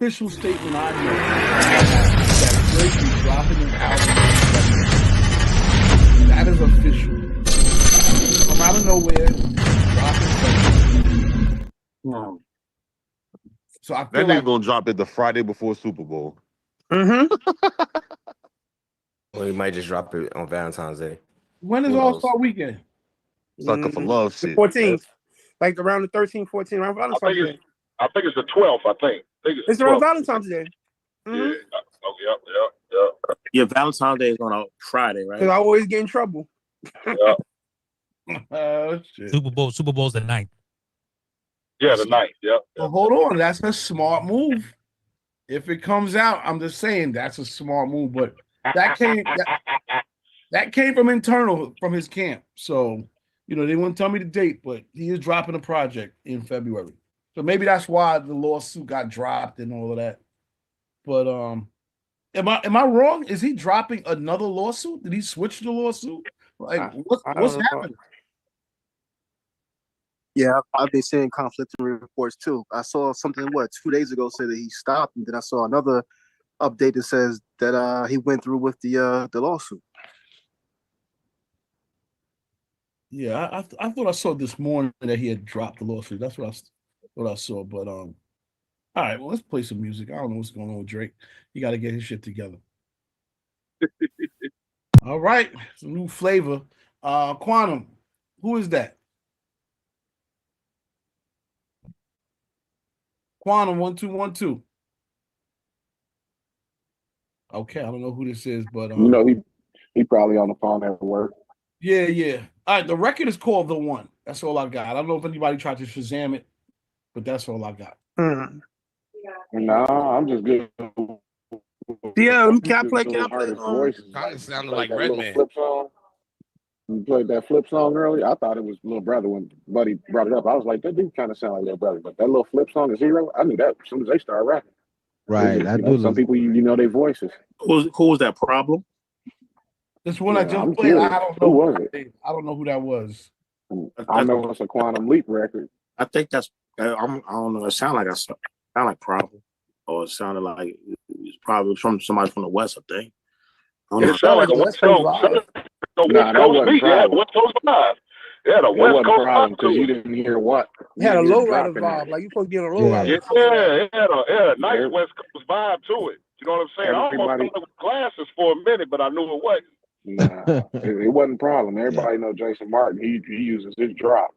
official statement I know that Drake is dropping an album. That is official. From out of nowhere, dropping. No. So I That feel nigga like gonna drop it the Friday before Super Bowl. Or he might just drop it on Valentine's Day. when is Who knows? All-Star Weekend? Sucker for love The shit. 14th, like around the 13th, 14th, around Valentine's Day. I think it's the 12th. I think It's around Valentine's Day. Yeah. Oh, yep. Yeah, Valentine's Day is on a Friday, right? Because I always get in trouble. Oh shit. Super Bowl's the 9th. Yeah, the 9th. Yep. Well, hold on. That's a smart move. If it comes out, I'm just saying that's a smart move. But that came from internal from his camp. So, they wouldn't tell me the date, but he is dropping a project in February. So maybe that's why the lawsuit got dropped and all of that. But am I wrong? Is he dropping another lawsuit? Did he switch the lawsuit? Like what's happening? Yeah, I've been seeing conflicting reports too. I saw something 2 days ago say that he stopped, and then I saw another update that says that he went through with the lawsuit. Yeah, I thought I saw this morning that he had dropped the lawsuit. That's what I saw. But all right, well, let's play some music. I don't know what's going on with Drake. He got to get his shit together. All right, it's a new flavor. Quantum, who is that? Quantum 1212. Okay, I don't know who this is, but he probably on the phone at work. Yeah. All right, the record is called The One. That's all I got. I don't know if anybody tried to Shazam it, but that's all I got. No, I'm just good. Yeah, can I play? Kind of sounded like Redman. You played that flip song earlier. I thought it was Little Brother when Buddy brought it up. I was like, that dude kind of sound like Little Brother, but that little flip song is Hero. I knew that as soon as they started rapping. Right. Some people you know their voices. Who was that Problem? This one I just I'm played. curious. I don't know Who was it? I don't know who that was. I know it's a Quantum Leap record. I think that's. I don't know. It sounded like Problem, or it sounded like it's probably from somebody from the West. I think. It sounded like a West Coast vibe. Nah, that wasn't Problem. West Coast vibe. Yeah, the West Coast vibe because you didn't hear what. It had a low rider vibe. Like you supposed to get a low rider. Yeah, it had a nice West Coast vibe to it. You know what I'm saying? I almost thought it was glasses for a minute, but I knew it wasn't. Nah, it wasn't Problem. Everybody know Jason Martin. He uses his drop.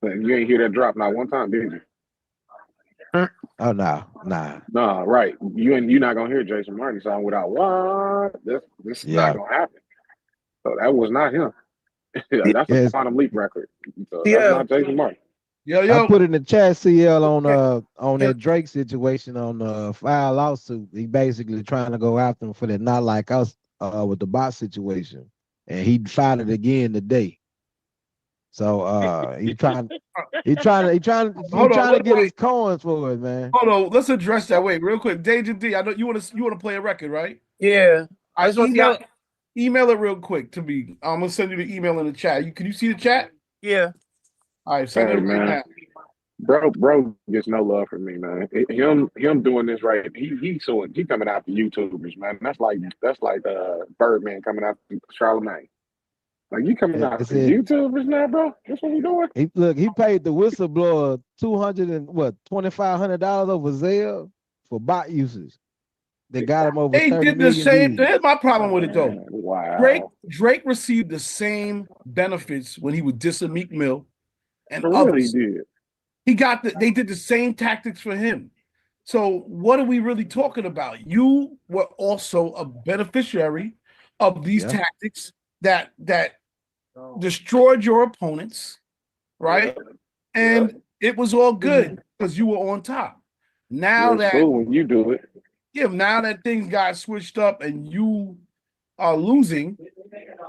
But you ain't hear that drop not one time, did you? Oh no, nah. Nah, right. You're not gonna hear Jason Martin song without what? This is not gonna happen. So that was not him. That's a Quantum Leap record. So that's not Jason Martin. Yo. I put in the chat CL on that Drake situation on file lawsuit. He basically trying to go after him for that Not Like Us with the bot situation, and he filed it again today. So he trying to get his coins for it, man. Hold on, let's address that. Wait, real quick, Deja D. I know you want to play a record, right? Yeah. I just want to email it real quick to me. I'm gonna send you the email in the chat. Can you see the chat? Yeah. All right, send it right now. Bro gets no love from me, man. Him doing this right. He coming after YouTubers, man. That's like Birdman coming after Charlamagne. Like you coming after YouTubers now, bro? That's what we doing. He paid the whistleblower $225 over Zelle for bot usage. They got him over. They did the same. Here's my problem with it though. Wow. Drake received the same benefits when he was dissing Meek Mill and others. Did. They did the same tactics for him. So what are we really talking about? You were also a beneficiary of these tactics that destroyed your opponents, right? And it was all good because you were on top. Now that when you do it, now that things got switched up and you are losing,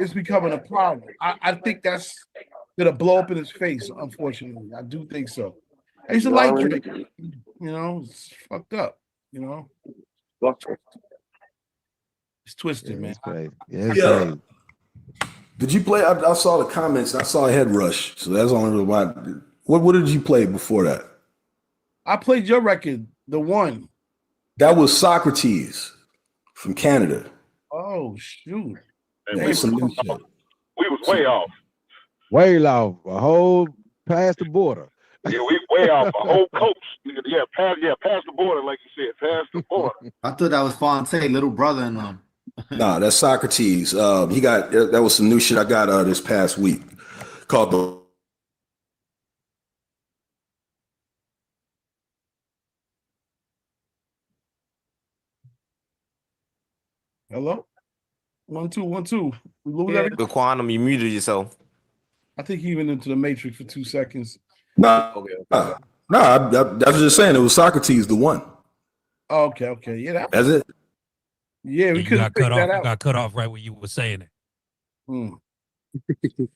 it's becoming a problem. I think that's gonna blow up in his face. Unfortunately, I do think so. I used to like Drake. It's fucked up. It's twisted, man. Did you play? I saw the comments. I saw Head Rush, so that's the only reason why. What did you play before that? I played your record, The one. That was Socrates from Canada. Oh shoot. And Yeah, we some new was shit. way off. Way off, a whole past the border. Yeah, we way off a whole coast. Yeah, past the border, like you said, past the border. I thought that was Fonte, little brother and them. Nah, that's Socrates. He got that was some new shit I got this past week called the. Hello? 1 2 1 2. We lose Yeah, everything. the Quantum, you muted yourself. I think he went into the matrix for 2 seconds. Nah, Okay. I was just saying it was Socrates, the one. Oh, okay. Yeah, That's it. yeah, we You could got have cut figured off. that You out. got cut off right when you were saying it. Hmm.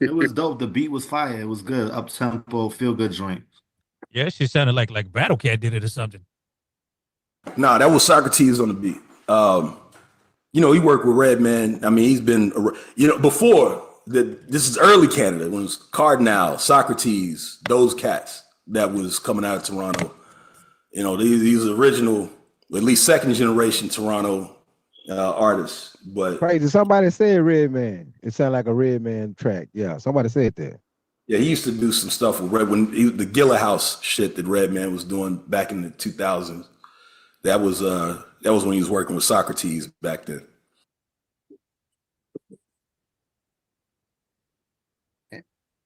It was dope. The beat was fire. It was good. Up tempo, feel good joint. Yeah, she sounded like Battle Cat did it or something. Nah, that was Socrates on the beat. He worked with Redman. I mean, he's been, before this is early Canada when it was Cardinal, Socrates, those cats that was coming out of Toronto. These original, at least second generation Toronto artists. But Crazy. Somebody said Redman. It sounded like a Redman track. Yeah, somebody said that. yeah, he used to do some stuff with Red the Gilla House shit that Redman was doing back in the 2000s. That was when he was working with Socrates back then.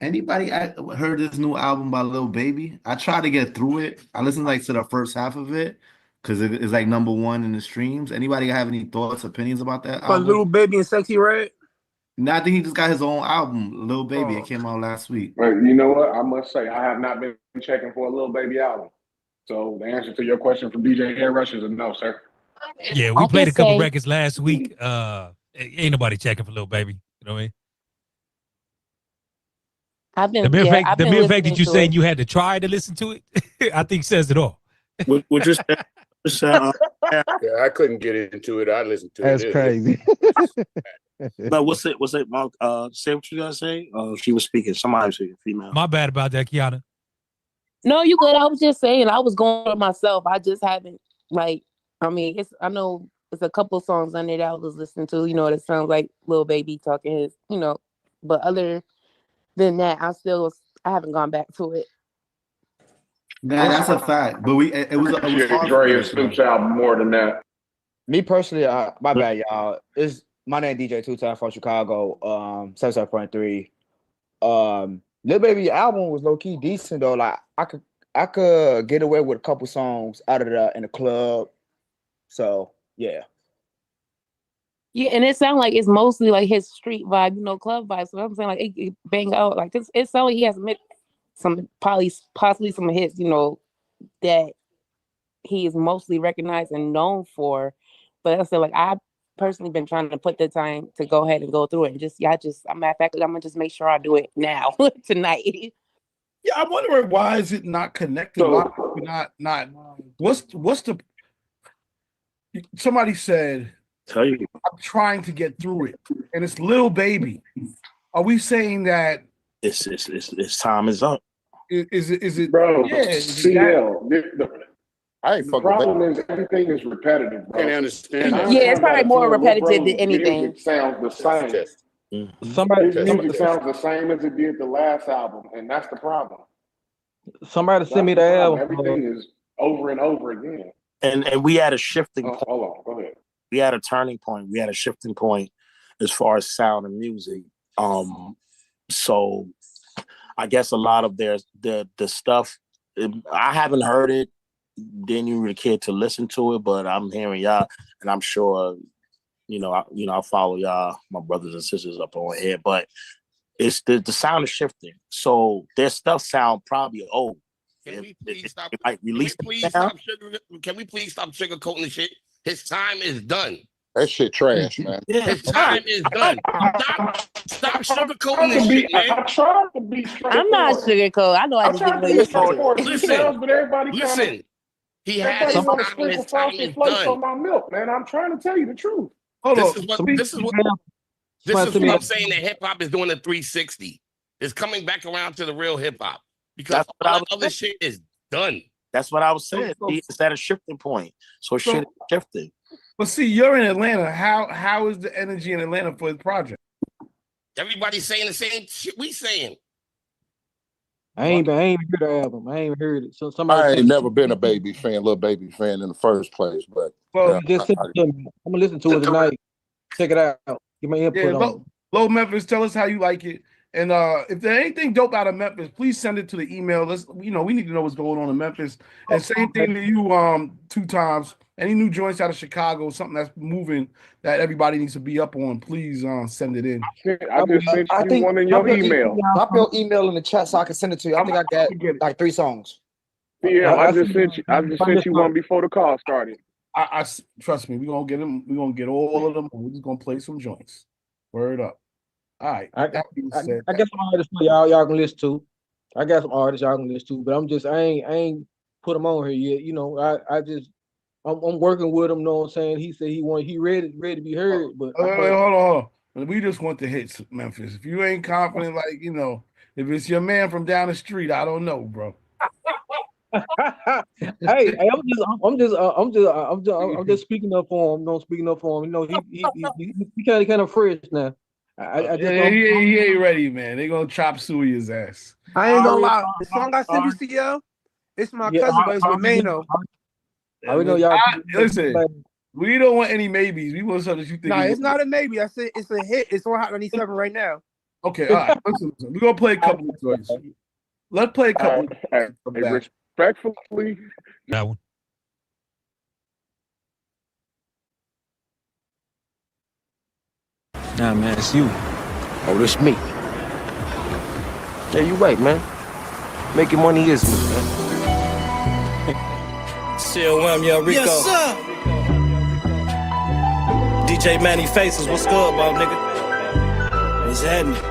Anybody heard this new album by Lil Baby? I tried to get through it. I listened to the first half of it because it's like #1 in the streams. Anybody have any thoughts, opinions about that But album? Little Baby and Sexy Red. No, I think he just got his own album, Lil Baby. It came out last week. But you know what? I must say, I have not been checking for a Little Baby album. So the answer to your question from DJ Hair Rush is a no, sir. Yeah, we played a couple records last week. Ain't nobody checking for Lil Baby. You know what I mean? The mere fact that you saying you had to try to listen to it, I think says it all. Would just yeah, I couldn't get into it. I listened to That's it. crazy. But what's it, Mark? Say what you gotta say. She was speaking. Somebody was speaking, female. My bad about that, Kiana. No, you good. I was just saying I was going for myself. I just haven't I know it's a couple songs on there that I was listening to, that sounds like Lil Baby talking his, but other than that, I haven't gone back to it. Nah, that's a fact. But it was hard. Dre and Snoop's album more than that. Me personally, my bad, y'all. My name DJ 2 Time from Chicago, 77.3. Lil Baby album was low key decent though. Like I could get away with a couple songs out of in the club. So yeah. Yeah, and it sounds like it's mostly like his street vibe, club vibe. So I'm saying like it bang out like this. It sounds like he has possibly some hits, that he is mostly recognized and known for. But I feel like I've personally been trying to put the time to go ahead and go through it. And I'm gonna just make sure I do it now tonight. Yeah, I'm wondering why is it not connected? Why not? What's the? Somebody said, Tell you, I'm trying to get through it, and it's Lil Baby. Are we saying that it's time is up? Is it, bro? Yeah, CL. I ain't The fucking problem with is everything is repetitive, bro. Can't understand. Yeah, it's probably more repetitive than anything. Music sounds the same. His music sounds the same as it did the last album, and that's the problem. Somebody send me the album. Everything is over and over again. And we had a shifting point. Hold on, go ahead. We had a turning point. We had a shifting point as far as sound and music. So I guess a lot of the stuff, I haven't heard it. Didn't even really care to listen to it, but I'm hearing y'all, and I'm sure, I follow y'all, my brothers and sisters up on here. But it's the sound is shifting, so their stuff sound probably old. Can we please stop? Can we please stop sugarcoating the shit? His time is done. That shit trash, man. His time is done. Stop sugarcoating this shit, man. I tried to be straightforward. I'm not sugarcoat. I know I just didn't really listen to it. Listen. He had his time, and his time is done. On my milk, man. I'm trying to tell you the truth. This is what I'm saying. That hip hop is doing a 360. It's coming back around to the real hip hop because all that other shit is done. That's what I was saying. It's at a shifting point. So shit is shifting. But see, you're in Atlanta. How is the energy in Atlanta for his project? Everybody's saying the same shit we saying. I ain't even heard the album. I ain't even heard it. So I ain't never been a Lil Baby fan in the first place, but well, just send it to me. I'm gonna listen to it tonight. Check it out. Give my input on it. Low Memphis, tell us how you like it. And if there's anything dope out of Memphis, please send it to the email. We need to know what's going on in Memphis. And same thing to you, 2 times. Any new joints out of Chicago, something that's moving that everybody needs to be up on, please send it in. I just sent you one in your email. Drop your email in the chat so I can send it to you. I think I got like 3 songs. Yeah, I just sent you one before the call started. I trust me, we're gonna get them. We're gonna get all of them. We're just gonna play some joints. Word up. All right. I got some artists for y'all can listen to. I got some artists y'all can listen to, but I ain't put them on here yet. I'm working with him. Know what I'm saying? He said he ready to be heard. But hold on. We just want the hits, Memphis. If you ain't confident, if it's your man from down the street, I don't know, bro. hey, I'm just speaking up for him. Speaking up for him. He kind of fresh now. He ain't ready, man. They gonna chop suey his ass. I ain't gonna lie. The song I sent you, CL, it's my cousin, but it's with Mano. I know y'all. Listen, we don't want any maybes. We want something that you think. Nah, it's not a maybe. I said it's a hit. It's on Hot 97 right now. Okay, all right. Listen. We're gonna play a couple of joints. Let's play a couple. Respectfully, that one. Nah, man, it's you. Oh, this me. Yeah, you right, man. Making money is me, man. COM, Young Rico. Yes, sir. DJ Manny Faces, what's good, bro, nigga? What's happening?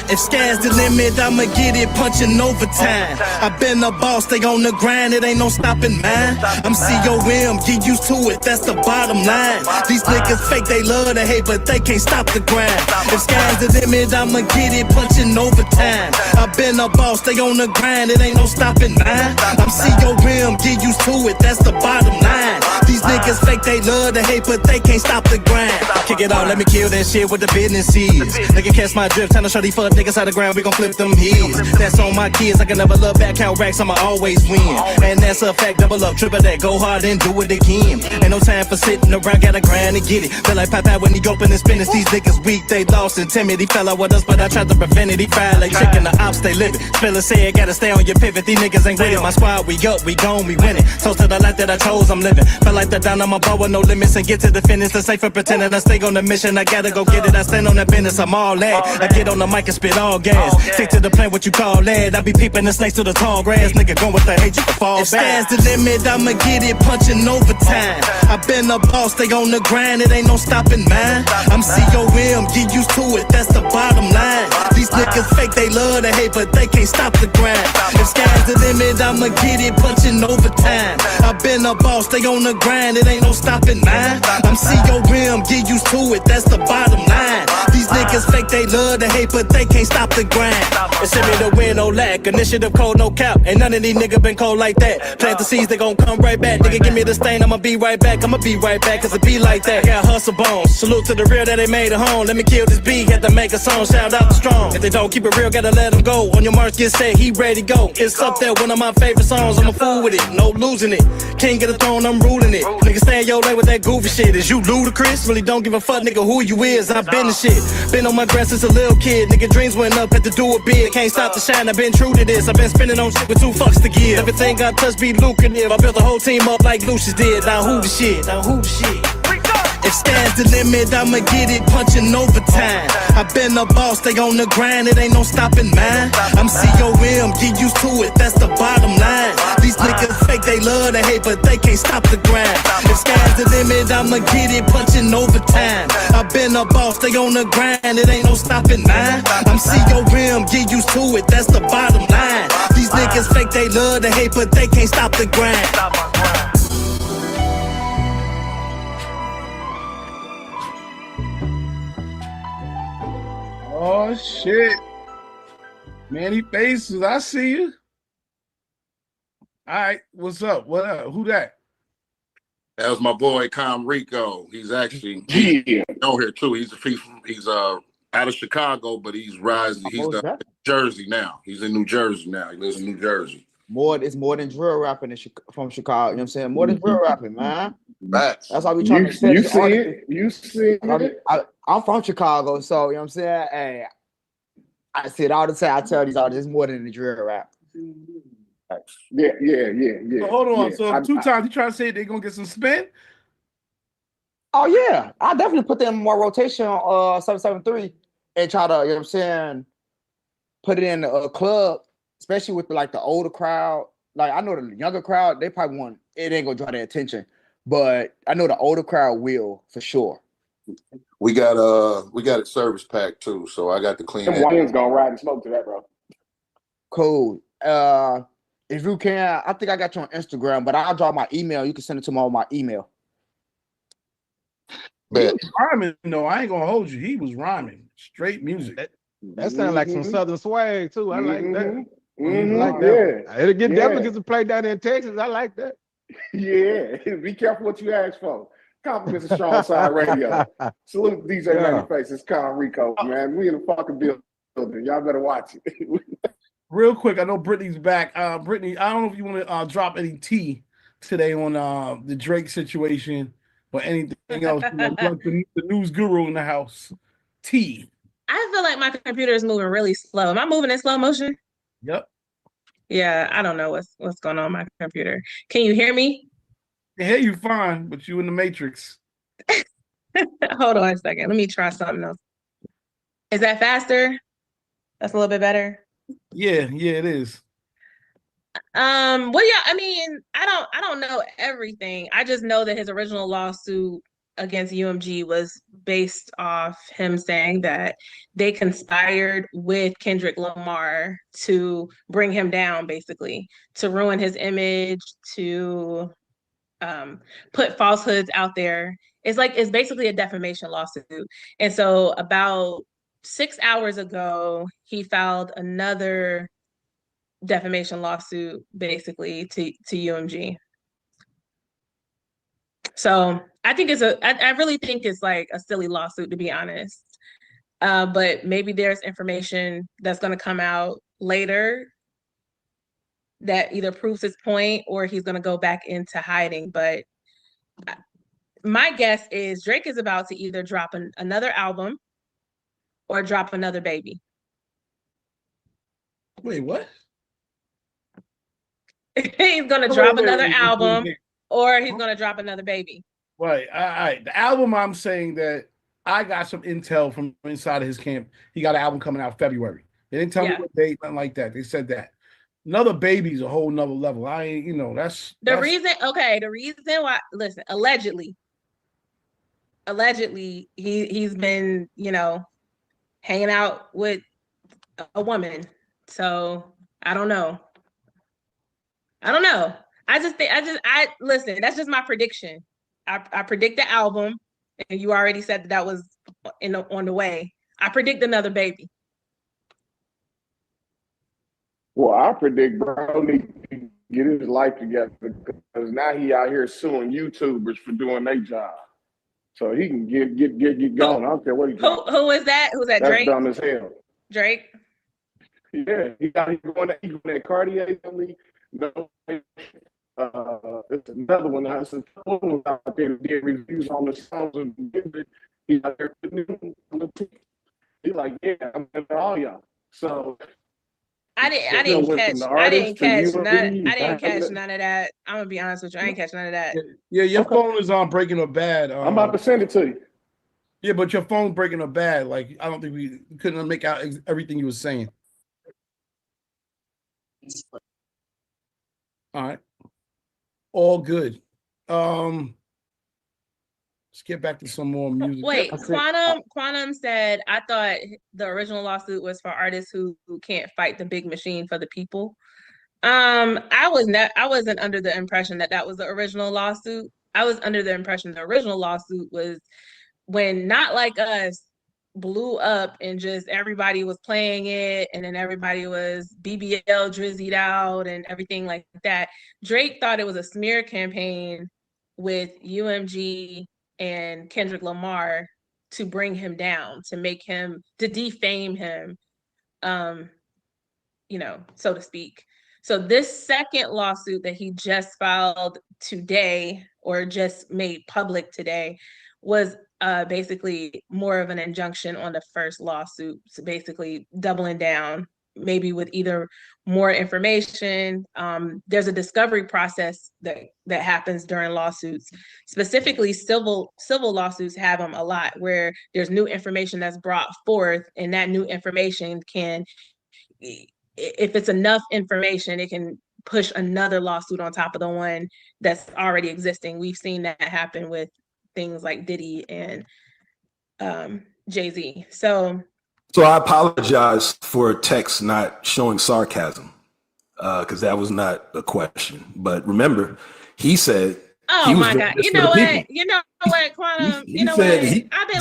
If sky's the limit, I'ma get it punching overtime. I've been a boss, stay on the grind, it ain't no stopping mine. I'm COM, get used to it, that's the bottom line. These niggas fake, they love to hate, but they can't stop the grind. If sky's the limit, I'ma get it punching overtime. I've been a boss, stay on the grind, it ain't no stopping mine. I'm COM, get used to it, that's the bottom line. These niggas fake, they love to hate, but they can't stop the grind. Kick it out, let me kill that shit with the business is. Nigga catch my drift, tryna show these fuck niggas how the ground, we gon' flip them heads. That's on my kids, I can never look back, count racks, I'ma always win. And that's a fact, double up, triple that, go hard and do it again. Ain't no time for sitting around, gotta grind and get it. Feel like Popeye when he open his business, these niggas weak, they lost and timid. He fell out with us, but I tried to prevent it. He fried like chicken, the ops, they living. Spiller said, gotta stay on your pivot, these niggas ain't with it. My squad, we up, we gone, we winning. Toast to the life that I chose, I'm living. Feel like the down, I'm a ball with no limits and get to the finish. The safe for pretending I stay on the mission, I gotta go get it. I stand on that business, I'm all that. I get on the mic and spit all gas. Stick to the plan, what you call that. I be peeping the snakes to the tall grass. Nigga, going with the hate, you can fall back. If sky's the limit, I'ma get it punching overtime. I've been a boss, stay on the grind, it ain't no stopping mine. I'm COM, get used to it, that's the bottom line. These niggas fake, they love to hate, but they can't stop the grind. If sky's the limit, I'ma get it punching overtime. I've been a boss, stay on the grind, it ain't no stopping mine. I'm COM, get used to it, that's the bottom line. These niggas fake, they love to hate, but they can't stop the grind. It's in me to win, no lack. Initiative cold, no cap. Ain't none of these niggas been cold like that. Plant the seeds, they gon' come right back. Nigga, give me the stain, I'ma be right back. I'ma be right back, cause it be like that. Got hustle bones. Salute to the real that they made at home. Let me kill this beat, had to make a song. Shout out the strong. If they don't keep it real, gotta let them go. On your mark, get set, he ready, go. It's up there, one of my favorite songs. I'm a fool with it, no losing it. King of the throne, I'm ruling it. Nigga, stay in your lane with that goofy shit. Is you ludicrous? Really don't give a fuck, nigga, who you is. I've been the shit. Been on my grass since a little kid. Nigga, dreams went up, had to do it big. Can't stop the shine, I've been true to this. I've been spinning on shit with 2 fucks to give. Everything I touch be lucrative. I built the whole team up like Lucius did. Now who the shit? Now who the shit? If sky's the limit, I'ma get it punching overtime. I've been a boss, stay on the grind, it ain't no stopping mine. I'm COM, get used to it, that's the bottom line. These niggas fake, they love to hate, but they can't stop the grind. If sky's the limit, I'ma get it punching overtime. I've been a boss, stay on the grind, it ain't no stopping mine. I'm COM, get used to it, that's the bottom line. These niggas fake, they love to hate, but they can't stop the grind. Oh shit, Manny Faces, I see you. All right, what's up? What up? Who that? That was my boy Rico. He's actually on here too. He's out of Chicago, but he's rising. He's Jersey now. He's in New Jersey now. He lives in New Jersey. It's more than drill rapping from Chicago. You know what I'm saying? More than drill rapping, man. Facts. That's why we trying to say you see it. You see it. I'm from Chicago, so you know what I'm saying? Hey, I see it all the time. I tell these artists it's more than the drill rap. Yeah. So hold on. Yeah. So 2 times you trying to say they're gonna get some spin? Oh yeah, I definitely put them in more rotation on 773 and try to, you know what I'm saying, put it in a club, especially with like the older crowd. Like I know the younger crowd, they probably want it ain't gonna draw their attention, but I know the older crowd will for sure. We got a service pack too, so I got to clean Them that. YNs gonna ride and smoke to that, bro. Cool. If you can, I think I got you on Instagram, but I'll drop my email. You can send it to me on my email. He was rhyming, though. I ain't gonna hold you. He was rhyming. Straight music. That sounds like some Southern swag too. I like that. Mm-hmm. Like that. Yeah. It'll definitely get some play down there in Texas. I like that. Yeah. Be careful what you ask for. Compliments of Sean Side Radio. Salute DJ Babyface. It's Rico, man. We in the fucking building. Y'all better watch it. Real quick, I know Brittany's back. Brittany, I don't know if you want to drop any tea today on the Drake situation or anything else. The news guru in the house. Tea. I feel like my computer is moving really slow. Am I moving in slow motion? Yep. Yeah, I don't know what's going on with my computer. Can you hear me? I hear you fine, but you in the Matrix. Hold on a second. Let me try something else. Is that faster? That's a little bit better. Yeah, it is. Well, yeah, I mean, I don't know everything. I just know that his original lawsuit against UMG was based off him saying that they conspired with Kendrick Lamar to bring him down, basically, to ruin his image, to put falsehoods out there. It's basically a defamation lawsuit. And so about 6 hours ago, he filed another defamation lawsuit basically to UMG. So I think I really think it's like a silly lawsuit, to be honest. But maybe there's information that's going to come out later that either proves his point or he's going to go back into hiding. But my guess is Drake is about to either drop another album or drop another baby. Wait, what? He's going to drop another album or he's going to drop another baby. Right. All right. The album, I'm saying that I got some intel from inside of his camp. He got an album coming out February. They didn't tell me what date, nothing like that. They said that. Another baby's a whole nother level. I ain't, that's the reason why, listen, allegedly he's been, hanging out with a woman. So I don't know. I listen, that's just my prediction. I predict the album, and you already said that was on the way. I predict another baby. Well, I predict bro needs to get his life together because now he out here suing YouTubers for doing their job. So he can get going. I don't care what he's doing. Who is that? Who's that? That's Drake? dumb as hell. Drake? Yeah, he's going that Cartier only. No, it's another one that has some out there did reviews on the songs and he's out there putting he's like, yeah, I'm in all y'all. So I didn't catch none of that. I'm gonna be honest with you. I didn't catch none of that. Yeah, your phone is on breaking or bad. I'm about to send it to you. Yeah, but your phone breaking or bad. Like I don't think we couldn't make out everything you were saying. All right. All good. Let's get back to some more music. Wait, Quantum said, I thought the original lawsuit was for artists who can't fight the big machine for the people. I wasn't under the impression that was the original lawsuit. I was under the impression the original lawsuit was when Not Like Us blew up and just everybody was playing it, and then everybody was BBL drizzied out and everything like that. Drake thought it was a smear campaign with UMG and Kendrick Lamar to bring him down, to defame him, so to speak. So this second lawsuit that he just filed today, or just made public today, was basically more of an injunction on the first lawsuit. So basically doubling down, maybe with either more information. There's a discovery process that happens during lawsuits. Specifically, civil lawsuits have them a lot, where there's new information that's brought forth, and that new information can, if it's enough information, it can push another lawsuit on top of the one that's already existing. We've seen that happen with things like Diddy and Jay-Z. So I apologize for text not showing sarcasm, because that was not a question. But remember, he said, oh my God, you know what, Quantum,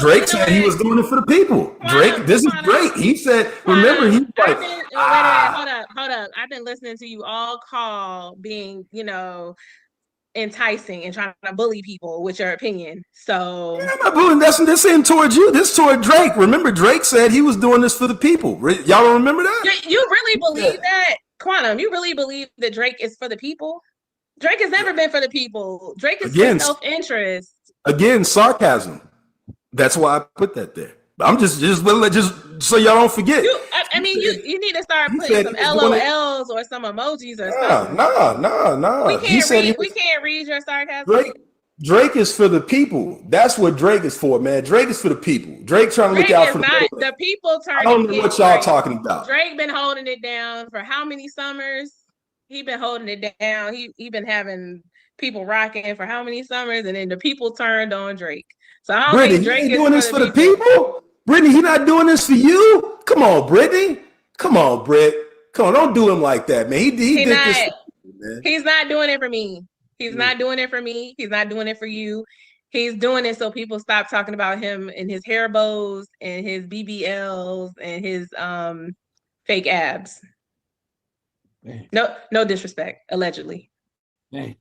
Drake said he was doing it for the people. Drake, this is great. He said, remember, he's like, hold up. I've been listening to you all call being, enticing and trying to bully people with your opinion. So I'm not bullying. This ain't towards you. This toward Drake. Remember, Drake said he was doing this for the people. Y'all don't remember that? You really believe that, Quantum? You really believe that Drake is for the people? Drake has never been for the people. Drake is for self-interest. Again, sarcasm. That's why I put that there. I'm just so y'all don't forget. You need to start putting some LOLs or some emojis or something. No. We can't read your sarcasm. Drake is for the people. That's what Drake is for, man. Drake is for the people. Drake trying to look out for the people. I don't know what y'all talking about. Drake been holding it down for how many summers? He been holding it down. He been having people rocking for how many summers, and then the people turned on Drake. So I don't think Drake is doing this for the people. Brittany, he not doing this for you? Come on, Brittany. Come on, Britt. Come on, don't do him like that, man. He did this for you, man. He's not doing it for me. He's not doing it for me. He's not doing it for you. He's doing it so people stop talking about him and his hair bows and his BBLs and his fake abs. Man. No disrespect, allegedly. Man.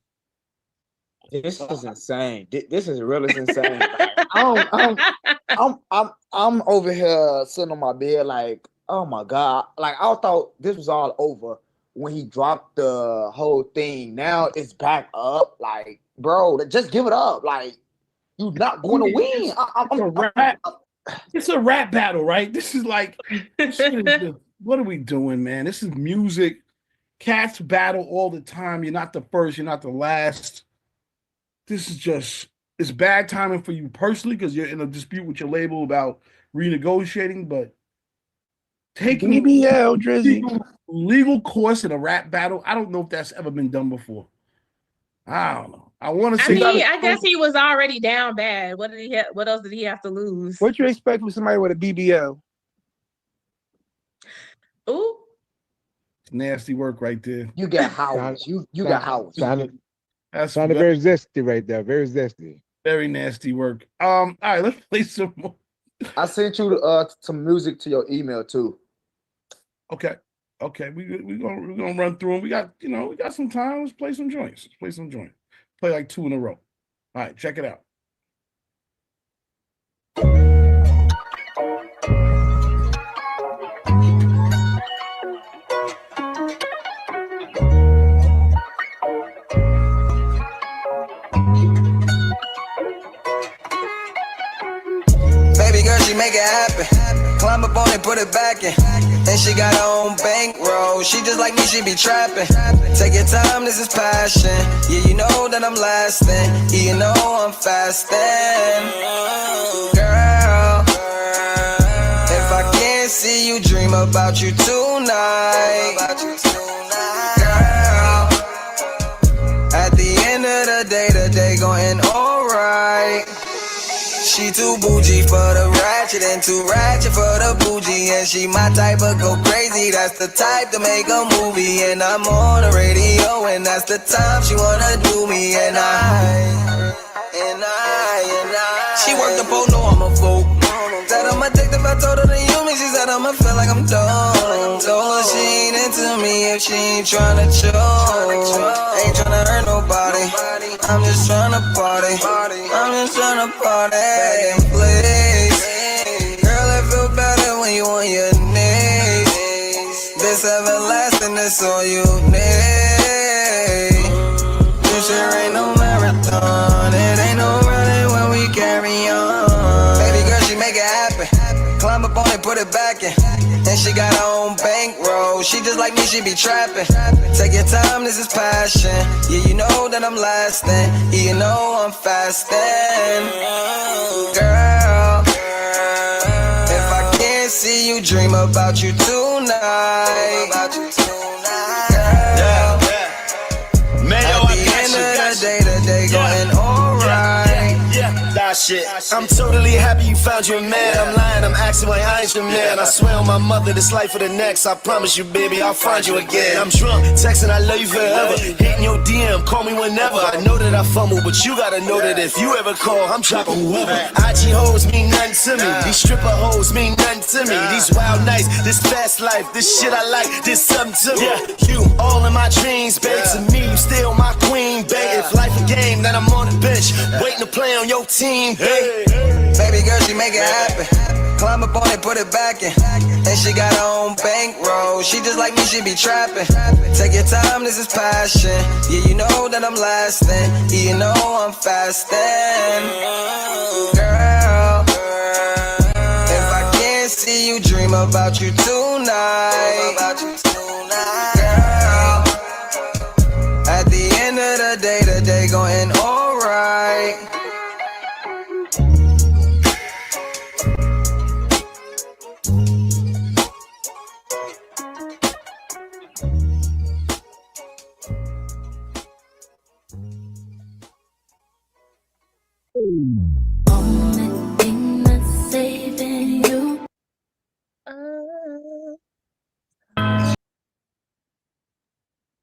This is insane. This is really insane. I'm over here sitting on my bed like, oh my God. Like, I thought this was all over when he dropped the whole thing. Now it's back up. Like, bro, just give it up. Like, you're not going to win. It's a rap battle, right? This is like, what are we doing, man? This is music. Cats battle all the time. You're not the first. You're not the last. This is just, it's bad timing for you personally because you're in a dispute with your label about renegotiating, but taking BBL Drizzy legal course in a rap battle, I don't know if that's ever been done before. I don't know. I guess he was already down bad. What else did he have to lose? What you expect from somebody with a BBL? Ooh. Nasty work right there. You got house. You got house. Sounded very zesty right there. Very zesty. Very nasty work. All right, let's play some more. I sent you some music to your email too. Okay. We're gonna run through them. We got some time. Let's play some joints. Play like 2 in a row. All right, check it out. Baby girl, she make it happen. Climb up on it, put it back in. And she got her own bankroll. She just like me, she be trapping. Take your time, this is passion. Yeah, you know that I'm lasting. Yeah, you know I'm fasting. Girl, if I can't see you, dream about you tonight. Girl, at the end of the day gon' end alright. She too bougie for the ratchet and too ratchet for the bougie. And she my type of go crazy, that's the type to make a movie. And I'm on the radio and that's the time she wanna do me. And I She worked the pole, no I'm a folk. Tell them I'm addicted, I told her to use me. She said I'ma feel like I'm dumb. Told her she ain't into me if she ain't tryna choke. Ain't tryna hurt nobody. I'm just tryna party. I'm just tryna party. Please, girl, it feel better when you on your knees. This everlasting, that's all you need. This shit ain't no marathon. It ain't no running when we carry on. Baby girl, she make it happen. Climb up on it, put it back in. And she got her own bankroll. She just like me, she be trapping. Take your time, this is passion. Yeah, you know that I'm lasting. Yeah, you know I'm fasting. Girl, if I can't see you, dream about you tonight. Girl, at the end of the day going alright. Shit. I'm totally happy you found your man. I'm lying, I'm acting like I ain't your man. I swear on my mother, this life for the next. I promise you, baby, I'll find you again. I'm drunk, texting, I love you forever. Hitting your DM, call me whenever. I know that I fumble, but you gotta know that if you ever call, I'm dropping whoever. IG hoes mean nothing to me. These stripper hoes mean nothing to me. These wild nights, this fast life, this shit I like, this something to me. Yeah, you all in my dreams, babe. To me, you still my queen, babe. If life a game, then I'm on the bench, waiting to play on your team. Baby girl, she make it happen. Climb up on it, put it back in. And she got her own bankroll. She just like me, she be trapping. Take your time, this is passion. Yeah, you know that I'm lasting. Yeah, you know I'm fasting. Girl, if I can't see you, dream about you tonight. Girl, at the end of the day going alright.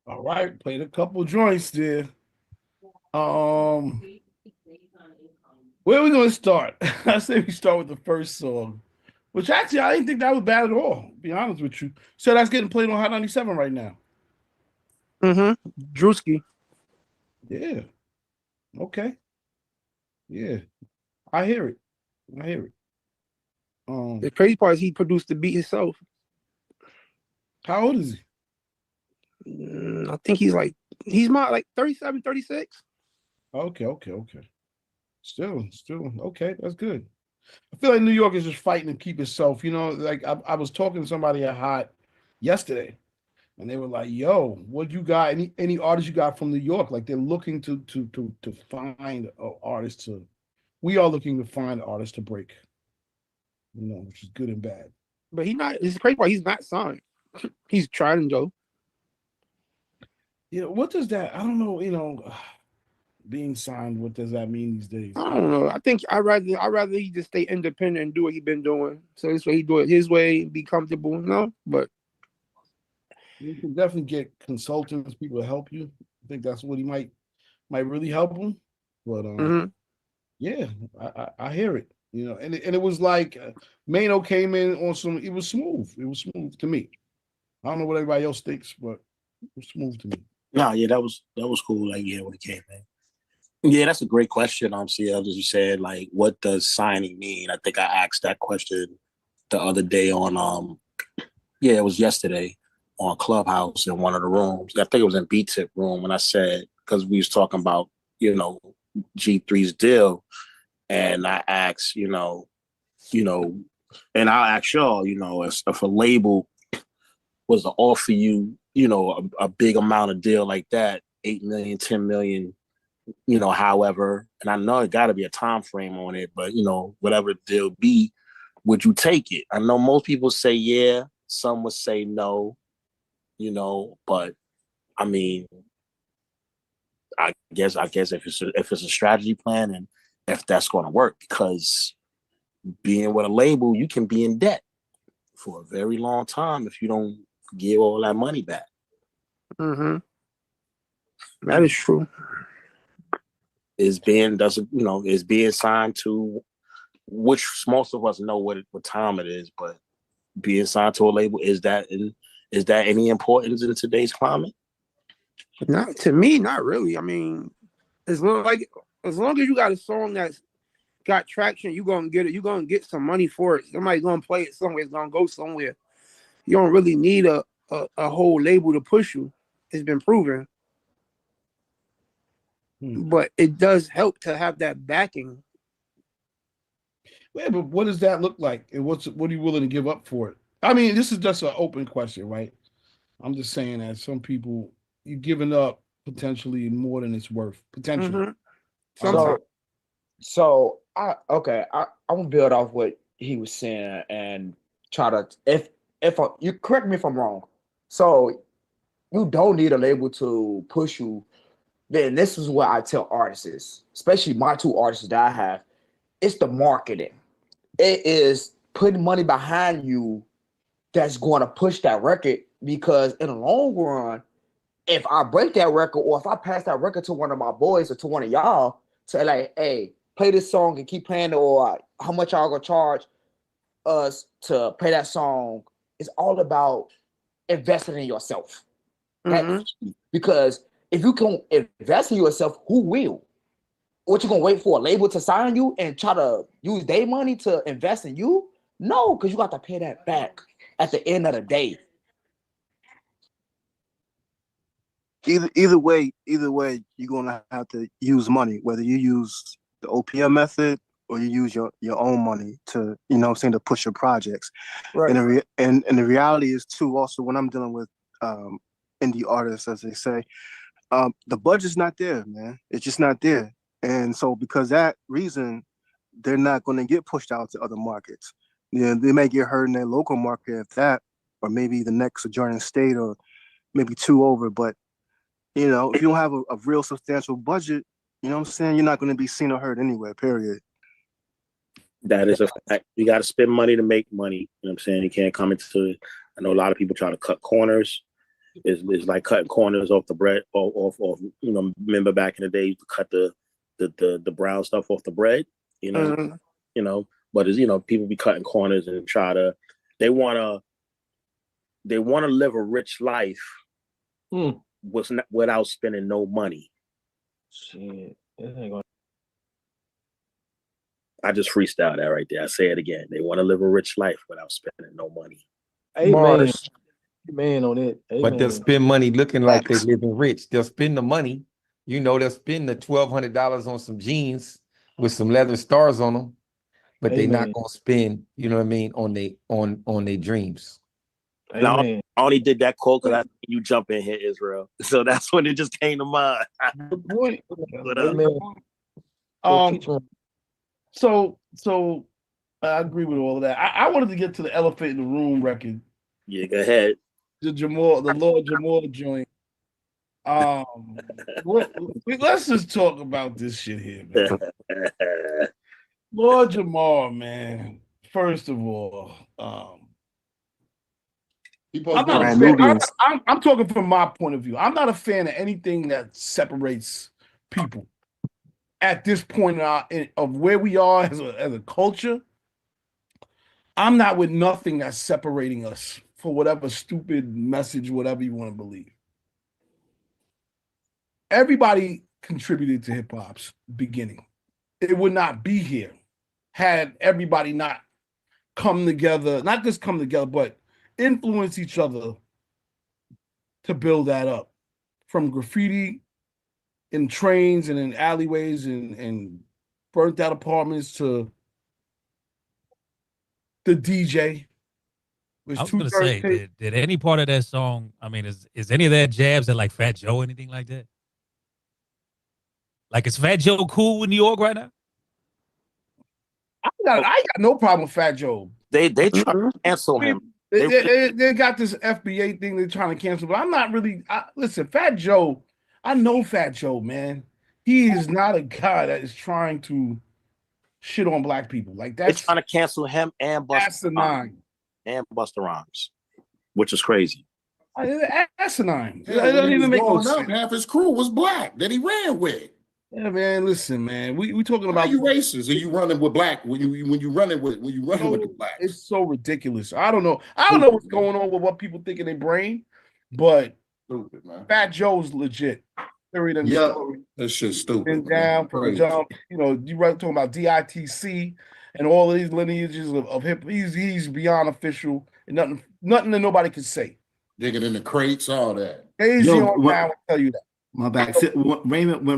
All right, played a couple joints there. Where are we gonna start? I say we start with the first song, which actually I didn't think that was bad at all. To be honest with you, so that's getting played on Hot 97 right now. Drewski. Yeah. Okay. Yeah. I hear it. I hear it. The crazy part is he produced the beat himself. How old is he? I think he's like 37, 36. Okay. Still, okay, that's good. I feel like New York is just fighting to keep itself. You know, like I was talking to somebody at Hot yesterday, and they were like, "Yo, what you got? Any artists you got from New York?" Like they're looking to find artists to. We are looking to find artists to break. You know, which is good and bad. But it's crazy part. He's not signed. He's trying to go. You know, what does that? I don't know. You know, being signed. What does that mean these days? I don't know. I think I'd rather he just stay independent and do what he's been doing. So this way he do it his way, be comfortable. But you can definitely get consultants, people to help you. I think that's what he might really help him. But yeah, I hear it. You know, and it was like Mano came in on some. It was smooth. It was smooth to me. I don't know what everybody else thinks, but it was smooth to me. No, yeah, that was cool. Like, yeah, when it came in. Yeah, that's a great question. CL, as you said, like, what does signing mean? I think I asked that question the other day on it was yesterday on Clubhouse in one of the rooms. I think it was in B-Tip room, and I said, because we was talking about, you know, G3's deal, and I asked, you know, and I'll ask y'all, you know, if a label was to offer you, you know, a big amount of deal like that, 8 million, 10 million, you know, however, and I know it got to be a time frame on it, but, you know, whatever the deal be, would you take it? I know most people say yeah, some would say no, you know, but I mean, I guess if it's a strategy plan and if that's going to work, because being with a label, you can be in debt for a very long time if you don't give all that money back. That is true. Is being signed to which most of us know what time it is, but being signed to a label, is that any importance in today's climate? Not to me, not really. I mean, as long as you got a song that's got traction, you're gonna get it. You're gonna get some money for it. Somebody's gonna play it somewhere. It's gonna go somewhere. You don't really need a whole label to push you. It's been proven. But it does help to have that backing. Yeah, but what does that look like? And what are you willing to give up for it? I mean, this is just an open question, right? I'm just saying that some people, you're giving up potentially more than it's worth. Potentially. So I'm gonna build off what he was saying and try to if you correct me if I'm wrong. So you don't need a label to push you. Then this is what I tell artists, especially my two artists that I have. It's the marketing. It is putting money behind you that's going to push that record, because in the long run, if I break that record or if I pass that record to one of my boys or to one of y'all to like, hey, play this song and keep playing it, or how much y'all gonna charge us to play that song, it's all about investing in yourself. Because if you can invest in yourself, who will? What, you gonna wait for a label to sign you and try to use their money to invest in you? No, because you got to pay that back at the end of the day. Either way, you're gonna have to use money, whether you use the OPM method or you use your own money to, to push your projects. Right. And the reality is too, also when I'm dealing with indie artists, as they say, the budget's not there, man. It's just not there. And so because that reason, they're not going to get pushed out to other markets. Yeah, they may get hurt in their local market if that, or maybe the next adjoining state, or maybe two over. But if you don't have a real substantial budget, you know what I'm saying, you're not going to be seen or heard anywhere, period. That is a fact. You got to spend money to make money. You know what I'm saying? You can't come into it. I know a lot of people try to cut corners. It's like cutting corners off the bread, off. Remember back in the day, you could cut the brown stuff off the bread. But as people be cutting corners and they want to live a rich life without spending no money. Shit. I just freestyled that right there. I say it again. They want to live a rich life without spending no money. Amen. Amen on it. Amen. But they'll spend money looking like they're living rich. They'll spend the money. They'll spend the $1,200 on some jeans with some leather stars on them, but they're not gonna spend, on their dreams. I only did that quote because I think you jump in here, Israel. So that's when it just came to mind. Good point. But, So I agree with all of that. I wanted to get to the Elephant in the Room record. Yeah, go ahead. The Lord Jamal joint. Let's just talk about this shit here, man. Lord Jamal, man. First of all, I'm talking from my point of view. I'm not a fan of anything that separates people at this point of where we are as a culture. I'm not with nothing that's separating us for whatever stupid message, whatever you want to believe. Everybody contributed to hip hop's beginning. It would not be here had everybody not come together, not just come together, but influence each other to build that up. From graffiti in trains and in alleyways and burnt out apartments to the DJ. I was going to say, did any part of that song, is any of that jabs at like Fat Joe or anything like that? Like, is Fat Joe cool in New York right now? I got no problem with Fat Joe. They try to cancel him. They got this FBA thing they're trying to cancel, but I'm not really. Listen, Fat Joe, I know Fat Joe, man. He is not a guy that is trying to shit on black people. Like that's they're trying to cancel him and Busta Rhymes, which is crazy. Asinine. It doesn't even make no sense. Half his crew was black that he ran with. Yeah, man. Listen, man. We talking Why about are you racist? Are you running with black when you running with the blacks? it's so ridiculous. I don't know. I don't know what's going on with what people think in their brain, but Stupid, man. Fat Joe's legit. Period. End of Yeah. story. That shit's stupid. Been man. down from the Crazy. jump. You know, you right talking about DITC and all of these lineages of hip. He's beyond official and nothing that nobody can say. Digging in the crates, all that. Easy Yo, on what- now, I'll tell you that. My bad. See, when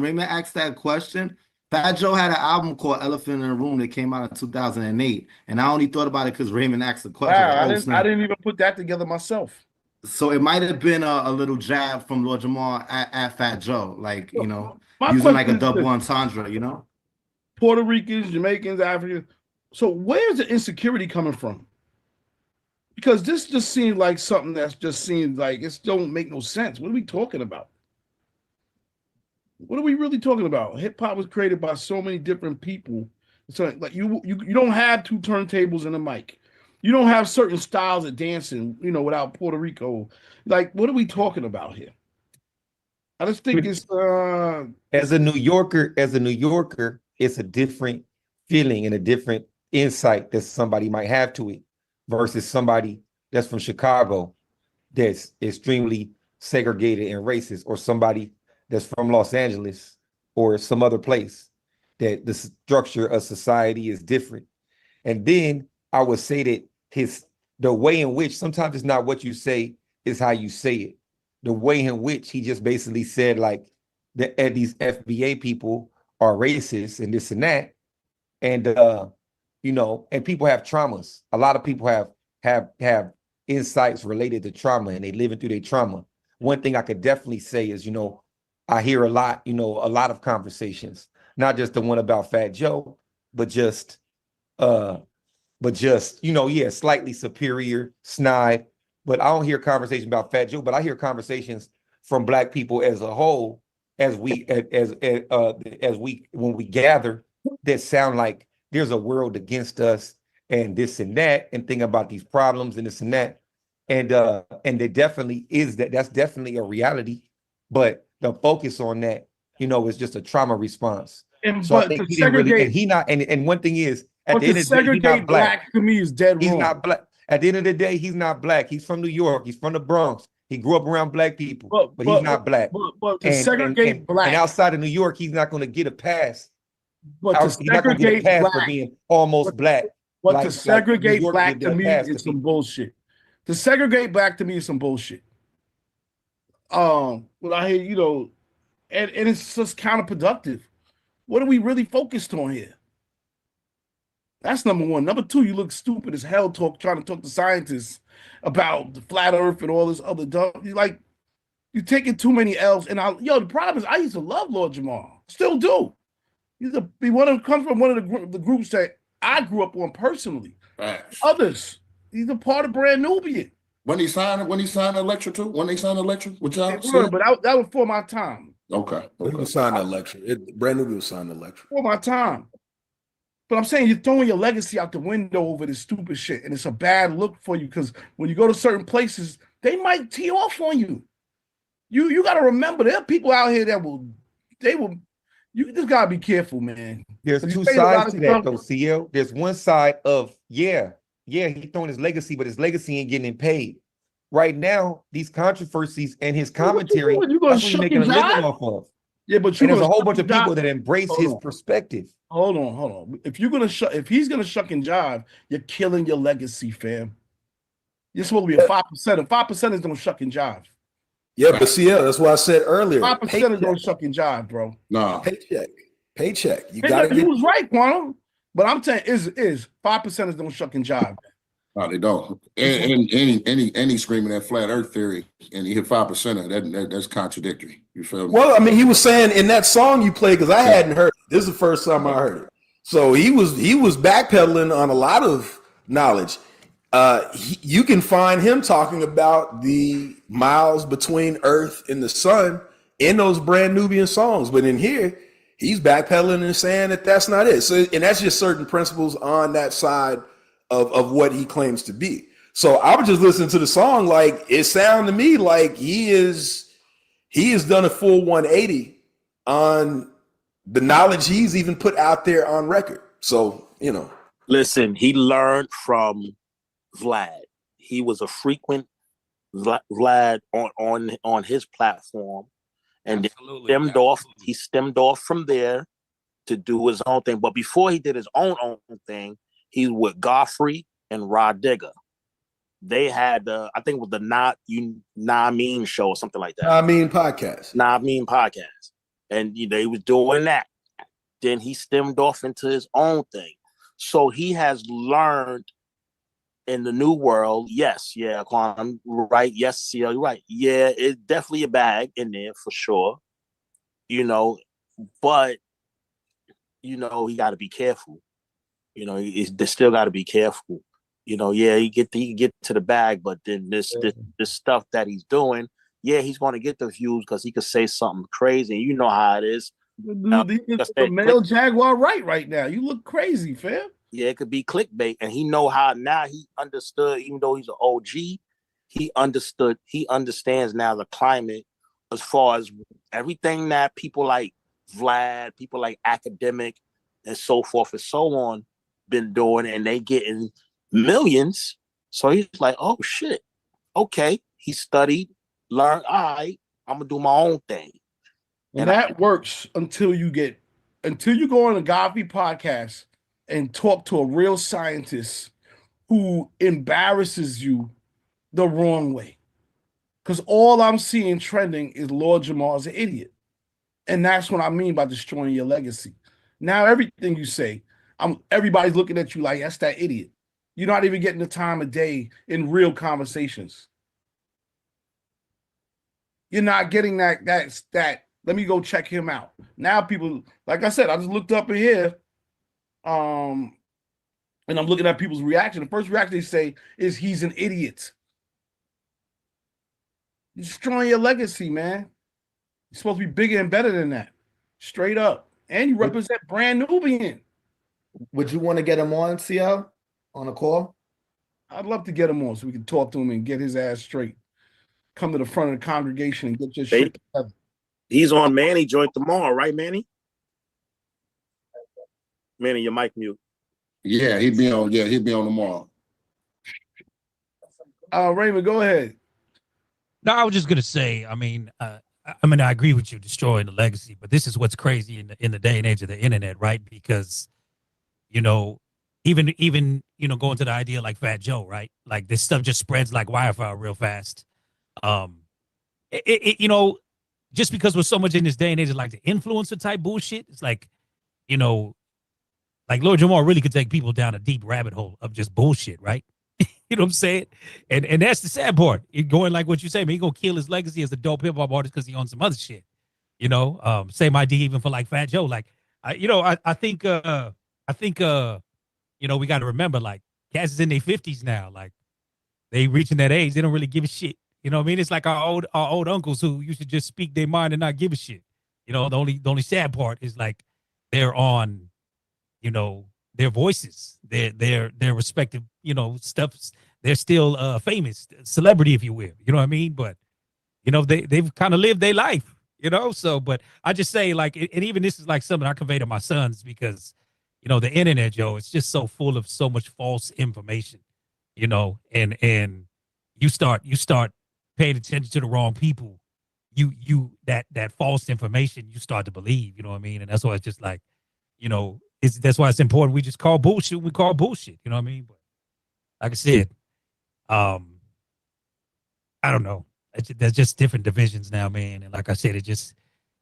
Raymond asked that question, Fat Joe had an album called Elephant in the Room that came out in 2008, and I only thought about it because Raymond asked the question. Wow, Like, I didn't even put that together myself. So it might have been a little jab from Lord Jamal at Fat Joe, like, you know, My using like a question is double this. entendre, you know? Puerto Ricans, Jamaicans, Africans. So where's the insecurity coming from? Because this just seems like something that's just seems like it don't make no sense. What are we talking about? What are we really talking about? Hip hop was created by so many different people. So like you don't have two turntables and a mic. You don't have certain styles of dancing, you know, without Puerto Rico. Like, what are we talking about here? I just think it's as a New Yorker, it's a different feeling and a different insight that somebody might have to it versus somebody that's from Chicago that's extremely segregated and racist, or somebody that's from Los Angeles or some other place that the structure of society is different. And then I would say that the way in which sometimes it's not what you say, is how you say it. The way in which he just basically said like that these FBA people are racist and this and that. And you know, and people have traumas. A lot of people have insights related to trauma, and they living through their trauma. One thing I could definitely say is, you know, I hear a lot of conversations, not just the one about Fat Joe, but just you know, yeah, slightly superior, snide. But I don't hear conversations about Fat Joe, but I hear conversations from Black people as a whole, as we when we gather, that sound like there's a world against us and this and that, and think about these problems and this and that. And there definitely is that's definitely a reality. But the focus on that, you know, is just a trauma response. And So I but think to he didn't really, segregate, and he not, and one thing is, at but the to end of the day, he's segregate not black. black to me is dead He's wrong. not black. At the end of the day, he's not black. He's from New York. He's from the Bronx. He grew up around Black people, but he's not black. But to segregate black, and outside of New York, he's not going to get a pass. but to He's not going to get a segregate pass for black, being almost black. but like to New segregate York black give to that me pass to is some people. bullshit. To segregate black to me is some bullshit. What I hear, you know, and it's just counterproductive. What are we really focused on here? That's number one. Number two, you look stupid as hell trying to talk to scientists about the flat earth and all this other stuff. You're taking too many L's. And the problem is I used to love Lord Jamal. Still do. Comes from one of the groups that I grew up on personally. Facts. Others. He's a part of Brand Nubian. When he signed Electra too? When they signed Electra? Which y'all But that was for my time. Okay. He was signed to Electra. Brand New was signed to Electra. For my time. But I'm saying you're throwing your legacy out the window over this stupid shit, and it's a bad look for you because when you go to certain places, they might tee off on you. You got to remember there are people out here that will. You just gotta be careful, man. There's two sides to that, though, CL. There's one side of he's throwing his legacy, but his legacy ain't getting paid. Right now, these controversies and his commentary, you that's gonna what he's shuck making a and living jive? off of. Yeah, but and there's a whole bunch of people that embrace his perspective. Hold on. If he's gonna shuck and jive, you're killing your legacy, fam. You're supposed to be a 5%. A 5% is gonna shuck and jive. Yeah, but CL, that's what I said earlier. 5% is gonna shuck and jive, bro. No. Paycheck. You gotta You was right, Quantum. But I'm saying is 5% is gonna shuck and jive. No, they don't. And any screaming that flat Earth theory, and he hit 5%. That's contradictory. You feel me? Well, I mean, he was saying in that song you played, because I hadn't heard it. This is the first time I heard it. So he was backpedaling on a lot of knowledge. You can find him talking about the miles between Earth and the sun in those Brand Nubian songs, but in here he's backpedaling and saying that that's not it. So, and that's just certain principles on that side of what he claims to be. So I was just listening to the song, like it sounded to me like he has done a full 180 on the knowledge he's even put out there on record. So, you know. Listen, he learned from Vlad. He was a frequent Vlad on his platform, and he stemmed off from there to do his own thing. But before he did his own thing, he was with Godfrey and Rod Digger. They had I think it was the Nah Mean show or something like that. Nah Mean podcast. Nah Mean podcast. And they was doing that. Then he stemmed off into his own thing. So he has learned in the new world. Yes, yeah, Quan, right. Yes, yeah, you're right. Yeah, it's definitely a bag in there for sure. But he got to be careful. They still got to be careful. Yeah, he get to the bag, but then this stuff that he's doing, yeah, he's going to get the views because he could say something crazy. You know how it is. The male Jaguar right now. You look crazy, fam. Yeah, it could be clickbait, and he know how now. He understood, even though he's an OG, he understands now the climate as far as everything that people like Vlad, people like Academic, and so forth and so on been doing, and they getting millions. So he's like, oh shit, okay. He studied, learned. All right, I'm gonna do my own thing. And that works until you go on a Godfrey podcast and talk to a real scientist who embarrasses you the wrong way. Because all I'm seeing trending is Lord Jamal's an idiot. And that's what I mean by destroying your legacy. Now everything you say, everybody's looking at you like, that's that idiot. You're not even getting the time of day in real conversations. You're not getting that let me go check him out. Now people, like I said, I just looked up in here, and I'm looking at people's reaction. The first reaction they say is he's an idiot. You're destroying your legacy, man. You're supposed to be bigger and better than that. Straight up. And you represent Brand Nubian. Would you want to get him on, CL, on a call? I'd love to get him on so we can talk to him and get his ass straight. Come to the front of the congregation and get your shit together. He's on Manny joint tomorrow, right, Manny? Manny, your mic mute. Yeah, he'd be on tomorrow. Raymond, go ahead. No, I was just gonna say, I agree with you, destroying the legacy, but this is what's crazy in the day and age of the internet, right? Because, even going to the idea like Fat Joe, right? Like this stuff just spreads like wildfire real fast. Just because we're so much in this day and age of like the influencer type bullshit, it's like, like Lord Jamal really could take people down a deep rabbit hole of just bullshit, right? You know what I'm saying? And that's the sad part. It going like what you say, man, he gonna kill his legacy as a dope hip hop artist because he owns some other shit. Same idea even for like Fat Joe. Like I think we got to remember, like, cats is in their 50s now. Like they reaching that age, they don't really give a shit. You know what I mean? It's like our old uncles who used to just speak their mind and not give a shit. The only sad part is like they're on, their voices, their respective, stuff. They're still famous, celebrity, if you will. You know what I mean? But they've kind of lived their life. So, but I just say, like, and even this is like something I convey to my sons because, the internet, Joe, it's just so full of so much false information. And you start paying attention to the wrong people, that false information you start to believe, you know what I mean? And that's why it's just like, that's why it's important. We just call bullshit. We call bullshit, you know what I mean? But like I said, I don't know. There's just different divisions now, man. And like I said, it just,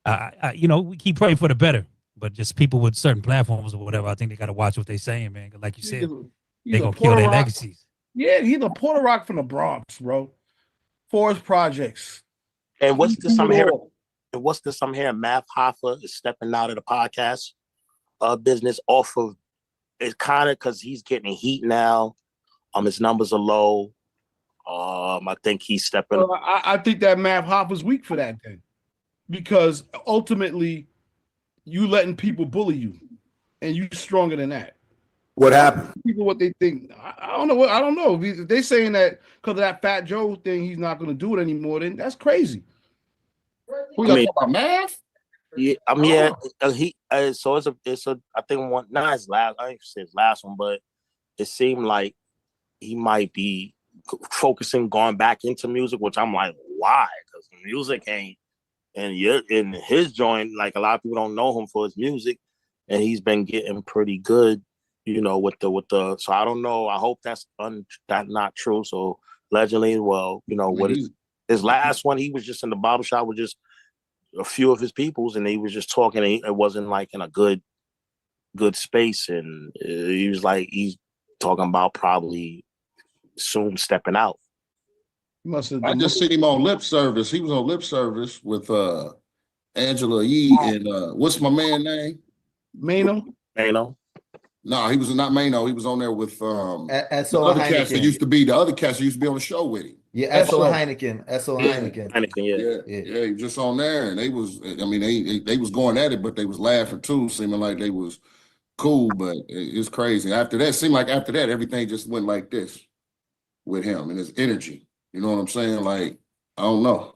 we keep praying for the better, but just people with certain platforms or whatever, I think they got to watch what they're saying, man. Cause like you said, they're going to kill their legacies. Yeah, he's a Puerto Rock from the Bronx, bro. Forest Projects. And what's this I'm hearing? Math Hoffa is stepping out of the podcast business off of it's kind of because he's getting heat now. His numbers are low. I think he's stepping. Well, I think that Math Hoffa's weak for that then, because ultimately you letting people bully you, and you stronger than that. What happened? People, what they think. I don't know. I don't know. If they're saying that because of that Fat Joe thing, he's not going to do it anymore. Then that's crazy. Who y'all talking about, Math? Yeah, I mean, so it's a I think one not his last. I think it's his last one, but it seemed like he might be focusing going back into music, which I'm like, why? Because music ain't, and you're in his joint. Like a lot of people don't know him for his music, and he's been getting pretty good, with the. So I don't know. I hope that's not true. So allegedly, well, his last one, he was just in the bottle shop with just a few of his peoples, and he was just talking. And it wasn't like in a good space, and he was like he's talking about probably soon stepping out. I just seen him on Lip Service. He was on Lip Service with Angela Yee and what's my man name? Mano. No, he was not Mano. He was on there with S.O. the other cats that Heineken. used to be on the show with him. Yeah, S.O. Heineken. S.O. Heineken. Yeah, he was just on there, and they was. I mean, they was going at it, but they was laughing too, seeming like they was cool. But it's crazy. After that, everything just went like this with him and his energy. You know what I'm saying? Like, I don't know.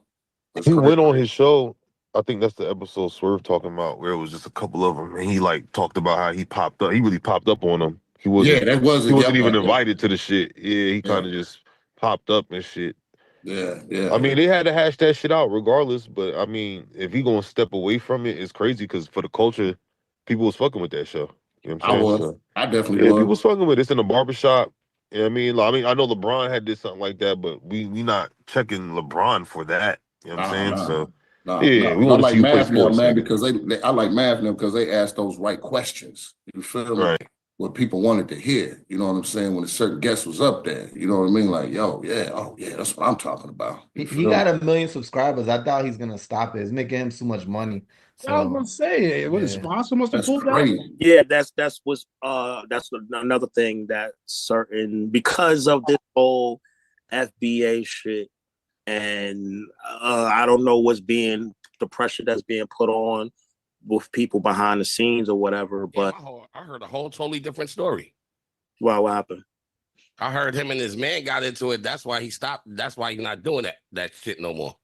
He went on his show. I think that's the episode Swerve talking about, where it was just a couple of them, and he like talked about how he popped up. He really popped up on them. He wasn't even invited to the shit. Yeah, he kind of just popped up and shit. Yeah. I mean, they had to hash that shit out regardless. But I mean, if he gonna step away from it, it's crazy because for the culture, people was fucking with that show. You know what I'm saying? I definitely was. People was fucking with it. It's in the barbershop. You know what I mean? I know LeBron had did something like that, but we not checking LeBron for that. You know what I'm saying? We want to see you play sports, man, because I like Math now because they asked those right questions. You feel me? Right. What people wanted to hear. You know what I'm saying? When a certain guest was up there, you know what I mean? Like, that's what I'm talking about. He got 1 million subscribers. I thought he's gonna stop it. It's making him too much money. So, I was gonna say, what his sponsor must have pulled out. Yeah, that's another thing that certain because of this whole FBA shit, and I don't know what's being the pressure that's being put on with people behind the scenes or whatever. But I heard a whole totally different story. Well, what happened? I heard him and his man got into it. That's why he stopped. That's why he's not doing that shit no more.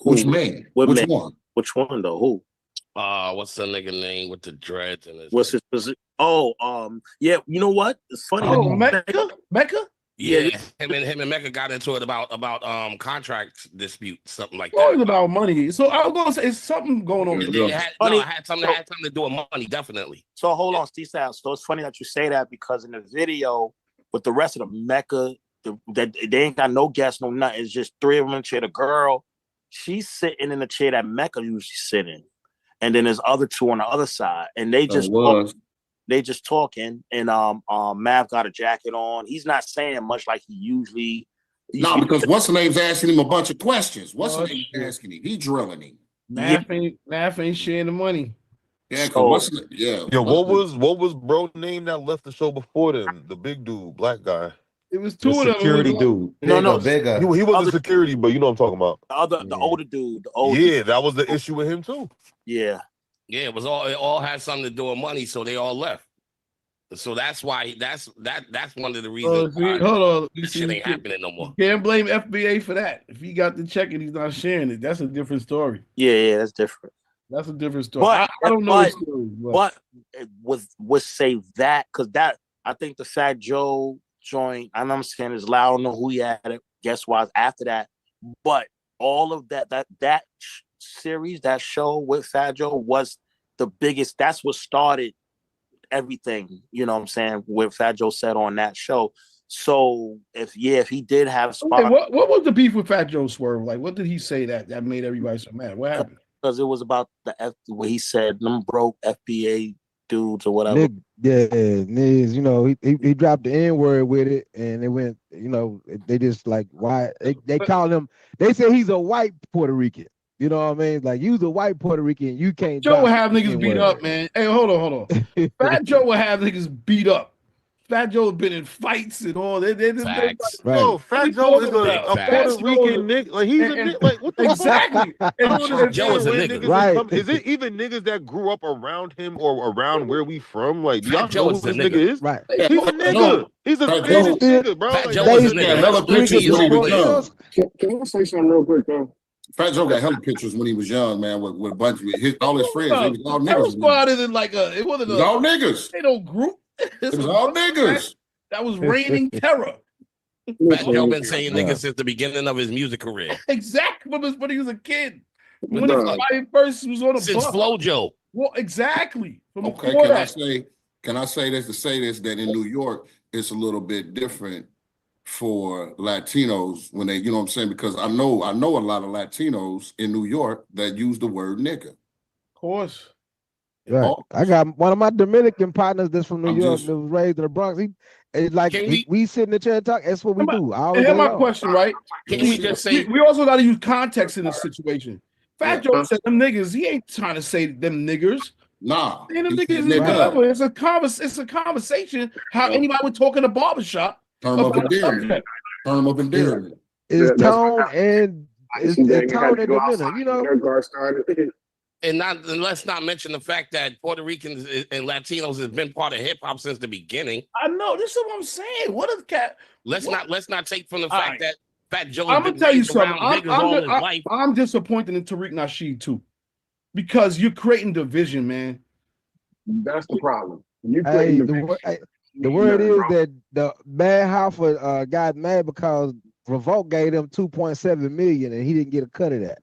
Which man? Which one? Which one though? Who? What's the nigga name with the dreads and his what's his position? Yeah, you know what? It's funny. Mecca? Yeah, him and Mecca got into it about contract dispute, something like Always that. about money. So I was gonna say, it's something going on. It had something to do with money, definitely. So hold on, Steve. So it's funny that you say that because in the video with the rest of the Mecca, they ain't got no guests, no nothing. It's just three of them in the chair. The girl, she's sitting in the chair that Mecca usually sit in. And then there's other two on the other side, and they just talking. And Mav got a jacket on. He's not saying much like he usually. No, because what's the name's asking him a bunch of questions. What's the name asking him? He drilling him. Mav ain't sharing the money. Yeah, Yo, what was bro name that left the show before them? The big dude, black guy. It was two of them. Security dude. No, Vega. He was a security, but you know what I'm talking about. The older dude. Yeah, that was the issue with him too. Yeah. Yeah, it all had something to do with money, so they all left. So that's why that's one of the reasons. Why hold on, this shit ain't happening no more. Can't blame FBA for that. If he got the check and he's not sharing it, that's a different story. Yeah, that's different. That's a different story. But I don't know the story, but would say that because that I think the Fat Joe joint, I understand is loud. I don't know who he had it guest wise after that, but all of that series, that show with Fat Joe was the biggest. That's what started everything. You know what I'm saying? What Fat Joe said on that show. So if he did have a spot. Okay, what was the beef with Fat Joe Swerve? Like, what did he say that made everybody so mad? What happened? Because it was about where he said them broke FBA dudes or whatever. Niggas, you know, he dropped the N-word with it, and it went, you know, they just like, why they call him, they say he's a white Puerto Rican. You know what I mean? Like, you's a white Puerto Rican, you can't. Joe would have niggas beat up, man. Hey, hold on. Fat Joe would have niggas beat up. Fat Joe has been in fights and all. They Yo, Fat Joe is a Puerto Rican nigga. Like, he's a nigga. Like, what the exactly. fuck? Joe is a nigga. Right. Is it even niggas that grew up around him or around where we from? Like, do y'all know who this nigga is? Right. He's a nigga. He's a Spanish nigga, bro. Fat Joe is a nigga. Can I say something real quick, though? Fat Joe got hella pictures when he was young, man, with a bunch of all his friends. They was all That niggas. squad isn't like it wasn't It was all niggas. They don't group. It was all niggas. That was reigning terror. Fat Joe been saying niggas since the beginning of his music career. Exactly, when he was a kid. What When the he fuck? first was on a Since bus. Flo Joe. Well, exactly. From Okay, before can that. I say this to say this that in New York it's a little bit different for Latinos when they, you know what I'm saying? Because I know a lot of Latinos in New York that use the word nigga. Of course. Right. I got one of my Dominican partners that's from New York that was raised in the Bronx. We sit in the chair and talk. That's what we do. And here's my question, right? Can we just say we also got to use context in this situation? Fat Joe said them niggas. He ain't trying to say them niggers. Nah, them he niggas said is nigga. whatever. It's a conversation. How anybody would talk in a barbershop. Turn them up about and a down. subject. Turn them up and down. It's tone and it's tone and demeanor. You know. And let's not mention the fact that Puerto Ricans and Latinos has been part of hip hop since the beginning. I know. This is what I'm saying. What is cat? Let's not take from the fact that Fat Joe. I'm gonna tell you something. all his life. I'm disappointed in Tariq Nasheed too, because you're creating division, man. That's the problem. You Hey, the word is that the Mad Halford got mad because Revolt gave him 2.7 million and he didn't get a cut of that.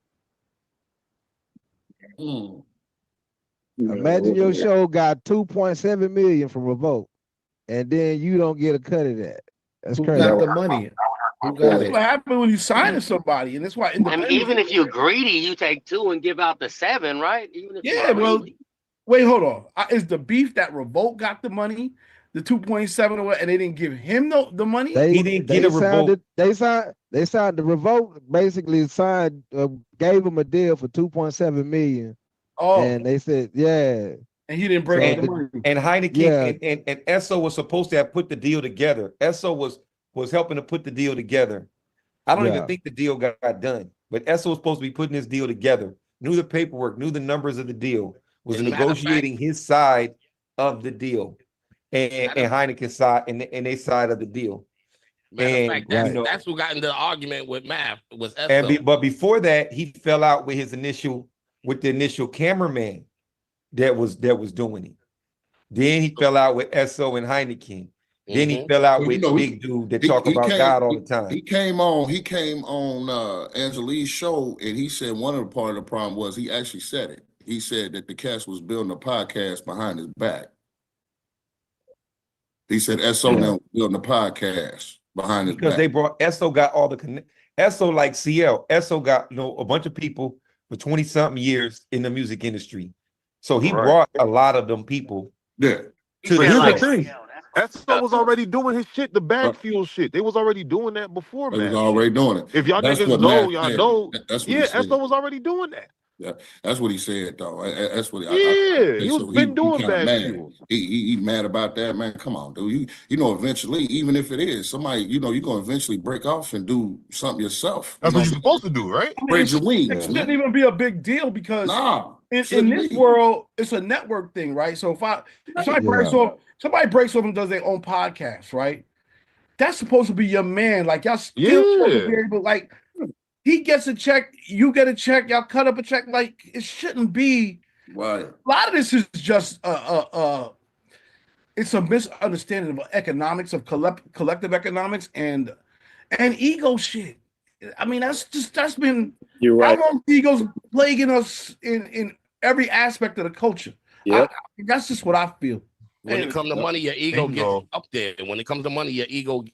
Imagine your show got 2.7 million from Revolt, and then you don't get a cut of that. That's Who crazy. got the money? Who got That's it? what happened when you sign to somebody, and that's why. I mean, even if you're greedy, you take 2 and give out the 7, right? Even if Yeah, you're well, greedy. wait, hold on. Is the beef that Revolt got the money, the 2.7 or what, and they didn't give him the money? They signed the Revolt. Basically signed, gave him a deal for 2.7 million. Oh, and they said, yeah. And he didn't break the money. And Heineken and Esso was supposed to have put the deal together. Esso was helping to put the deal together. I don't even think the deal got done, but Esso was supposed to be putting this deal together. Knew the paperwork, knew the numbers of the deal, was negotiating his side of the deal, and Heineken's side and their side of the deal. Matter of fact, that's who got into the argument with Mav was Esso. But before that, he fell out with the initial cameraman that was doing it. Then he fell out with Esso and Heineken. Then he fell out with big dude that talk about God all the time. He came on Angelique's show, and he said one of the part of the problem was he actually said it. He said that the cast was building a podcast behind his back. He said Esso now building a podcast behind his back. Because they brought Esso got all the Esso like CL. Esso got a bunch of people for 20-something years in the music industry. So he brought a lot of them people. Yeah. To But here's the the thing. Esso was already doing his shit, the bag fuel shit. They was already doing that before, man. They was already doing it. If y'all That's niggas what know, Matt y'all said. know. That's what Yeah, he said. Esso was already doing that. Yeah, that's what he said though. That's what He was been doing kinda bag mad. fuel. He mad about that, man. Come on, dude. You know, eventually, even if it is somebody, you're gonna eventually break off and do something yourself. That's what you're supposed to do, right? Spread your It wings, shouldn't man. even be a big deal because in this world, it's a network thing, right? So if somebody breaks off and does their own podcast, right? That's supposed to be your man. Like y'all still supposed to be able, like he gets a check, you get a check, y'all cut up a check. Like it shouldn't be. Right. A lot of this is just it's a misunderstanding of economics, of collective economics and ego shit. I mean, that's been You're right. how long ego's plaguing us in every aspect of the culture. Yep. That's just what I feel. When it comes to money, your ego gets up there. And when it comes to money, your ego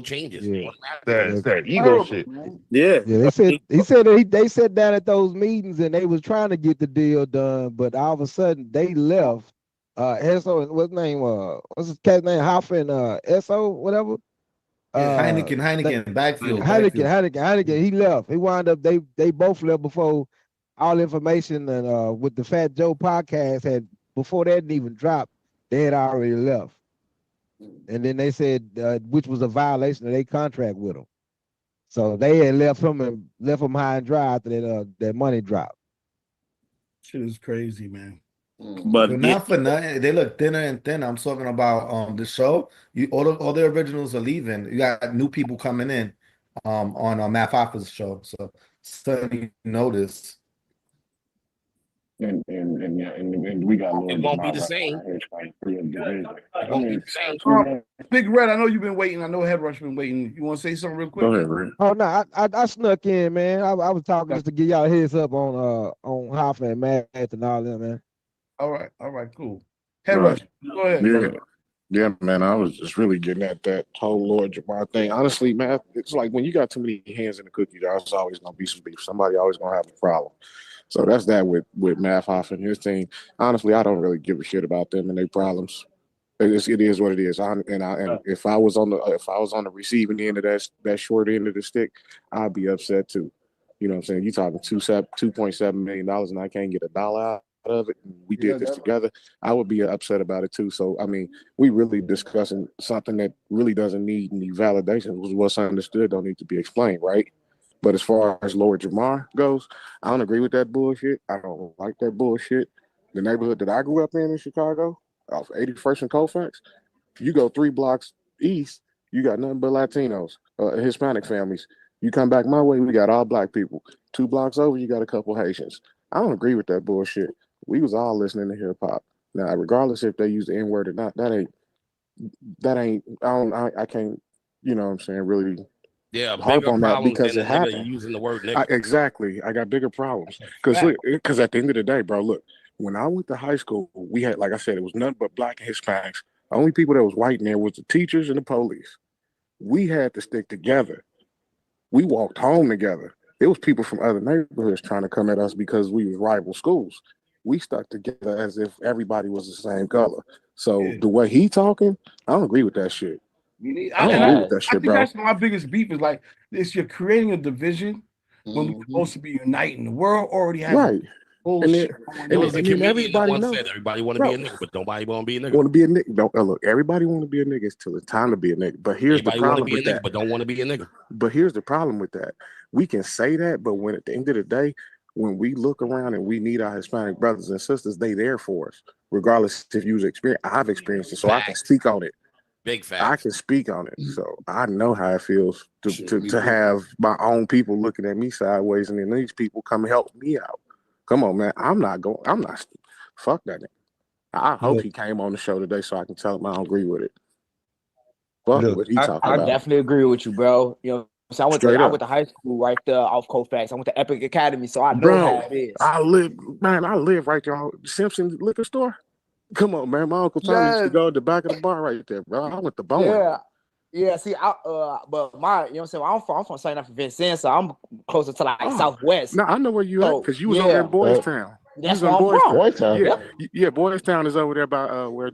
changes. Yeah. That ego shit. Yeah. They said that they sat down at those meetings and they was trying to get the deal done, but all of a sudden they left. Esso, what's his name? What's his cat's name? Hoffa and Esso, whatever. Heineken, backfield. Heineken. He left. He wound up. They both left before all information and with the Fat Joe podcast had before that didn't even drop. They had already left, and then they said which was a violation of their contract with them. So they had left him high and dry after that money dropped. Shit is crazy, man. But not for nothing, they look thinner and thinner. I'm talking about the show. All the originals are leaving. You got new people coming in on Matt Hoffa's show. So suddenly notice. And we got Lord It won't be Jamar the right same. here trying to free a division. It won't be the same. Big Red, I know you've been waiting. I know Head Rush been waiting. You want to say something real quick? Go ahead, Red. Oh no, I snuck in, man. I was talking just to give y'all a heads up on Hoffa and Matt and all that, man. All right, cool. Head Rush, go ahead. Yeah. Yeah, man, I was just really getting at that whole Lord Jamar thing. Honestly, man, it's like when you got too many hands in the cookie, there's always gonna be some beef. Somebody always gonna have a problem. So that's that with Math Hoff and his team. Honestly, I don't really give a shit about them and their problems. It is what it is. And if I was on the receiving end of that short end of the stick, I'd be upset too. You know what I'm saying? You talking $2.7 million and I can't get a dollar out of it. We did this together. I would be upset about it too. So I mean, we really discussing something that really doesn't need any validation. What's understood don't need to be explained, right? But as far as Lord Jamar goes, I don't agree with that bullshit. I don't like that bullshit. The neighborhood that I grew up in Chicago, off 81st and Colfax, you go 3 blocks east, you got nothing but Latinos, Hispanic families. You come back my way, we got all black people. 2 blocks over, you got a couple Haitians. I don't agree with that bullshit. We was all listening to hip hop. Now, regardless if they use the N-word or not, that ain't. I can't. You know what I'm saying? Really. Yeah, Harp bigger on that problems because than it the nigga happened. using the word nigga. Exactly. I got bigger problems because at the end of the day, bro, look, when I went to high school, we had, like I said, it was nothing but black and Hispanics. The only people that was white in there was the teachers and the police. We had to stick together. We walked home together. There was people from other neighborhoods trying to come at us because we was rival schools. We stuck together as if everybody was the same color. So the way he talking, I don't agree with that shit. I don't agree with that I shit, think bro. that's my biggest beef is like this: you're creating a division when we're supposed to be uniting. The world already has Right. bullshit. It was a And then comedian that everybody once knows. said everybody want to be a nigga, but nobody want to be a nigga. Want to be a nigga. Don't look. Everybody want to be a nigga until it's time to be a nigga. But here's Everybody the want to problem be a with nigga, that. but don't want to be a nigga. But here's the problem with that. We can say that, but when at the end of the day, when we look around and we need our Hispanic brothers and sisters, they there for us, regardless if you've experienced. I've experienced it, so I can speak on it. Big fact. I can speak on it, so I know how it feels to have my own people looking at me sideways, and then these people come help me out. Come on, man. I'm not. Fuck that nigga. I hope he came on the show today so I can tell him I don't agree with it. Fuck what he talking I about. definitely agree with you, bro. You know, so Straight I up. went to high school right there off Colfax. I went to Epic Academy, so I know Bro, how it is. I live right there on Simpson liquor store. Come on, man. My Uncle Tommy used to go to the back of the bar right there, bro. I went to Bowen. Yeah. See, but my, you know what I'm saying? I'm from St. Vincent, so I'm closer to like Southwest. No, I know where you at because you was over in Boys Town. That's where I'm from. Boys Town. Yeah, Boys Town is over there by where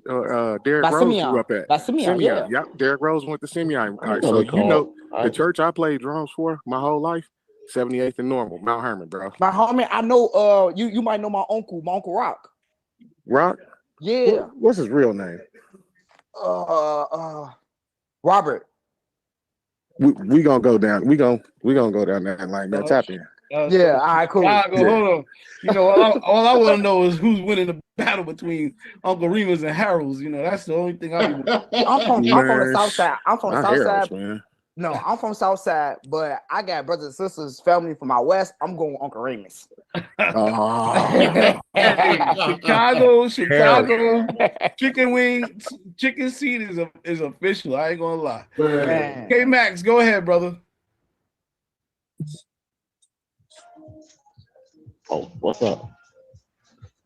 Derrick By Rose Simeon. grew up at. By Simeon, yeah. Yep, Derrick Rose went to Simeon. All right, know so they you call know it. the church I played drums for my whole life, 78th and Normal, Mount Hermon, bro. My homie, I know. You might know my uncle Rock. Rock? Yeah. What's his real name? Robert. We gonna go down. We gonna go down that line. Man, tap in. Yeah, all right, cool. Hold on. You know, all I want to know is who's winning the battle between Uncle Remus and Harold's. You know, that's the only thing I'm from the South Side. I'm from the South Side. Man. No, I'm from South Side, but I got brothers and sisters, family from my West. I'm going with Uncle Remus. Chicago, chicken seed is official. I ain't gonna lie. Man. Okay, Max, go ahead, brother. Oh, what's up?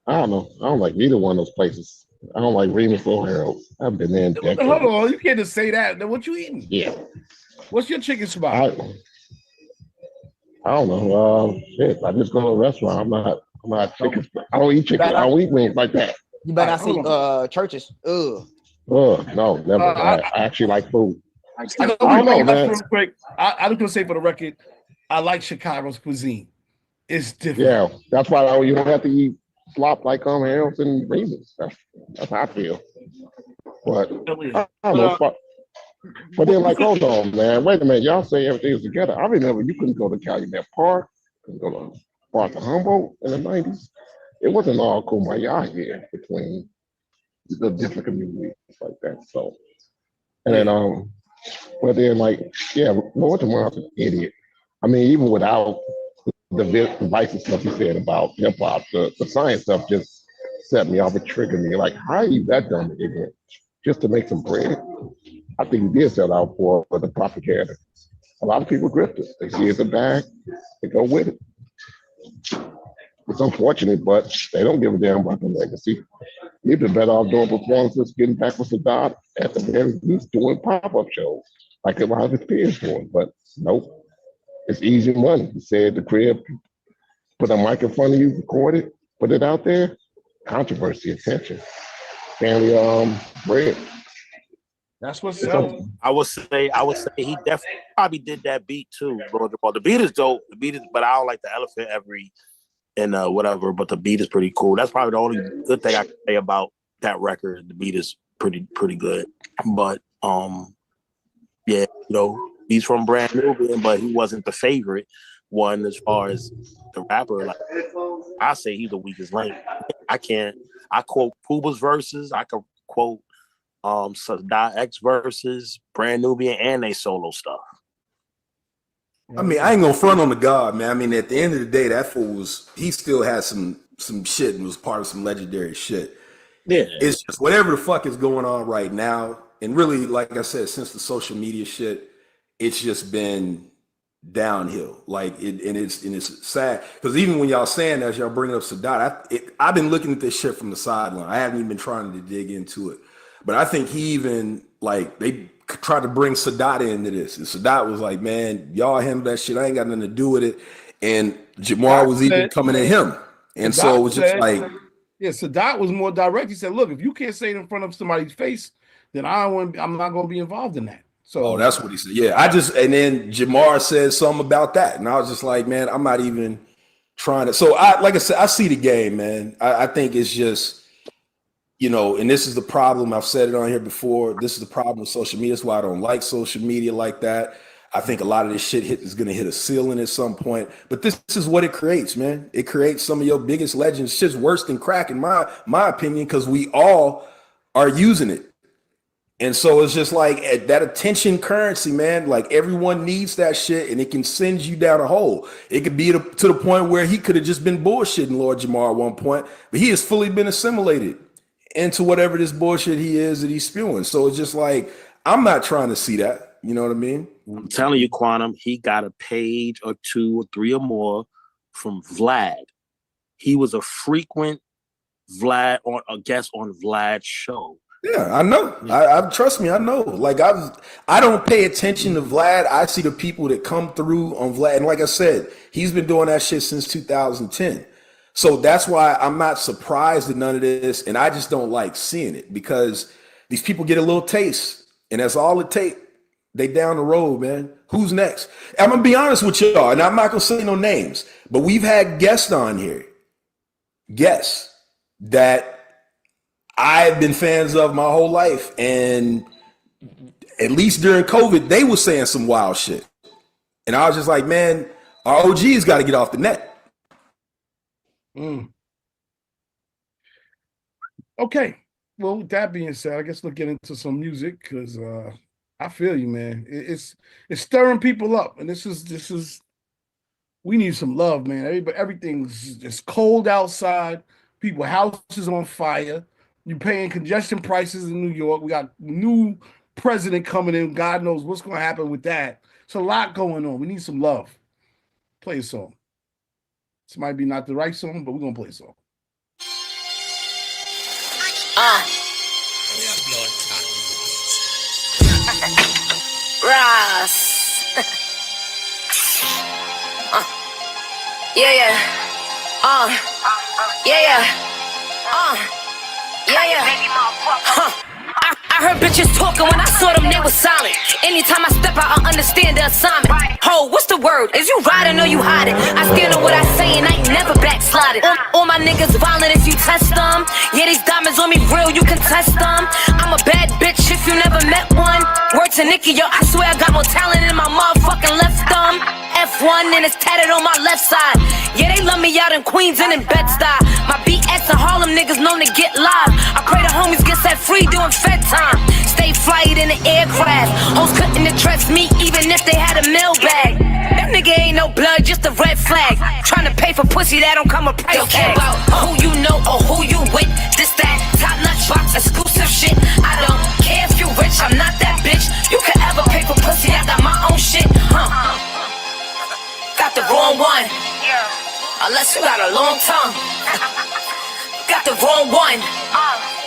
I don't know. I don't like neither one of those places. I don't like Remus or Harold. I've been there in decades. Hold on, you can't just say that. Then what you eating? Yeah. What's your chicken spot? I don't know. Shit, I just go to a restaurant. I'm not chicken. I don't eat chicken. I don't eat wings like that. You better not see churches. Ugh. No, never. I actually like food. I don't know, man. Real quick, I just gonna say for the record, I like Chicago's cuisine. It's different. Yeah, that's why you don't have to eat slop like Harold and Remus. That's how I feel. But I don't know. But then, like, hold on, man. Wait a minute. Y'all say everything was together. I remember you couldn't go to Calumet Park, couldn't go to Park of Humboldt in the 90s. It wasn't all kumbaya here between the different communities like that. So, and then, but then, like, yeah, Baltimore was an idiot. I mean, even without the divisive stuff he said about hip hop, the science stuff just set me off. It triggered me. Like, how are you that dumb and ignorant? Just to make some bread? I think he did sell out for the propaganda. A lot of people grift it. They see it's a bag, they go with it. It's unfortunate, but they don't give a damn about the legacy. He'd been better off doing performances, getting back with Sadat at the very least, doing pop-up shows like a lot of his peers doing. But nope, it's easy money. He said the crib, put a mic in front of you, record it, put it out there. Controversy, attention, family, bread. That's what's So, I would say he definitely probably did that beat too. But the beat is dope. The beat is, but I don't like the elephant every and whatever. But the beat is pretty cool. That's probably the only good thing I can say about that record. The beat is pretty good. But yeah, he's from Brand Nubian, but he wasn't the favorite one as far as the rapper. Like I say, he's the weakest link. I quote Puba's verses. I could quote Digiwaxx verses, Brand Nubian, and they solo stuff. I mean, I ain't gonna front on the God, man. I mean, at the end of the day, that fool he still had some shit and was part of some legendary shit. Yeah. It's just whatever the fuck is going on right now. And really, like I said, since the social media shit, it's just been downhill. Like it's sad. Because even when y'all saying that, y'all bringing up Sadat, I've been looking at this shit from the sideline. I haven't even been trying to dig into it. But I think he even, like, they tried to bring Sadat into this. And Sadat was like, man, y'all handle that shit. I ain't got nothing to do with it. And Jamar was even coming at him. And so it was just like. Yeah, Sadat was more direct. He said, look, if you can't say it in front of somebody's face, then I'm not going to be involved in that. So that's what he said. Yeah, and then Jamar said something about that. And I was just like, man, I'm not even trying to. So like I said, I see the game, man. I think it's just, and this is the problem. I've said it on here before. This is the problem with social media. That's why I don't like social media like that. I think a lot of this shit is going to hit a ceiling at some point. But this is what it creates, man. It creates some of your biggest legends. Shit's worse than crack, in my opinion, because we all are using it. And so it's just like that attention currency, man. Like everyone needs that shit, and it can send you down a hole. It could be to the point where he could have just been bullshitting Lord Jamar at one point, but he has fully been assimilated into whatever this bullshit he is that he's spewing. So it's just like, I'm not trying to see that. You know what I mean? I'm telling you, Quantum, he got a page or 2 or 3 or more from Vlad. He was a frequent a guest on Vlad's show. Yeah, I know. I trust me, I know. Like I don't pay attention to Vlad. I see the people that come through on Vlad. And like I said, he's been doing that shit since 2010. So that's why I'm not surprised at none of this. And I just don't like seeing it because these people get a little taste and that's all it takes. They down the road, man. Who's next? I'm going to be honest with y'all, and I'm not going to say no names, but we've had guests on here. Guests that I've been fans of my whole life. And at least during COVID, they were saying some wild shit. And I was just like, man, our OG's got to get off the net. Okay. Well, with that being said, I guess we'll get into some music because I feel you, man. It's stirring people up, and this is we need some love, man. Everything's just cold outside. People houses on fire. You're paying congestion prices in New York. We got new president coming in. God knows what's going to happen with that. It's a lot going on. We need some love. Play a song. This might be not the right song, but we're going to play a song. Ross. Yeah. Yeah. I heard bitches talking when I saw them, they was silent. Anytime I step out, I understand the assignment. Ho, what's the word? Is you riding or you hiding? I stand on what I say and I ain't never backsliding. All my niggas violent if you test them. Yeah, these diamonds on me real, you can test them. I'm a bad bitch if you never met one. Word to Nikki, yo, I swear I got more talent in my motherfucking left thumb. F1 and it's tatted on my left side. Yeah, they love me out in Queens and in Bed-Stuy. My BS and Harlem niggas known to get live. I pray the homies get set free doing Fed time. Stay flight in the aircraft. Hoes couldn't address me even if they had a mail bag. Them niggas nigga ain't no blood, just a red flag. Trying to pay for pussy that don't come a price tag. About who you know or who you with. This that top notch box exclusive shit. I don't care if you rich, I'm not that bitch. You can ever pay for pussy, I got my own shit. Got the wrong one. Unless you got a long tongue. Got the wrong one.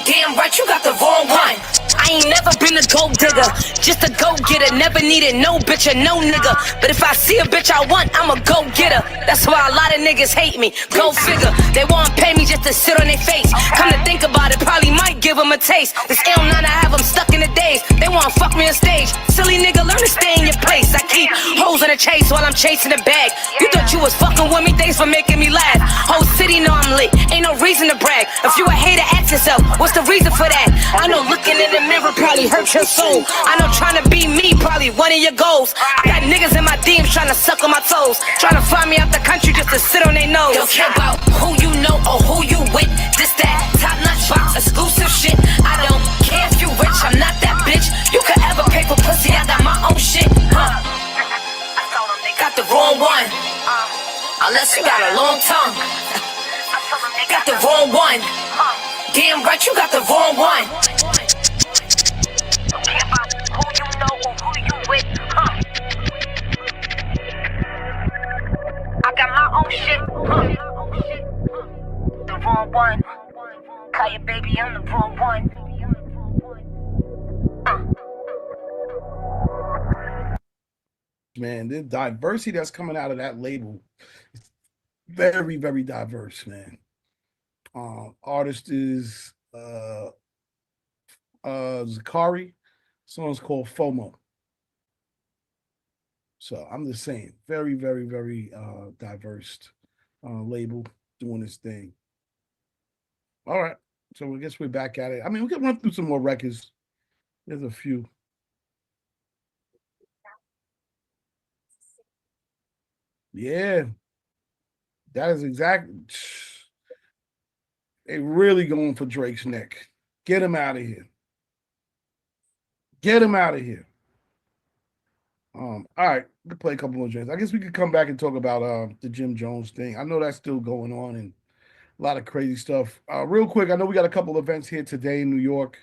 Damn right, you got the wrong one. I ain't never been a gold digger, just a go-getter. Never needed no bitch or no nigga. But if I see a bitch I want, I'ma go get her. That's why a lot of niggas hate me. Go figure. They wanna pay me just to sit on their face. Come to think about it, probably might give them a taste. This L9 I have them stuck in the days. They wanna fuck me on stage. Silly nigga, learn to stay in your place. I keep hoes in the chase while I'm chasing the bag. You thought you was fucking with me, thanks for making me laugh. Whole city know I'm lit, ain't no reason to brag. If you a hater, ask yourself, what's the reason for that? I know looking in the mirror probably hurt your soul. I know trying to be me probably one of your goals. I got niggas in my DMs trying to suck on my toes, trying to find me out the country just to sit on their nose. Don't care about who you know or who you with. This that top notch box exclusive shit. I don't care if you rich, I'm not that bitch. You could ever pay for pussy, I got my own shit. Got the wrong one. Unless you got a long tongue. Got the wrong one. Damn right, you got the wrong one. Who you know or who you with, I got my own shit, The wrong one. Call your baby, I'm the wrong one. Man, the diversity that's coming out of that label is very, very diverse, man. Artist is Zakari. Song's called FOMO. So I'm just saying, very, very, very diverse label doing this thing. All right. So I guess we're back at it. I mean, we can run through some more records. There's a few. Yeah. That is exactly. They really going for Drake's neck. Get him out of here. Get him out of here. All right, we can play a couple more drinks. I guess we could come back and talk about the Jim Jones thing. I know that's still going on and a lot of crazy stuff. Real quick, I know we got a couple events here today in New York.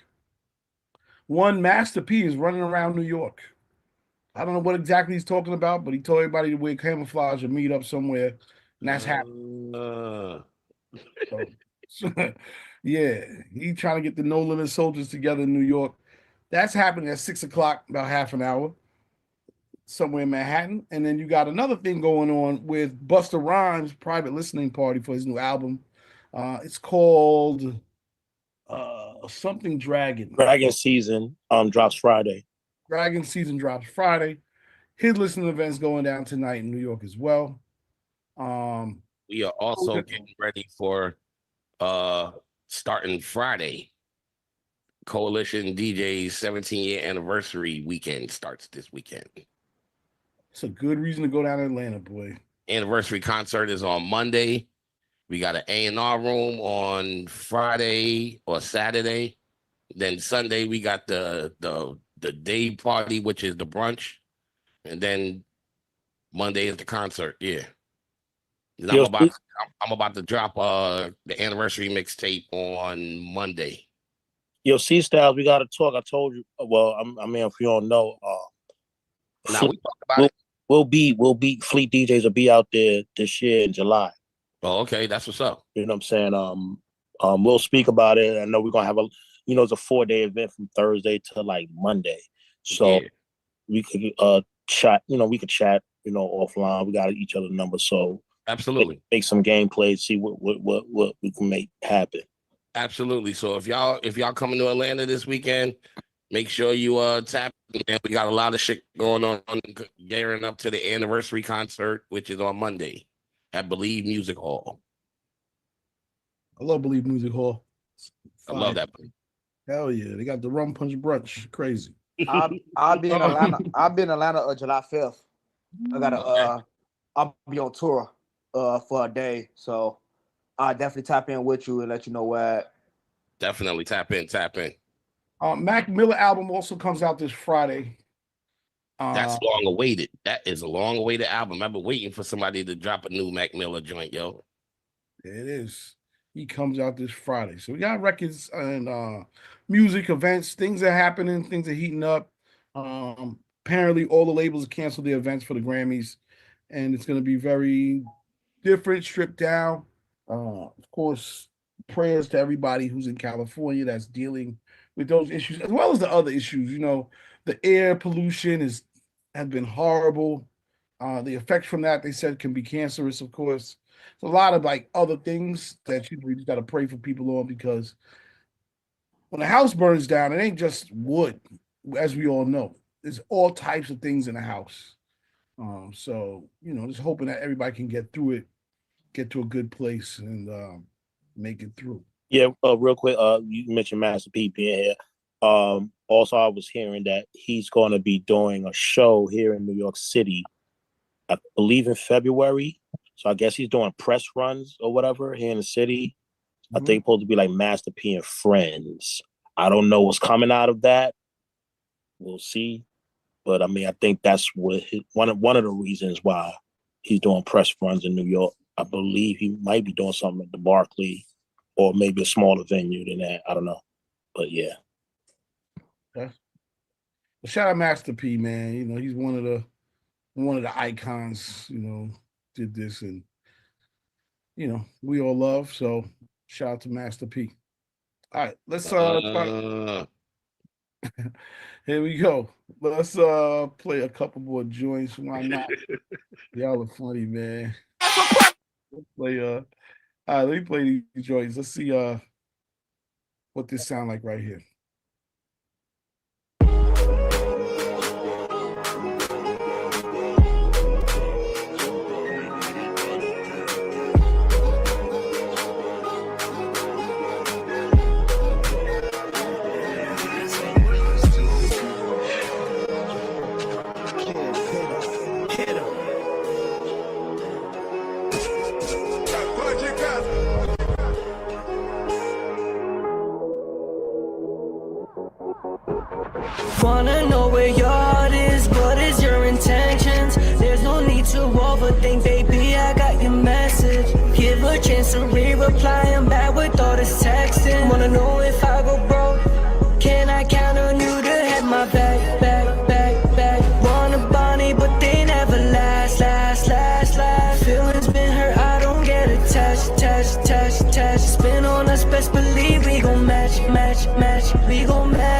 One, Master P is running around New York. I don't know what exactly he's talking about, but he told everybody to wear camouflage and meet up somewhere, and that's happening. Yeah, he trying to get the No Limit Soldiers together in New York. That's happening at 6 o'clock, about half an hour, somewhere in Manhattan. And then you got another thing going on with Busta Rhymes' private listening party for his new album. It's called something Dragon. Dragon Season drops Friday. Dragon Season drops Friday. His listening event's going down tonight in New York as well. We are also getting ready for starting Friday. Coalition DJ's 17-year anniversary weekend starts this weekend. It's a good reason to go down to Atlanta, boy. Anniversary concert is on Monday. We got an A&R room on Friday or Saturday. Then Sunday we got the day party, which is the brunch, and then Monday is the concert. Yeah. And I'm about to drop the anniversary mixtape on Monday. Yo, C Styles, we gotta talk. I told you. Well, I mean, if you don't know, we talked about it. We'll be Fleet DJs will be out there this year in July. Oh, okay, that's what's up. You know what I'm saying? We'll speak about it. I know we're gonna have it's a 4-day event from Thursday to like Monday. So we could chat. We could chat. Offline. We got each other's numbers. So absolutely make some gameplay. See what we can make happen. Absolutely. So if y'all coming to Atlanta this weekend, make sure you tap in. We got a lot of shit going on, gearing up to the anniversary concert, which is on Monday at Believe Music Hall. I love Believe Music Hall. I love that. Hell yeah. They got the rum punch brunch. Crazy. I'll be in Atlanta. I'll be in Atlanta July 5th. I gotta I'll be on tour for a day. So I'll definitely tap in with you and let you know where at. Definitely tap in. Mac Miller album also comes out this Friday. That's long awaited. That is a long awaited album. I've been waiting for somebody to drop a new Mac Miller joint, yo. It is. He comes out this Friday. So we got records and music events. Things are happening. Things are heating up. Apparently, all the labels canceled their events for the Grammys, and it's going to be very different, stripped down. Of course, prayers to everybody who's in California that's dealing with those issues, as well as the other issues. You know, the air pollution has been horrible. The effects from that, they said, can be cancerous, of course. It's a lot of like other things that you just got to pray for people on, because when a house burns down, it ain't just wood, as we all know. There's all types of things in the house. So, you know, just hoping that everybody can get through it, get to a good place, and make it through. Yeah, real quick, you mentioned Master P being here. Also, I was hearing that he's going to be doing a show here in New York City, I believe in February. So I guess he's doing press runs or whatever here in the city. I think it's supposed to be like Master P and Friends. I don't know what's coming out of that. We'll see. But I mean, I think that's what one of the reasons why he's doing press runs in New York. I believe he might be doing something at the Barclay or maybe a smaller venue than that. I don't know. But yeah. Okay. Well, shout out Master P, man. You know, he's one of the icons, you know, did this, and you know, we all love. So shout out to Master P. All right, let's try. Here we go. Let's play a couple more joints. Why not? Y'all are funny, man. Let's play all right, let me play these joints. Let's see what this sound like right here. Wanna know where your heart is, what is your intentions? There's no need to overthink, baby, I got your message. Give a chance to re-reply, I'm bad with all this texting. Wanna know if I go broke, can I count on you to have my back? Want a Bonnie, but they never last. Feelings been hurt, I don't get attached. Spin on us, best believe we gon' match. We gon' match.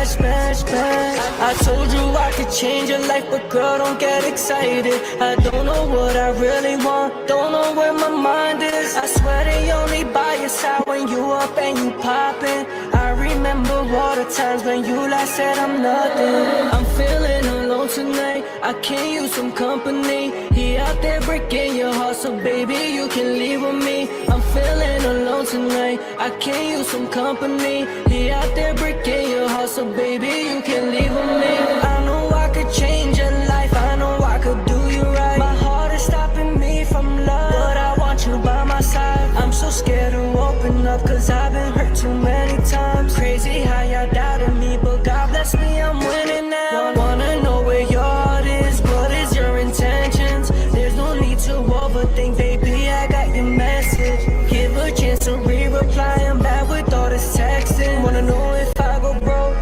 I told you I could change your life, but girl, don't get excited. I don't know what I really want, don't know where my mind is. I swear they only by your side when you up and you poppin'. I remember all the times when you last said I'm nothing. I'm feeling alone tonight, I can use some company. He out there breaking your heart, so baby, you can leave with me. I'm feeling alone tonight, I can use some company. He out there breaking your heart, so baby, you can leave with me. I know I could change your life, I know I could do you right. My heart is stopping me from love, but I want you by my side. I'm so scared to open up, cause I've been hurt too many times. Crazy how y'all doubted me, but God bless me, I'm winning now. Wanna know where your heart is, what is your intentions? There's no need to overthink, baby, I got your message. Give a chance to re-reply, I'm bad with all this texting. Wanna know if I go broke,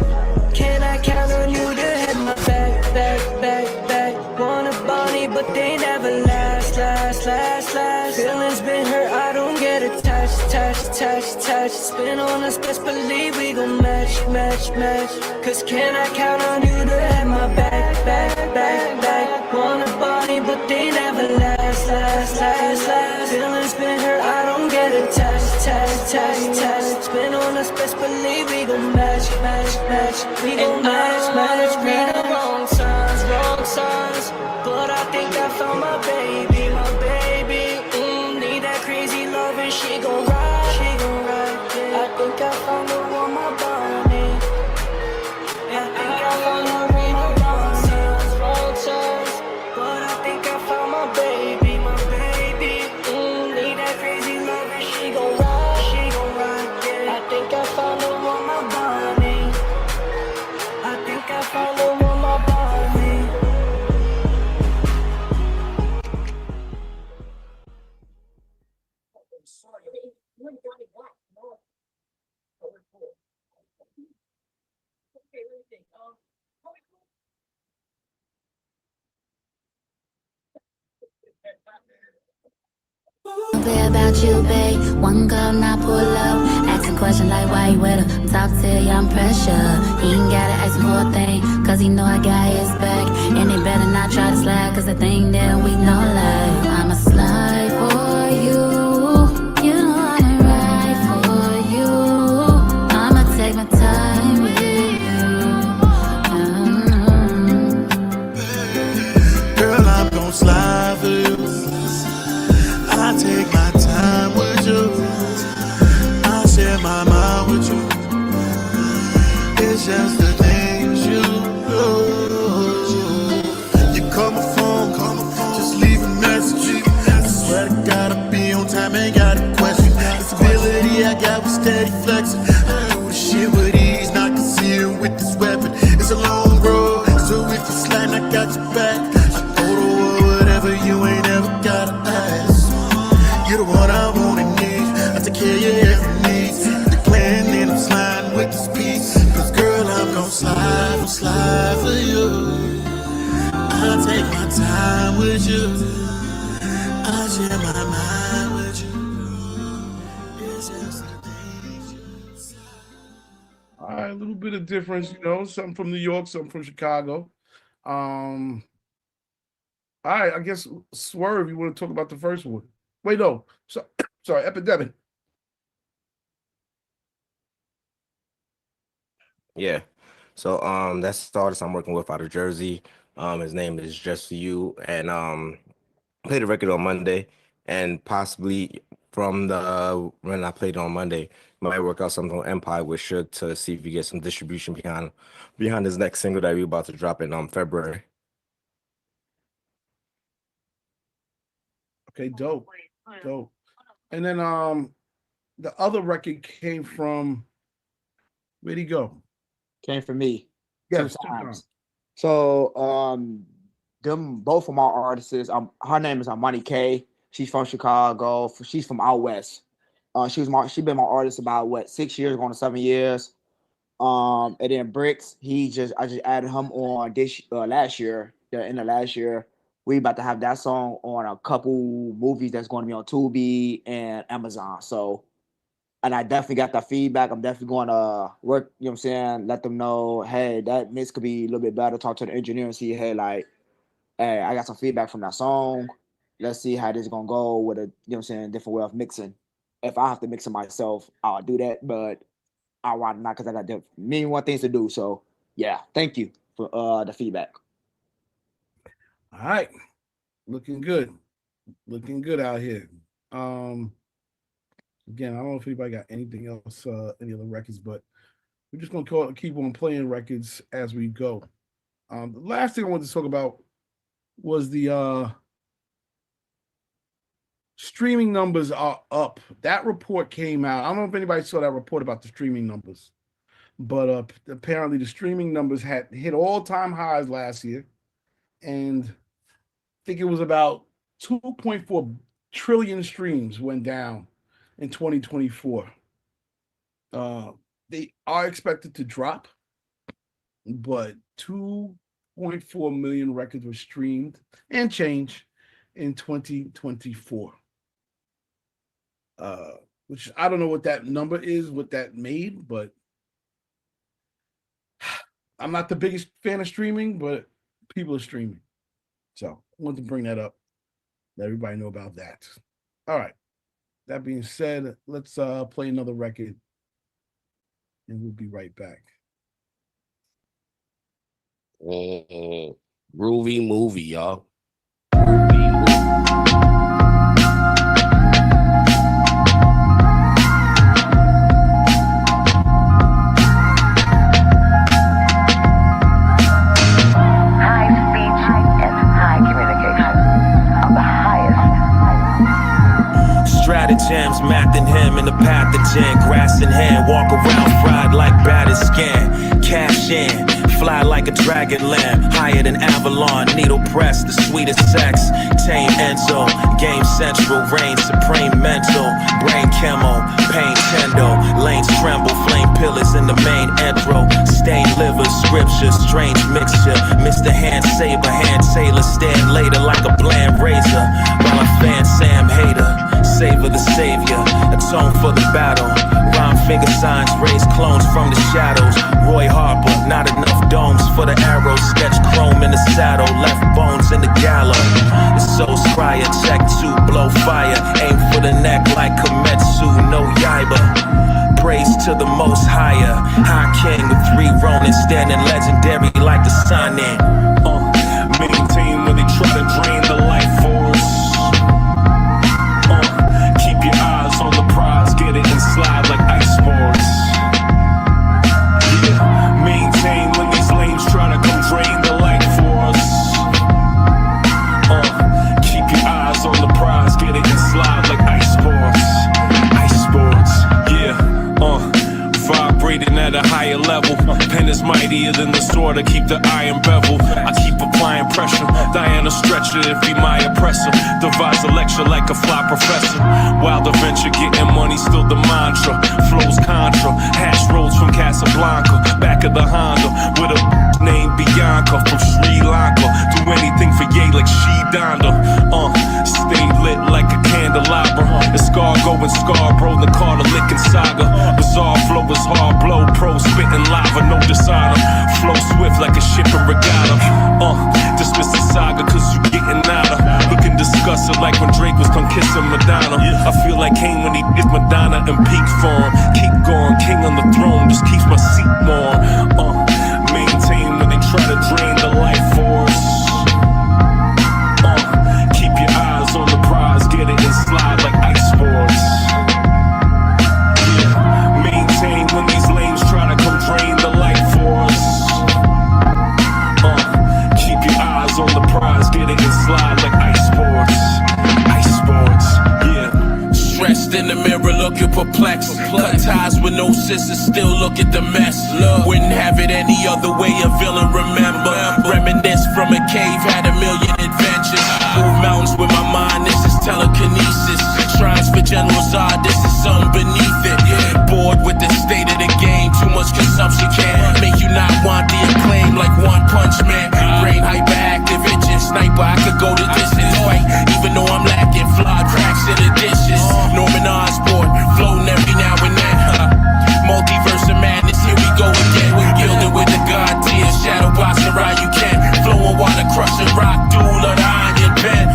can I count on you to have my back? Want a Bonnie, but they never last. Feelings been hurt, I don't get attached. Spin on us, best believe we gon' match. Cause can I count on you to have my back? Want a Bonnie, but they never last. Feelings been hurt, I don't get attached. Spin on us, best believe we gon' match. We gon' match. Read the wrong signs, but I think I found my baby. Need that crazy love and she gon' ride. I think I found the one, my Bonnie. I think I found the one, my wrong signs, but I think I found my baby. Need that crazy love and she gon' ride. I think I found the one, my Bonnie. I think I about you, babe. One girl, now pull up. Asking questions like why you with her. Talk to you, I'm pressure. He ain't gotta ask me for a thing, cause he know I got his back. And they better not try to slide, cause the thing that we know like. I'm a slide for you. You know I'm a ride for you. I'ma take my time with you. Girl, I'm gon' slide for you. I take my time with you. I share my mind with you. It's just the things you do. You call my phone, just leave a message. I swear to God, I'll be on time, ain't got a question. This ability I got with steady flexing. I do the shit with ease, not concealed with this weapon. It's a long road, so if you slide, I got your back. I go to war, whatever, you ain't ever gotta ask. You're the one I want and need. I take care of your every need. The plan, and I'm sliding with this piece. Cause girl, I'm gon' slide for you. I take my time with you. I share my mind with you. It's just the things you say. All right, a little bit of difference, you know, something from New York, something from Chicago. All right, I guess Swerve, you want to talk about the first one? Wait, no, sorry, Epidemic. Yeah. So that's the artist I'm working with out of Jersey. His name is Just For You, and played the record on Monday, and possibly from the when I played it on Monday, might work out something on Empire with Suge to see if we get some distribution behind his next single that we're about to drop in February. Okay, dope. And then the other record came from, where'd he go? Came from me. Yes, two times. So them both of my artists. Her name is Amani K. She's from Chicago. She's from out west. She been my artist about 6 years, going to 7 years. And then Bricks, I just added him on this last year, the end of last year. We about to have that song on a couple movies that's going to be on Tubi and Amazon. So, and I definitely got that feedback. I'm definitely going to work, you know what I'm saying, let them know, hey, that mix could be a little bit better. Talk to the engineer and see, hey, I got some feedback from that song. Let's see how this is going to go with a, you know what I'm saying, different way of mixing. If I have to mix it myself, I'll do that. But I want not, because I got many more things to do. So, yeah, thank you for the feedback. All right. Looking good out here. Again, I don't know if anybody got anything else, any other records, but we're just gonna keep on playing records as we go. The last thing I wanted to talk about was the streaming numbers are up. That report came out. I don't know if anybody saw that report about the streaming numbers, but apparently the streaming numbers had hit all-time highs last year, and I think it was about 2.4 trillion streams went down in 2024. They are expected to drop, but 2.4 million records were streamed and change in 2024. Which I don't know what that number is, what that made, but I'm not the biggest fan of streaming, but people are streaming. So I wanted to bring that up. Let everybody know about that. All right. That being said, let's play another record, and we'll be right back. Groovy movie, y'all. Stratagems, mathing him in the pathogen, grass in hand, walk around fried like battered skin, cash in, fly like a dragon lamb, higher than Avalon, needle press, the sweetest sex, tame Enzo, game central, reign supreme mental, brain chemo, pain tendo, lanes tremble, flame pillars in the main intro, stained liver, scripture, strange mixture, Mr. Hand Saber, hand tailor, stand later like a bland razor, while I fan Sam Hater. savor the savior, atone for the battle. Rhyme finger signs, raise clones from the shadows. Roy Harper, not enough domes for the arrows. Sketch chrome in the saddle, left bones in the gallows. The soul's crier, check two, blow fire. Aim for the neck like Kometsu, no Yaiba. Praise to the most higher, high king with 3 Ronins, standing legendary like the sun in. Maintain when they try to drain the life force. Keep your eyes on the prize, get it and slide like ice sports. Yeah, maintain when these lanes try to come drain the life force. Keep your eyes on the prize, get it and slide like ice sports. Ice sports, yeah. Vibrating at a higher level. Pen is mightier than the sword, I keep the iron bevel. I keep applying pressure. Diana stretcher if he my oppressor. Devise a lecture like a fly professor. Wild adventure, getting money, still the mantra. Flows contra, hash roads from Casablanca. Back of the Honda with a named Bianca from Sri Lanka. Do anything for Ye like she Donda. Stay lit like a candelabra. Escargot and Scarborough, the Carter licking saga. Bizarre flow is hard blow, pro spitting lava, no dishonor. Flow swift like a ship in regatta. Dismiss the saga cause you getting nada. Looking disgusted like when Drake was come kissing Madonna. I feel like Kane when he did Madonna in peak form. Keep going, king on the throne, just keeps my seat warm. Maintain when they try to drain the life force. Keep your eyes on the prize, get it and slide like ice sports. Maintain when these lanes try to come drain the life force. Keep your eyes on the prize, get it and slide like ice sports. Ice sports, yeah. Stressed in the mirror, looking perplexed. Cut ties with no sisters, still look at the mess. Wouldn't have it any other way, a villain remember. Reminisce from a cave, had a million adventures. Move mountains with my mind, this is telekinesis. Shrines for generals are, this is something beneath it. Bored with the state of the game, too much consumption can make you not want the acclaim like One Punch Man. Brain hyperactive, itching sniper, I could go the distance. Fight, even though I'm lacking, flawed cracks in the dishes. Norman Osborn, floating every now and then. Multiverse of madness, here we go again. Gilded with the god tears, shadow boxing right you can. Flowing water, crushing rock, duel of the iron pen.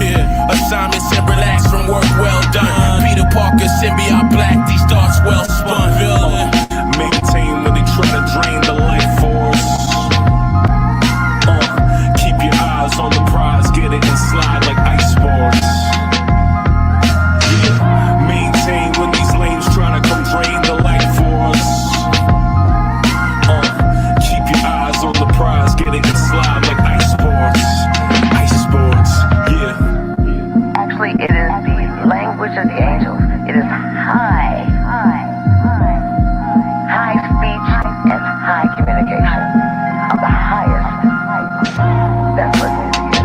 Assignments and relax from work well done. Peter Parker, symbiote black, these thoughts well spun. Maintain when they try to drain the life force. Keep your eyes on the prize, get it and slide like ice sports. Yeah. Maintain when these lanes try to come drain the life force. Keep your eyes on the prize, get it and slide like ice sports. Ice sports, yeah. Actually, it is the language of the angels. It is high speech and high communication of the highest. That's what music is.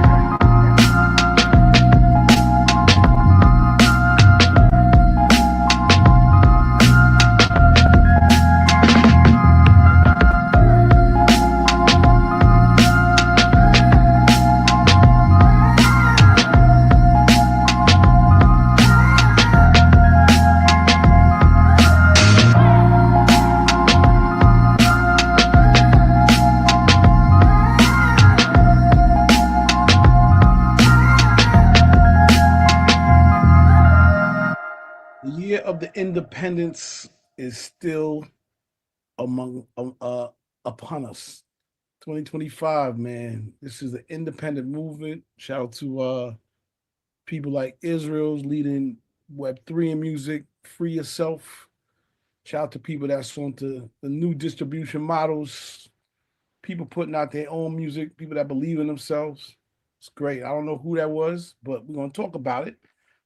Of the independence is still upon us. 2025, man. This is the independent movement. Shout out to people like Israel's leading Web3 in music, Free Yourself. Shout out to people that's onto the new distribution models, people putting out their own music, people that believe in themselves. It's great. I don't know who that was, but we're going to talk about it.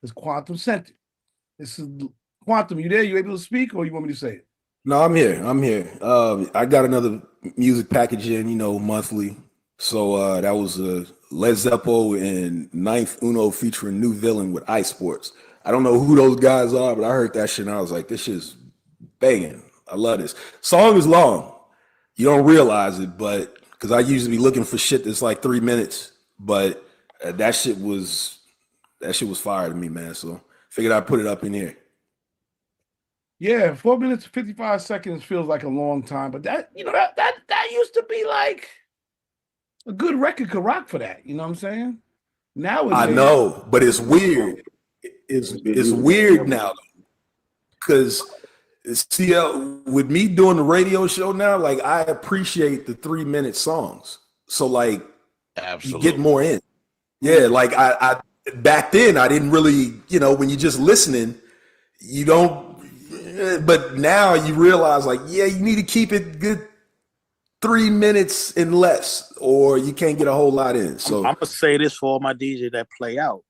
It's Quantum Center. This is Quantum. You there? You able to speak, or you want me to say it? No, I'm here. I got another music package in, monthly. So that was Led Zeppelin and Ninth Uno featuring New Villain with Ice Sports. I don't know who those guys are, but I heard that shit and I was like, this shit's banging. I love this. Song is long. You don't realize it, but because I usually be looking for shit that's like 3 minutes, but that shit was fire to me, man. So figured I'd put it up in here. Yeah, 4 minutes 55 seconds feels like a long time, but that that used to be like a good record could rock for that. You know what I'm saying? Nowadays, I know, but it's weird. It's weird now because see, with me doing the radio show now, like I appreciate the 3-minute songs. So like, absolutely, you get more in. Yeah, like I back then I didn't really, when you're just listening, you don't. But now you realize, like, yeah, you need to keep it good 3 minutes and less, or you can't get a whole lot in. So I'm gonna say this for all my DJs that play out.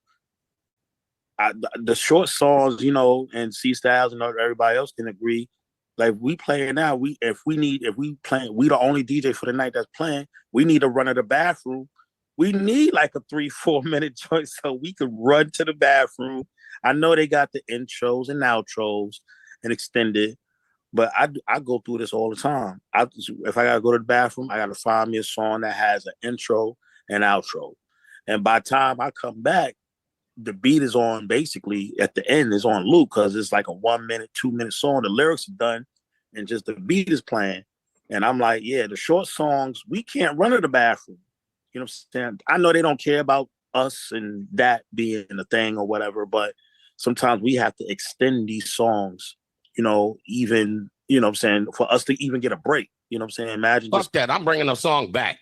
The short songs, and C Styles and everybody else can agree. Like we playing now, we the only DJ for the night that's playing. We need to run to the bathroom. We need like a 3-4 minute joint so we could run to the bathroom. I know they got the intros and outros and extended, but I go through this all the time. If I gotta go to the bathroom, I gotta find me a song that has an intro and outro, and by the time I come back, the beat is on. Basically, at the end is on loop because it's like a 1 minute, 2 minute song. The lyrics are done, and just the beat is playing. And I'm like, yeah, the short songs we can't run to the bathroom. You know what I'm saying? I know they don't care about us and that being a thing or whatever, but sometimes we have to extend these songs. Even, what I'm saying, for us to even get a break. You know what I'm saying? Imagine Fuck that. I'm bringing the song back.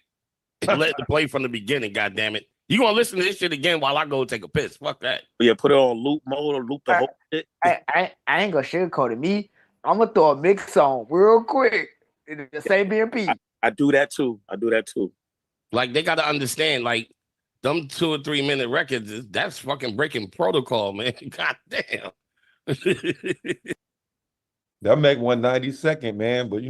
Let it play from the beginning, goddammit. You gonna listen to this shit again while I go take a piss. Fuck that. Yeah, put it on loop mode or loop the whole shit. I ain't gonna sugarcoat it. I'm gonna throw a mix on real quick. The same BMP. I do that too. Like they gotta understand, like them 2 or 3 minute records, that's fucking breaking protocol, man. God damn. They'll make 1/92, man, but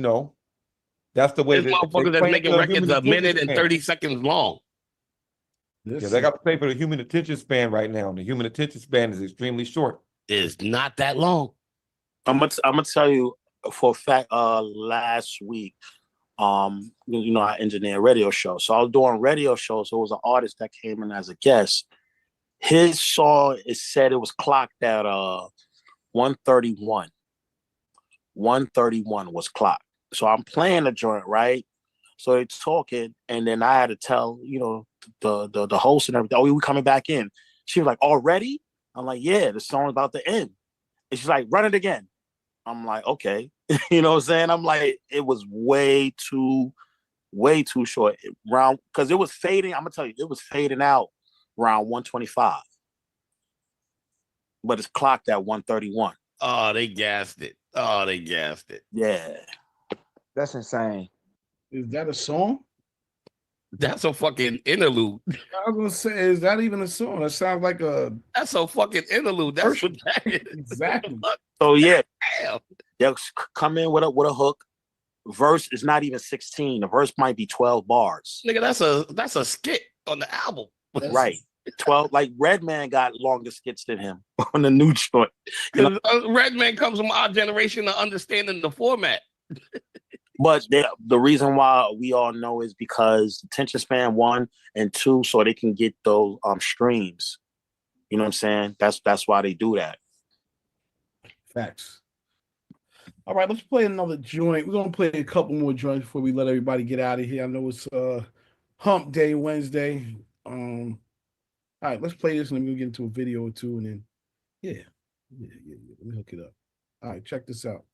that's the way. There's motherfuckers that's making records a minute and 30 seconds long. Yeah, they got to pay for the human attention span right now. And the human attention span is extremely short. It's not that long. I'm gonna tell you for a fact. Last week, I engineer a radio show, so I was doing radio shows. So it was an artist that came in as a guest. His song, it said it was clocked at 1:31. 1:31 was clocked. So I'm playing the joint, right? So they're talking, and then I had to tell, the host and everything, we coming back in. She was like, already? I'm like, yeah, the song's about to end. And she's like, run it again. I'm like, okay. You know what I'm saying? I'm like, it was way too short. Because it was fading. I'm gonna tell you, it was fading out around 1:25. But it's clocked at 1:31. Oh, they gassed it. Yeah. That's insane. Is that a song? That's a fucking interlude. I was gonna say, is that even a song? That sounds like that's a fucking interlude. That's what that is. Exactly. So yeah, damn. They'll come in with a hook. Verse is not even 16. The verse might be 12 bars. Nigga, that's a skit on the album. Right. 12, like Redman got longer skits than him on the new joint. Redman comes from our generation of understanding the format. But the reason why we all know is because attention span 1 and 2, so they can get those streams. You know what I'm saying? That's why they do that. Facts. All right, let's play another joint. We're gonna play a couple more joints before we let everybody get out of here. I know it's Hump Day Wednesday. All right, let's play this and then we'll get into a video or two, and then yeah. Let me hook it up. All right, check this out.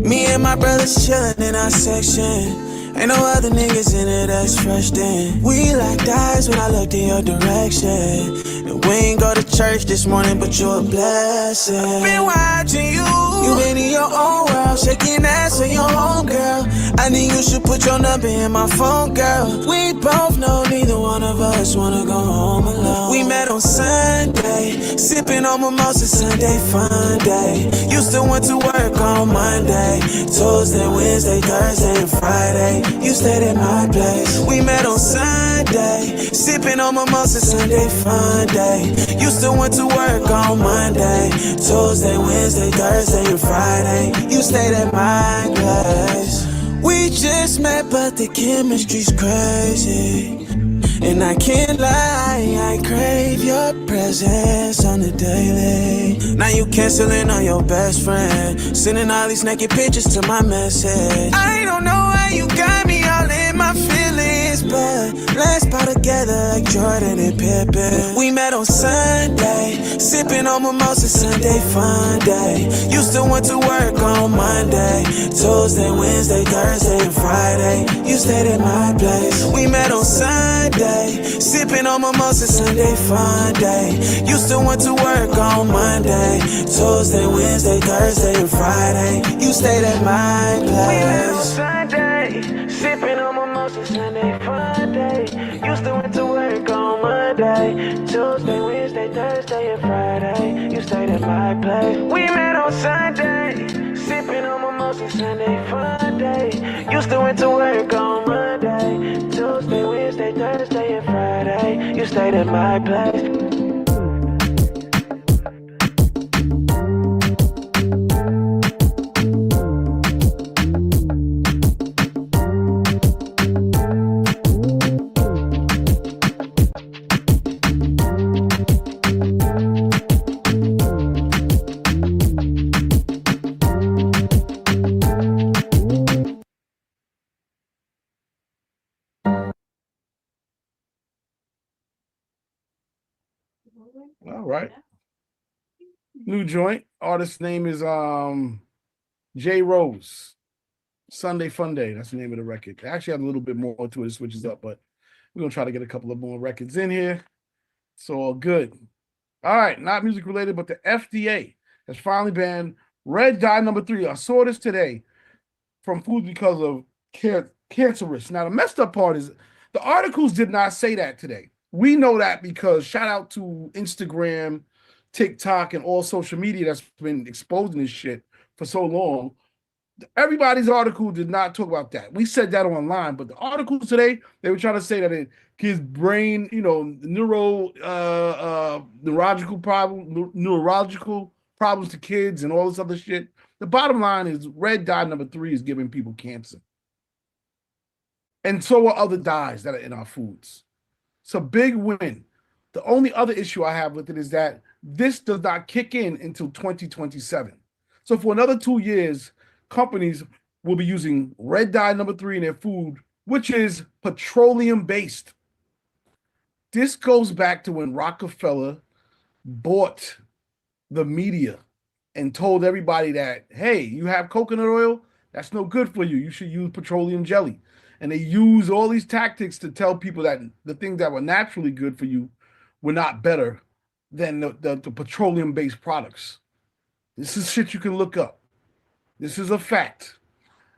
Me and my brothers chillin' in our section. Ain't no other niggas in it that's fresh then. We locked eyes when I looked in your direction. And we ain't go to church this morning, but you're a blessing. I've been watching you. You been in your own world, shaking ass on your home, girl. I think you should put your number in my phone, girl. We both know neither one of us wanna go home alone. We met on Sunday, sipping on mimosa, Sunday fun day. Used to went to work on Monday, Tuesday, Wednesday, Thursday, and Friday. You stayed at my place. We met on Sunday, sipping on mimosa. Sunday fun day. Used to went to work on Monday, Tuesday, Wednesday, Thursday, and Friday. You stayed at my place. We just met, but the chemistry's crazy. And I can't lie, I crave your presence on the daily. Now you canceling on your best friend, sending all these naked pictures to my message. I don't know how you got me all in my feelings, but let's part together like Jordan and Pippen. We met on Sunday, sipping on mimosa. Sunday fun day. Used to went to work on Monday, Tuesday, Wednesday, Thursday, and Friday. You stayed at my place. We met on Sunday, sipping on mimosa. Sunday fun day. Used to went to work on Monday, Tuesday, Wednesday, Thursday, and Friday. You stayed at my place. We met on Sunday, sipping on mimosa. Sunday fun day. Used to went to work on Monday, Tuesday, Wednesday, Thursday, and Friday. You stayed at my place. We met on Sunday, sipping on mimosa. Sunday fun day. Used to went to work on Monday, Tuesday, Wednesday, Thursday, and Friday. You stayed at my place. All right. New joint. Artist's name is J Rose. Sunday Fun Day. That's the name of the record. I actually have a little bit more to it. It switches up, but we're gonna try to get a couple of more records in here. It's all good. All right, not music related, but the FDA has finally banned red dye number 3. I saw this today from food because of cancerous. Now, the messed up part is the articles did not say that today. We know that because shout out to Instagram, TikTok, and all social media that's been exposing this shit for so long. Everybody's article did not talk about that. We said that online, but the articles today, they were trying to say that it gives brain, neurological problems to kids and all this other shit. The bottom line is red dye number 3 is giving people cancer. And so are other dyes that are in our foods. It's a big win. The only other issue I have with it is that this does not kick in until 2027. So for another 2 years, companies will be using red dye number 3 in their food, which is petroleum-based. This goes back to when Rockefeller bought the media and told everybody that, hey, you have coconut oil, that's no good for you. You should use petroleum jelly. And they use all these tactics to tell people that the things that were naturally good for you were not better than the petroleum-based products. This is shit you can look up. This is a fact.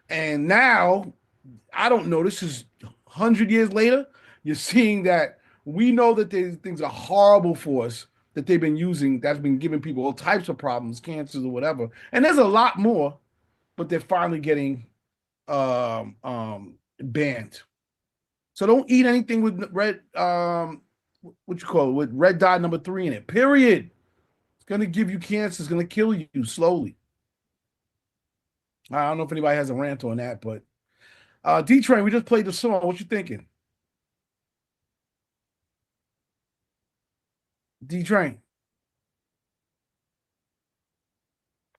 And now, I don't know, this is 100 years later, you're seeing that we know that these things are horrible for us that they've been using, that's been giving people all types of problems, cancers or whatever. And there's a lot more, but they're finally getting banned. So don't eat anything with red, with red dye number 3 in it, period. It's going to give you cancer. It's going to kill you slowly. I don't know if anybody has a rant on that, but D-Train, we just played the song. What you thinking? D-Train.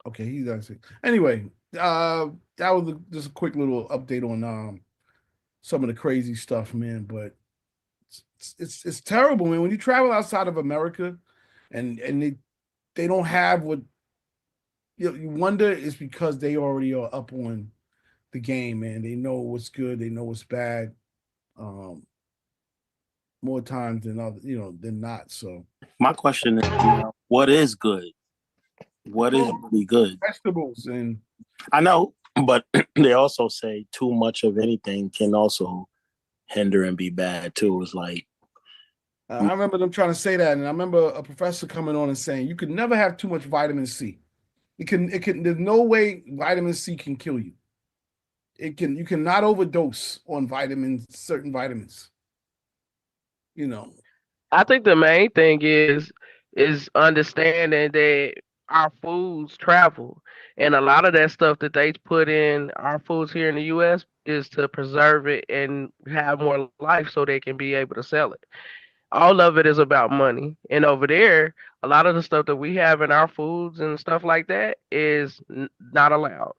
Okay, he does it. Anyway, that was just a quick little update on some of the crazy stuff, man. But it's terrible, man. When you travel outside of America and they don't have what you wonder is because they already are up on the game, man. They know what's good, they know what's bad. More times than than not. So my question is, what is good? What is really good? Vegetables and I know, but they also say too much of anything can also hinder and be bad too. It's like I remember them trying to say that, and I remember a professor coming on and saying you could never have too much vitamin C. It can. There's no way vitamin C can kill you. you cannot overdose on certain vitamins. You know. I think the main thing is understanding that our foods travel, and a lot of that stuff that they put in our foods here in the U.S. is to preserve it and have more life so they can be able to sell it. All of it is about money, and over there, a lot of the stuff that we have in our foods and stuff like that is not allowed.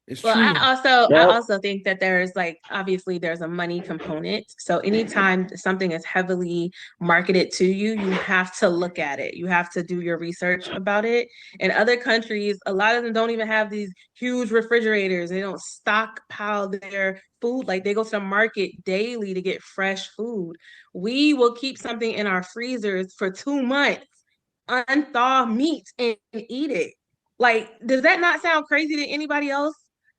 It's Well, true. I also think that there's like obviously there's a money component. So anytime something is heavily marketed to you, you have to look at it. You have to do your research about it. In other countries, a lot of them don't even have these huge refrigerators. They don't stockpile their food. Like they go to the market daily to get fresh food. We will keep something in our freezers for 2 months, unthaw meat and eat it. Like, does that not sound crazy to anybody else?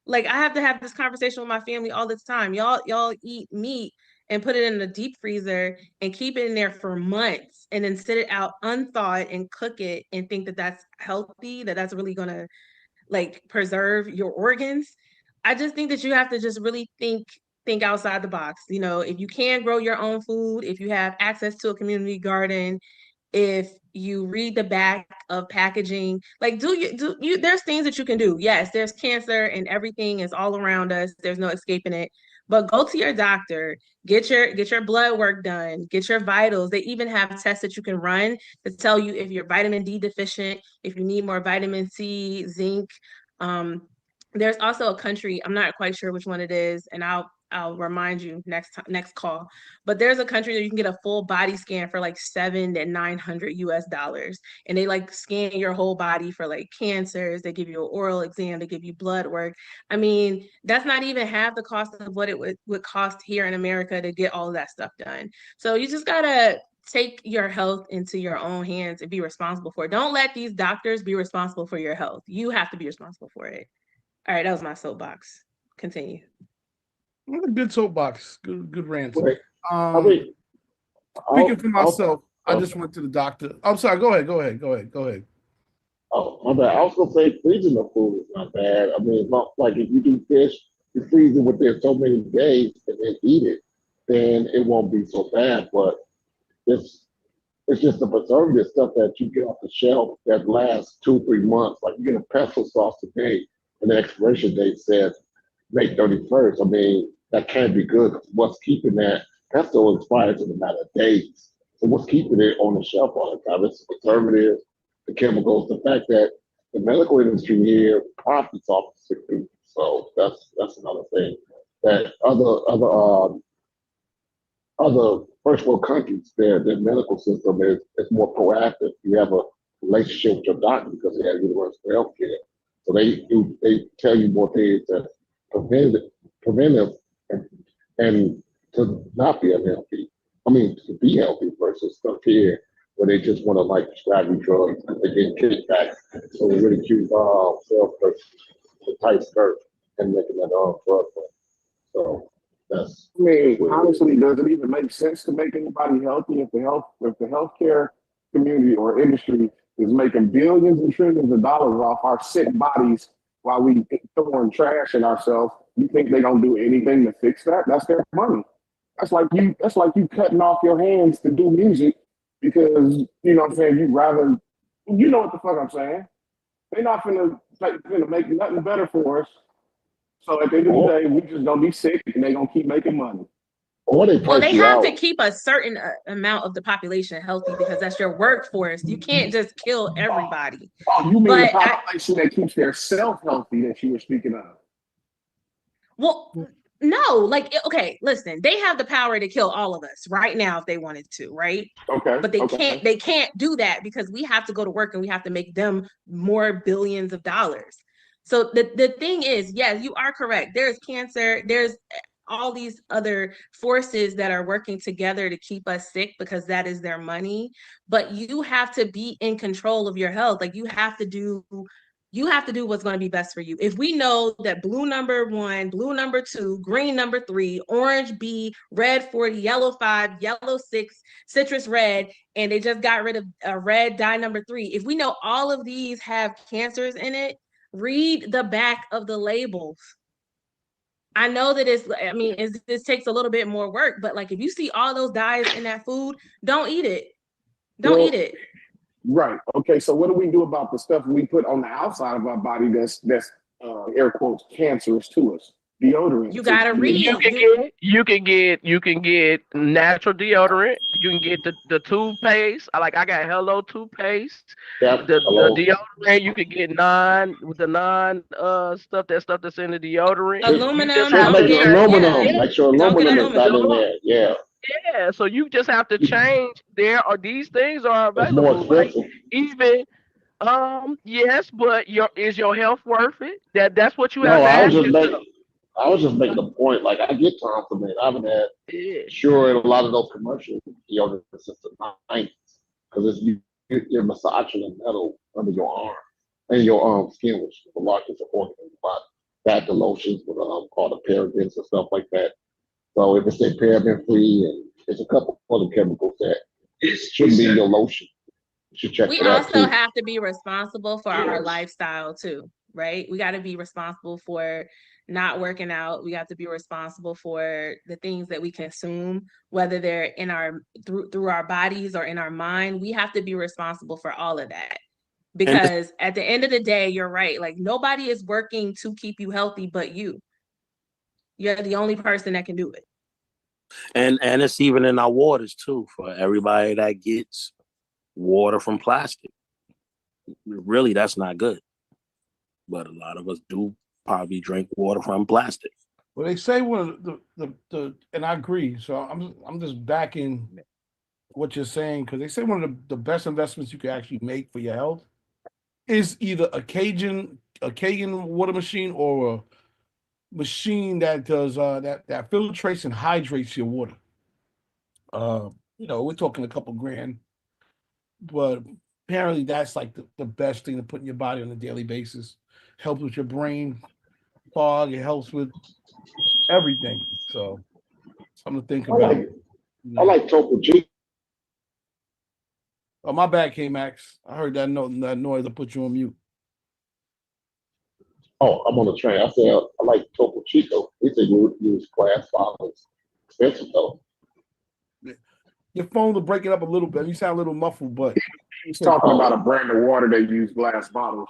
Like, I have to have this conversation with my family all the time. Y'all eat meat and put it in the deep freezer and keep it in there for months and then sit it out unthawed and cook it and think that that's healthy, that that's really gonna like preserve your organs. I just think that you have to just really think outside the box. You know, if you can grow your own food, if you have access to a community garden, if you read the back of packaging, like do you there's things that you can do. Yes, there's cancer and everything is all around us, there's no escaping it, but go to your doctor, get your blood work done, get your vitals. They even have tests that you can run to tell you if you're vitamin D deficient, if you need more vitamin C, zinc. um there's also a country, I'm not quite sure which one it is, and I'll remind you next call. But there's a country that you can get a full body scan for like $700 to $900, and they like scan your whole body for like cancers. They give you an oral exam. They give you blood work. I mean, that's not even half the cost of what it would cost here in America to get all of that stuff done. So you just gotta take your health into your own hands and be responsible for it. Don't let these doctors be responsible for your health. You have to be responsible for it. All right, that was my soapbox. Continue. Good soapbox. Good rant. Wait, I mean, Speaking for myself, I I'll- just went to the doctor. I'm sorry. Go ahead. Oh, my bad. I was gonna say freezing the food is not bad. I mean, like if you do fish, you freeze it within so many days and then eat it, then it won't be so bad. But it's it's just the preservative stuff that you get off the shelf that lasts 2, 3 months. Like you get a pesto sauce today, and the expiration date says May 31st. I mean, that can't be good. 'Cause what's keeping that pesto expires in a matter of days? So what's keeping it on the shelf all the time? It's the preservatives, the chemicals, the fact that the medical industry here profits off of sick people. So that's another thing. That other first world countries, their medical system is more proactive. You have a relationship with your doctor because they have universal health care. So they tell you more things that preventive and to not be unhealthy. I mean, to be healthy versus stuff here where they just want to like prescribe you drugs and they get kickbacks. So they really cute salesperson, the tight skirt and making that drug. So that's. I mean, honestly, does it even make sense to make anybody healthy if the healthcare community or industry is making billions and trillions of dollars off our sick bodies while we throwing trash in ourselves? You think they're gonna do anything to fix that? That's their money. That's like you cutting off your hands to do music because you know what I'm saying. You rather, you know what the fuck I'm saying. They're not finna make nothing better for us. So at the end of the day, we just gonna be sick and they gonna keep making money. Or they Well, they have to keep a certain amount of the population healthy because that's your workforce. You can't just kill everybody. Oh, you mean But the population that keeps their self healthy that you were speaking of? Well, no, like okay, listen, they have the power to kill all of us right now if they wanted to, right? Okay. But they can't do that because we have to go to work and we have to make them more billions of dollars. So the thing is, yes, you are correct. There's cancer, there's all these other forces that are working together to keep us sick because that is their money. But you have to be in control of your health. Like you have to do what's going to be best for you. If we know that blue number 1, blue number 2, green number 3, orange B, red 40, yellow 5, yellow 6, citrus red, and they just got rid of red dye number 3. If we know all of these have cancers in it, Read the back of the labels. I know that this takes a little bit more work, but like if you see all those dyes in that food, don't eat it. Don't eat it. Right. Okay. So what do we do about the stuff we put on the outside of our body that's air quotes cancerous to us? Deodorant. You gotta read. You can get natural deodorant. You can get the toothpaste. I got Hello toothpaste. The deodorant you can get stuff that's in the deodorant. Aluminum. Make sure aluminum is not in there. Yeah. Yeah, so you just have to change. These things are It's more available. expensive. Yes, but is your health worth it? That's what you No, have to ask yourself. I was just making a point. Like I get compliment. I've had sure in a lot of those commercials, deodorant since the 90s, because you're massaging the metal under your arm and your skin, which is the largest organ in the body. That the lotions with all the parabens and stuff like that. So if it's a paraben free and there's a couple other chemicals that shouldn't be in your lotion, you should check We for that also too. have to be responsible for our lifestyle too, right? We got to be responsible for not working out. We have to be responsible for the things that we consume, whether they're in our through our bodies or in our mind. We have to be responsible for all of that. Because at the end of the day, you're right. Like nobody is working to keep you healthy but you. You're the only person that can do it. And it's even in our waters too, for everybody that gets water from plastic. Really, that's not good. But a lot of us do probably drink water from plastic. Well, they say one of the and I agree. So I'm just backing what you're saying because they say one of the best investments you can actually make for your health is either a Kangen water machine or a machine that does that filtrates and hydrates your water. We're talking a couple grand, but apparently that's like the best thing to put in your body on a daily basis. Helps with your brain fog. It helps with everything. So something to think about. I like Topo Chico. Oh, my bad, K-Max. I heard that noise. I put you on mute. Oh, I'm on the train. I said I like Topo Chico. He said you use glass bottles. Expensive though. Your phone will break it up a little bit. You sound a little muffled, but he's talking about a brand of water that use glass bottles.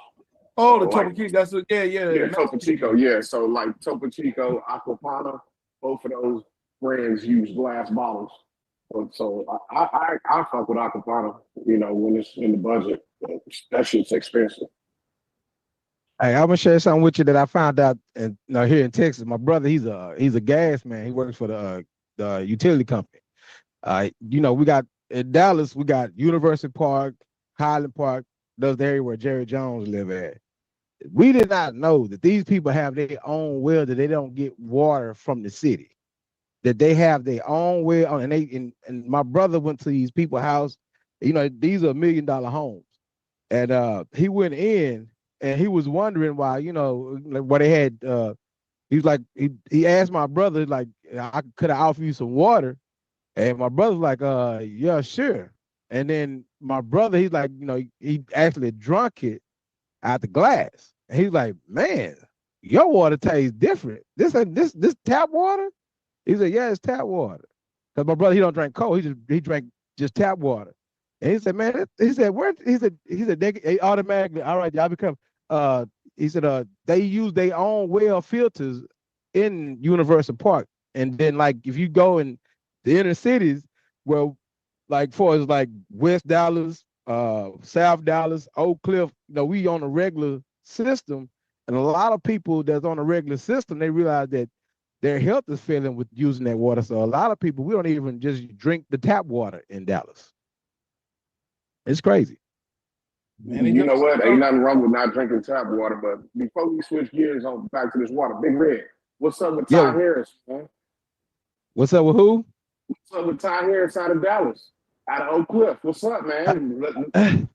Oh, the Topo Chico. That's yeah. Topo Chico. Yeah, so like Topo Chico, Aquapana, both of those brands use glass bottles. So I fuck with Aquapana. When it's in the budget, that shit's expensive. Hey, I'm gonna share something with you that I found out here in Texas. My brother, he's a gas man. He works for the utility company. We got in Dallas, we got University Park, Highland Park, that's the area where Jerry Jones live at. We did not know that these people have their own well, that they don't get water from the city, that they have their own well, and my brother went to these people's house. These are $1 million homes, and he went in and he was wondering why, what they had. He was like, he asked my brother, like, could I offer you some water? And my brother's like, yeah, sure. And then my brother, he's like, he actually drunk it out the glass. And he's like, man, your water tastes different. This tap water? He said, yeah, it's tap water. Because my brother, he don't drink cold. He drank just tap water. And he said, man, he said, they automatically, all right, y'all become, he said, they use their own well filters in University Park. And then like, if you go in the inner cities, well, like far as like West Dallas, South Dallas, Oak Cliff, we on a regular system, and a lot of people that's on a regular system, they realize that their health is failing with using that water. So a lot of people, we don't even just drink the tap water in Dallas. It's crazy. Man, you know what? Ain't nothing wrong with not drinking tap water, but before we switch gears on back to this water, Big Red, what's up with Ty Harris, man? What's up with who? What's up with Ty Harris out of Dallas, out of Oak Cliff? What's up, man?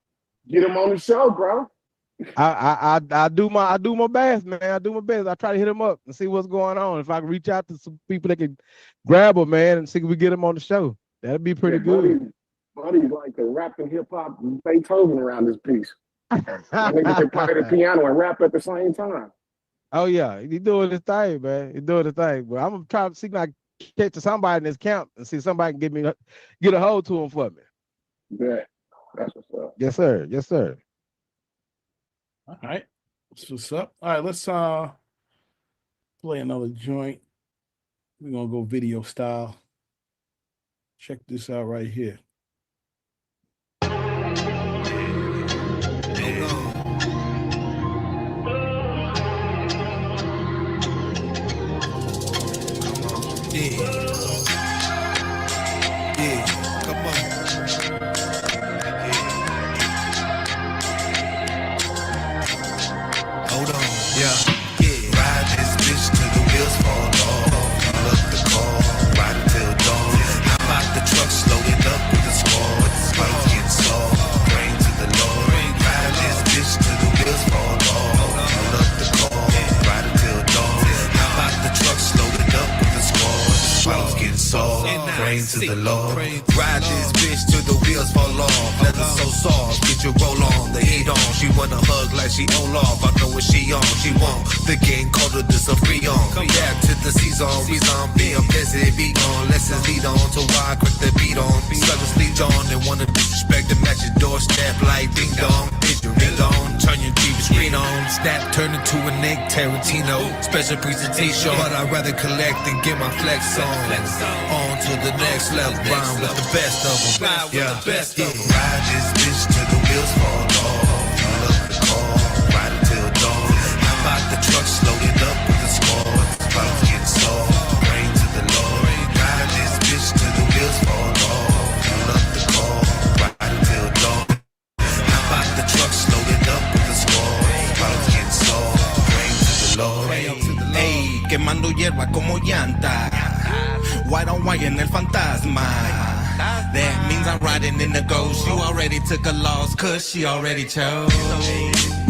Get him on the show, bro. I do my best, man. I do my best. I try to hit him up and see what's going on. If I can reach out to some people that can grab him, man, and see if we get him on the show, that'd be pretty good. Buddy's like a rapping hip hop Beethoven around this piece. My nigga can play the piano and rap at the same time. Oh yeah, he doing his thing, man. He doing his thing. But I'm gonna try to see if I can catch somebody in this camp and see if somebody can get a hold to him for me. Yeah, that's what's up. Yes, sir. Yes, sir. All right. That's what's up. All right, let's play another joint. We're gonna go video style. Check this out right here. Yeah, come on. Hold on, yeah. Ride this bitch till the wheels fall off. Fill up the car, ride until dawn. Hop out the truck, slow it up with the squad. Spikes get soft, praying to the Lord. Ride this bitch till the wheels fall off. Fill up the car, ride until dawn. Hop out the truck, slow it up with the squad. Spikes get soft, praying to the Lord. Ride this bitch till the wheels fall off. Leather so soft, get your roll on, the heat on. She wanna hug like she Olaf. I know what she on, she won't. The game colder, this a free on. Come back to the season, we zombie. I'm busy, be gone. Lessons lead on to why I crack the beat on. Suckers sleep on and wanna disrespect the match your doorstep like ding dong. Ding dong, turn your TV screen on. Snap, turn into a Nick Tarantino. Special presentation, but I'd rather collect than get my flex on. On to the next level, rhyme with the best of them. Yeah, best of them. Ride this bitch till the wheels fall off. Fill up the car, ride until dawn. Hop out the truck, slow it up with the squad. Spikes get soft, praying to the Lord. Ride this bitch till the wheels fall off. Fill up the car, ride until dawn. Hop out the truck, slow it up with the squad. Spikes get soft, praying to the Lord. Ey, quemando hierba como llanta. White on white en el fantasma. That means I'm riding in the ghost. You already took a loss, cause she already chose.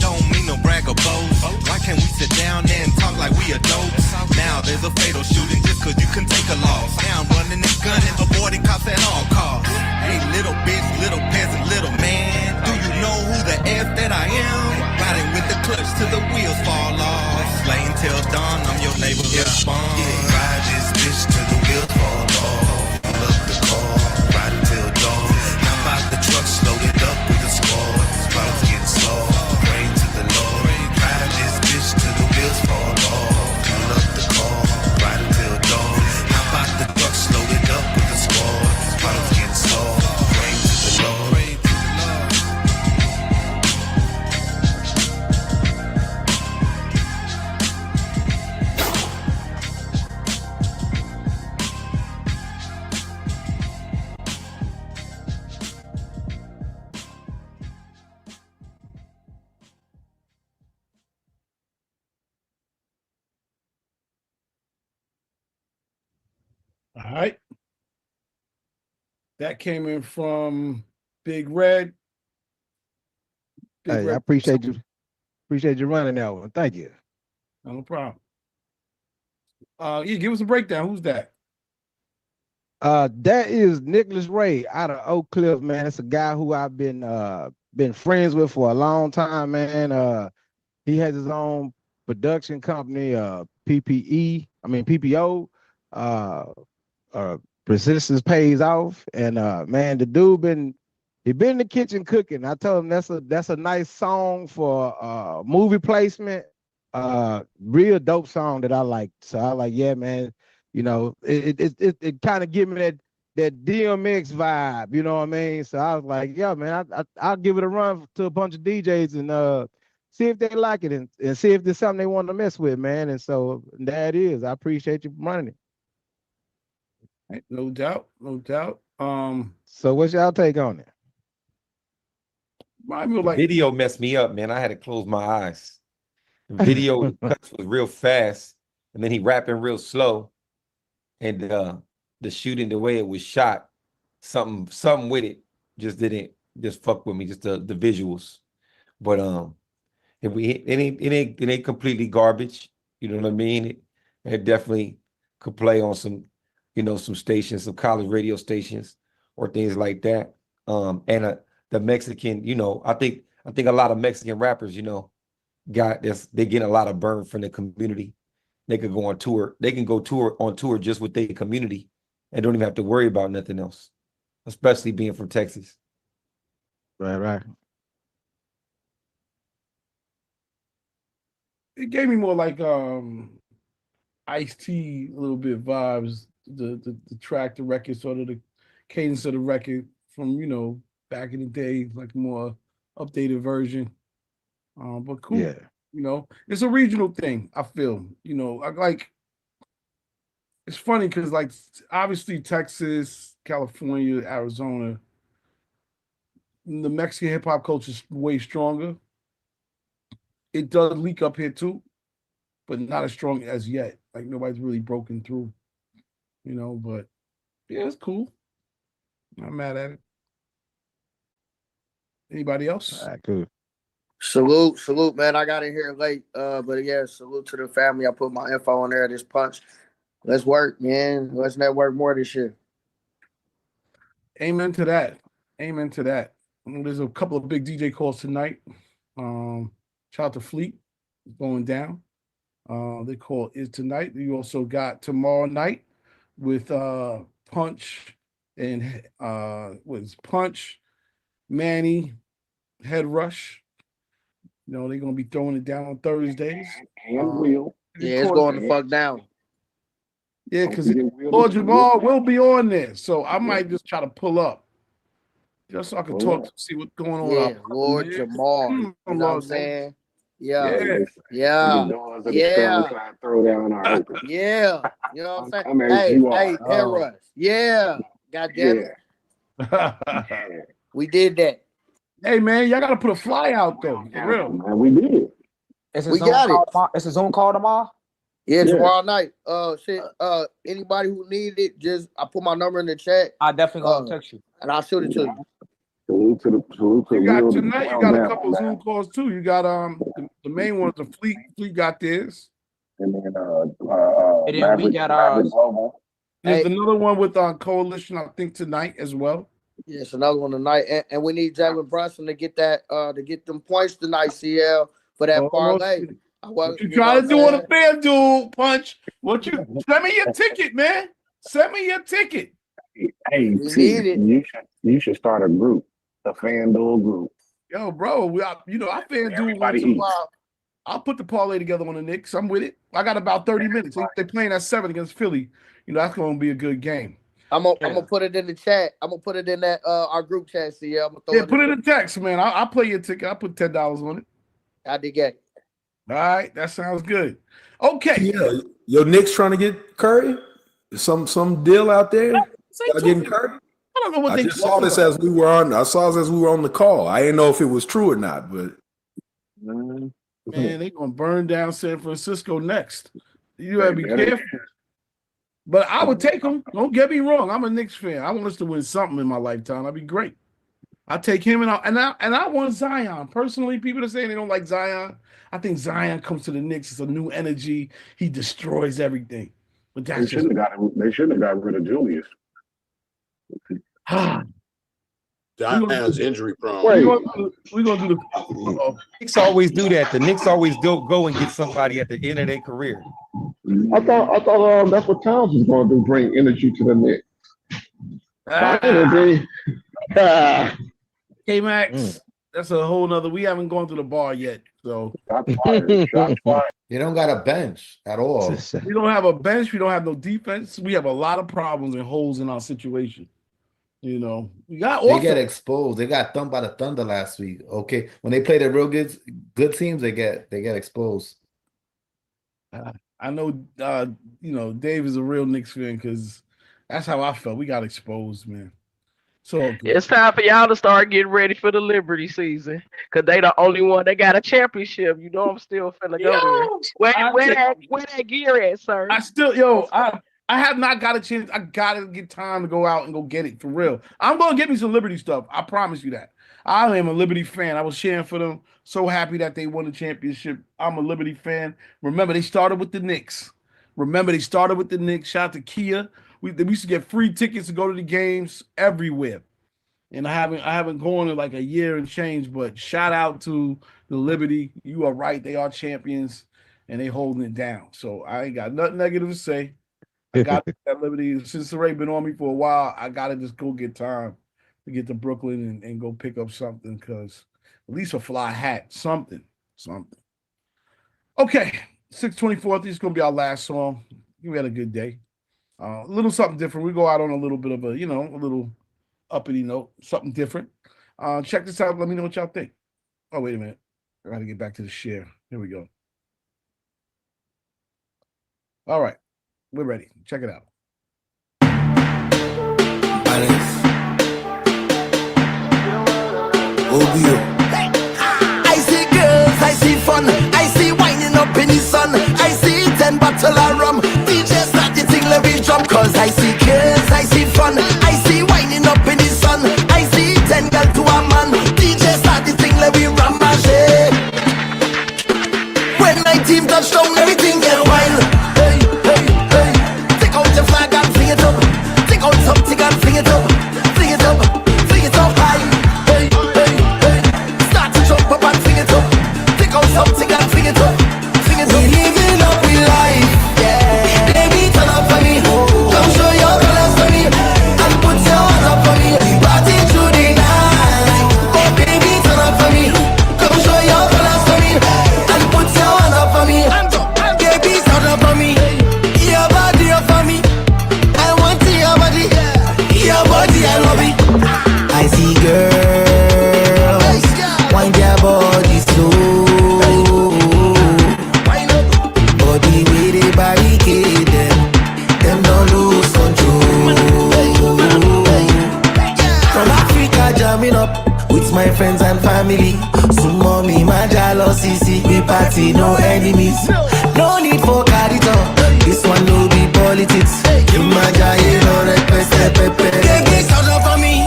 Don't mean no brag or boast. Why can't we sit down and talk like we adults? Now there's a fatal shooting just cause you can take a loss. Now I'm running and gunning, avoiding cops at all costs. Hey, little bitch, little peasant, little man. Do you know who the F that I am? Riding with the clutch till the wheels fall off. Slaying till dawn, I'm your neighborhood spawn. Ride this bitch till the wheels fall off. Fill up the car, ride until dawn. Hop out the truck, slow it up with the squad. Spikes get soft, praying to the Lord. Ride this bitch till the wheels fall off. Fill up the car, ride until dawn. Hop out the truck, slow it up with the squad. Spikes get soft, praying to the Lord. All right. That came in from Big Red. Hey, I appreciate you. Appreciate you running that one. Thank you. No problem. Yeah, give us a breakdown. Who's that? That is Nicholas Ray out of Oak Cliff, man. It's a guy who I've been friends with for a long time, man. He has his own production company, PPO. Persistence pays off, and man, the dude been in the kitchen cooking. I told him that's a nice song for movie placement. Real dope song that I like. So I like, yeah, man. You know, it kind of give me that DMX vibe. You know what I mean? So I was like, yeah, man, I'll give it a run to a bunch of DJs and see if they like it and see if there's something they want to mess with, man. And so there it is. I appreciate you running it. Right, no doubt, no doubt. So what's y'all take on it? The video messed me up, man. I had to close my eyes. The video cuts was real fast, and then he rapping real slow, and the shooting, the way it was shot, something with it just fuck with me, just the visuals. But it ain't completely garbage. You know what I mean? It definitely could play on some, some stations, some college radio stations or things like that. And the Mexican, I I think a lot of Mexican rappers, you know, got this. They get a lot of burn from the community. They could go on tour. They can go on tour just with their community and don't even have to worry about nothing else, especially being from Texas. Right. It gave me more like Ice-T a little bit vibes. The track, the record, sort of the cadence of the record from back in the day, like more updated version. But cool. Yeah. It's a regional thing. I feel. I like. It's funny because like obviously Texas, California, Arizona, the Mexican hip hop culture is way stronger. It does leak up here too, but not as strong as yet. Like nobody's really broken through, but yeah, it's cool. Not mad at it. Anybody else? All right, cool. Salute, man. I got in here late. But yeah, salute to the family. I put my info on there, this punch. Let's work, man. Let's network more this year. Amen to that. There's a couple of big DJ calls tonight. Shout out to Fleet going down. The call is tonight. You also got tomorrow night with Punch and Punch, Manny, Head Rush. They're gonna be throwing it down on Thursdays. And Will. Yeah, it's going the fuck down. Yeah, because Lord Jamal will be on there, so I might just try to pull up just so I can talk to see what's going on. Yeah, Lord Jamal. You know what I'm saying? Yeah. Throw down our open. Yeah. You know what I'm saying? Hey, Head Rush. Yeah. God damn it. We did that. Hey man, y'all gotta put a fly out though. For real. Man, we did. We got it. It's a Zoom call tomorrow? Yeah, tomorrow night. Anybody who need it, just I put my number in the chat. I definitely gonna text you. And I'll shoot it to you. Salute to You got tonight, you got a couple of Zoom calls too. You got the main one, the Fleet got theirs. And then we got ours. There's another one with Coalition, I think, tonight as well. Yes, another one tonight. And we need Jalen Brunson to get that to get them points tonight, CL, for that parlay. What you trying to do on a FanDuel, Punch? Send me your ticket, man. Send me your ticket. Hey, you should start a group, a FanDuel group. Yo, bro, I FanDuel once in a while. I'll put the parlay together on the Knicks. I'm with it. I got about 30 minutes. They're playing at 7 against Philly. That's going to be a good game. I'm gonna put it in the chat. I'm gonna put it in that our group chat. CL. Put it in the text, man. I'll play your ticket. I'll put $10 on it. I dig it. All right, that sounds good. Okay. Yeah, your Knicks trying to get Curry? Some deal out there? Y'all getting Curry? I don't know what I just saw this as we were on. I saw this as we were on the call. I didn't know if it was true or not, but man, they're gonna burn down San Francisco next. You gotta be careful. But I would take them. Don't get me wrong. I'm a Knicks fan. I want us to win something in my lifetime. That'd be great. I take him and I want Zion. Personally, people are saying they don't like Zion. I think Zion comes to the Knicks. It's a new energy. He destroys everything. But they shouldn't have got rid of Julius. Zion's injury prone. We're gonna do the Knicks always do that. The Knicks always go and get somebody at the end of their career. I thought that's what Towns was going to do, bring energy to the Knicks. K-Max, that's a whole nother. We haven't gone to the bar yet, so Shots fired. You don't got a bench at all. We don't have a bench. We don't have no defense. We have a lot of problems and holes in our situation. We got. They get exposed. They got thumped by the Thunder last week. Okay, when they play the real good teams, they get exposed. I know, Dave is a real Knicks fan because that's how I felt. We got exposed, man. So it's time for y'all to start getting ready for the Liberty season because they the only one that got a championship. I'm still finna go there. Where that gear at, sir? I have not got a chance. I gotta get time to go out and go get it for real. I'm gonna get me some Liberty stuff. I promise you that. I am a Liberty fan. I was cheering for them. So happy that they won the championship. I'm a Liberty fan. Remember, they started with the Knicks. Shout out to Kia. We used to get free tickets to go to the games everywhere. and I haven't gone in like a year and change. But shout out to the Liberty. You are right; they are champions, and they holding it down. So I ain't got nothing negative to say. I got that Liberty since Ray been on me for a while. I gotta just go get time to get to Brooklyn and go pick up something because at least a fly hat, something. Okay, 624. I think it's gonna be our last song. We had a good day. A little something different. We go out on a little bit of a, a little uppity note, something different. Check this out. Let me know what y'all think. Oh, wait a minute. I gotta get back to the share. Here we go. All right, we're ready. Check it out. I see girls, I see fun, I see winding up in the sun, I see 10 bottle of rum, DJ start the thing, let me drum. Cause I see girls, I see fun, I see winding up in the sun, I see 10 girl to a man, DJ start the thing, let me ram mache. When my team touch down, everything get wild. Hey, hey, hey, take out your flag and fling it up, take out something and fling it up, fling it up, fling it up high. Hey, hey, hey, start to jump up and fling it up, take out something and fling it up, fling it up. We living up we life, yeah. Baby, turn up for me, come show your colors for me, and put your hands up for me. We party through the night, oh baby, turn up for me, come show your colors for me, and put your hands up for me. Baby, turn up for me, your body up for me. I want to your body, I love it. I see girls, wind their body slow, body with a barricade them don't lose control. From Africa jamming up with my friends and family. Soon mommy, my jealousy, see we party, no enemies. No need for carito, this one no be politics. Imagine no request, pepe. Baby, turn up for me.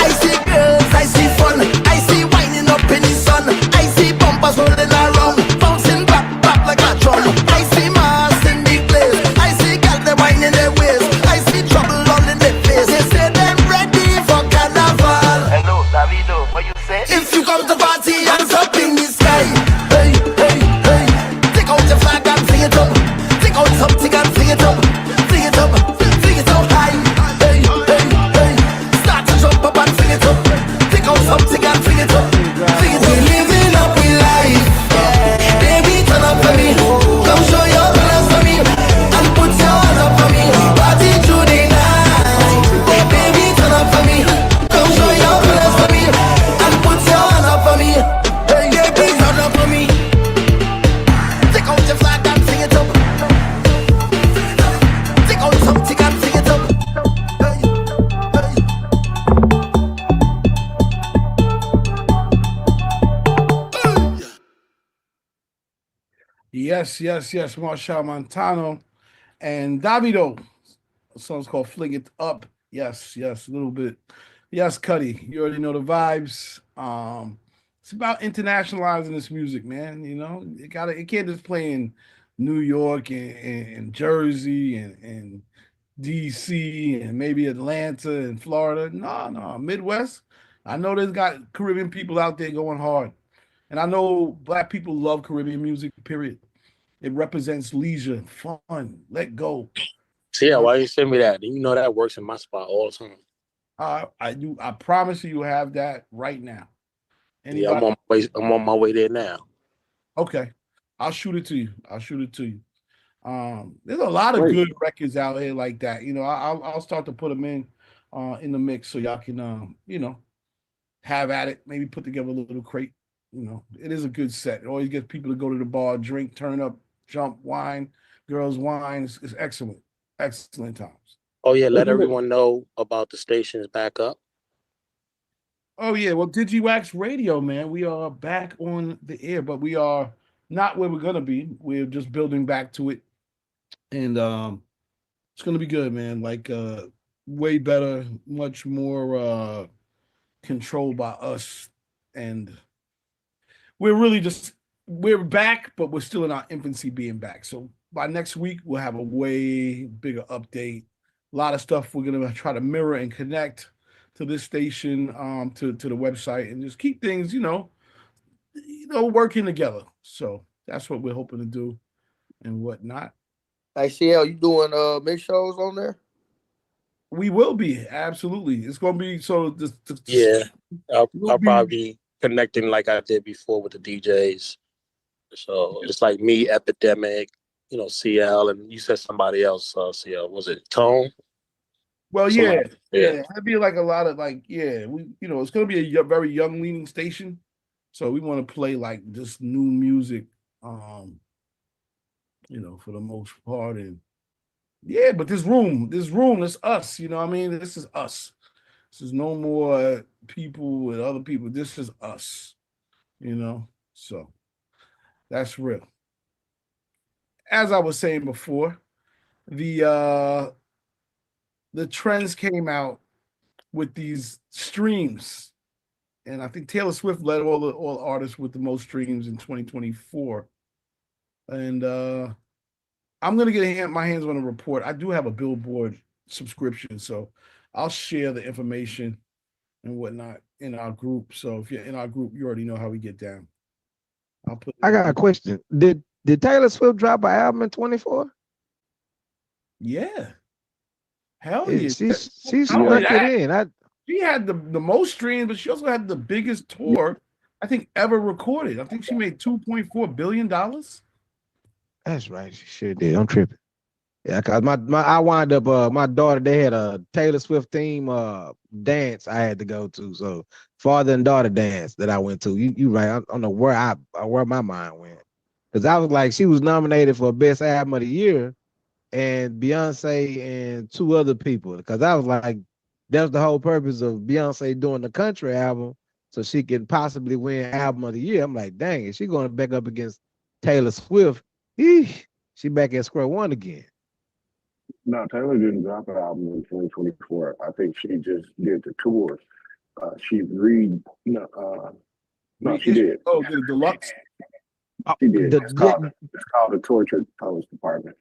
I see girls, I see fun, I see winding up in the sun, I see bumpers rolling around, bouncing back like a drum. I see mass in the place, I see girls they winding their waist, I see trouble all in their face. They say them ready for carnival. Hello, Davido, what you say? If you come to party, hands up in the sky. Hey, hey, hey, take out your flag and fling it up, take out something and fling it up, fling it up, fling it up high. Hey, hey, hey, start to jump up and fling it up, take out something and fling it up, fling it up. We living up we life, yeah. Baby, turn up for me, come show your colors for me, and put your hands up for me. We party through the night, oh baby, turn up for me, come show your colors for me, and put your hands up for me. Hey, baby, turn up for me, take out your flag and fling it up, take out something and fling it up. Yes. Marshall Montano and Davido. The song's called Fling It Up. Yes, a little bit. Yes, Cuddy. You already know the vibes. It's about internationalizing this music, man. It can't just play in New York and Jersey and DC and maybe Atlanta and Florida. No, Midwest. I know there's got Caribbean people out there going hard. And I know Black people love Caribbean music, period. It represents leisure, fun, let go. So yeah, why you send me that? You know that works in my spot all the time. I promise you have that right now. Yeah, I'm on my way there now. Okay. I'll shoot it to you. There's a lot of good records out here like that. I'll start to put them in the mix so y'all can have at it. Maybe put together a little crate. It is a good set. It always gets people to go to the bar, drink, turn up, jump, wine, girls wine. It's excellent. Excellent times. Oh yeah, let everyone know about the stations back up. Oh yeah, well, Digiwaxx Radio, man. We are back on the air, but we are not where we're gonna be. We're just building back to it. And it's gonna be good, man. Like way better, much more controlled by us. And we're back, but we're still in our infancy being back. So by next week, we'll have a way bigger update. A lot of stuff we're gonna try to mirror and connect to this station, to the website, and just keep things, working together. So that's what we're hoping to do and whatnot. Hey, CL, you doing mix shows on there? We will be, absolutely. It's gonna be so Yeah, I'll be- probably be connecting like I did before with the DJs. So it's like me, Epidemic, CL, and you said somebody else. CL, was it Tone? Well, Somebody- yeah. It'd be like a lot of it's gonna be a very young leaning station. So we want to play like just new music, for the most part. And yeah, but this room, is us, you know what I mean? This is us. This is no more people with other people. This is us, So that's real. As I was saying before, the trends came out with these streams, and I think Taylor Swift led all artists with the most streams in 2024. And I'm gonna get my hands on a report. I do have a Billboard subscription, so I'll share the information and whatnot in our group. So if you're in our group, you already know how we get down. I got a question. Did Taylor Swift drop an album in 24? Yeah. Hell Yeah, yeah. she Not only snuck it that, in. she had the most streams, but she also had the biggest tour I think ever recorded. I think she made $2.4 billion. That's right. She sure did. I'm tripping. Yeah, cause I wind up my daughter, they had a Taylor Swift theme dance I had to go to. So father and daughter dance that I went to. You right. I don't know where my mind went. Cause I was like, she was nominated for best album of the year, and Beyonce and two other people. Because I was like, that was the whole purpose of Beyonce doing the country album, so she can possibly win album of the year. I'm like, dang, is she going back up against Taylor Swift? Eesh, she back at square one again. No, Taylor didn't drop an album in 2024. I think she just did the tour. She she did. Oh, the deluxe. She did. It's called the Tortured Poets Department.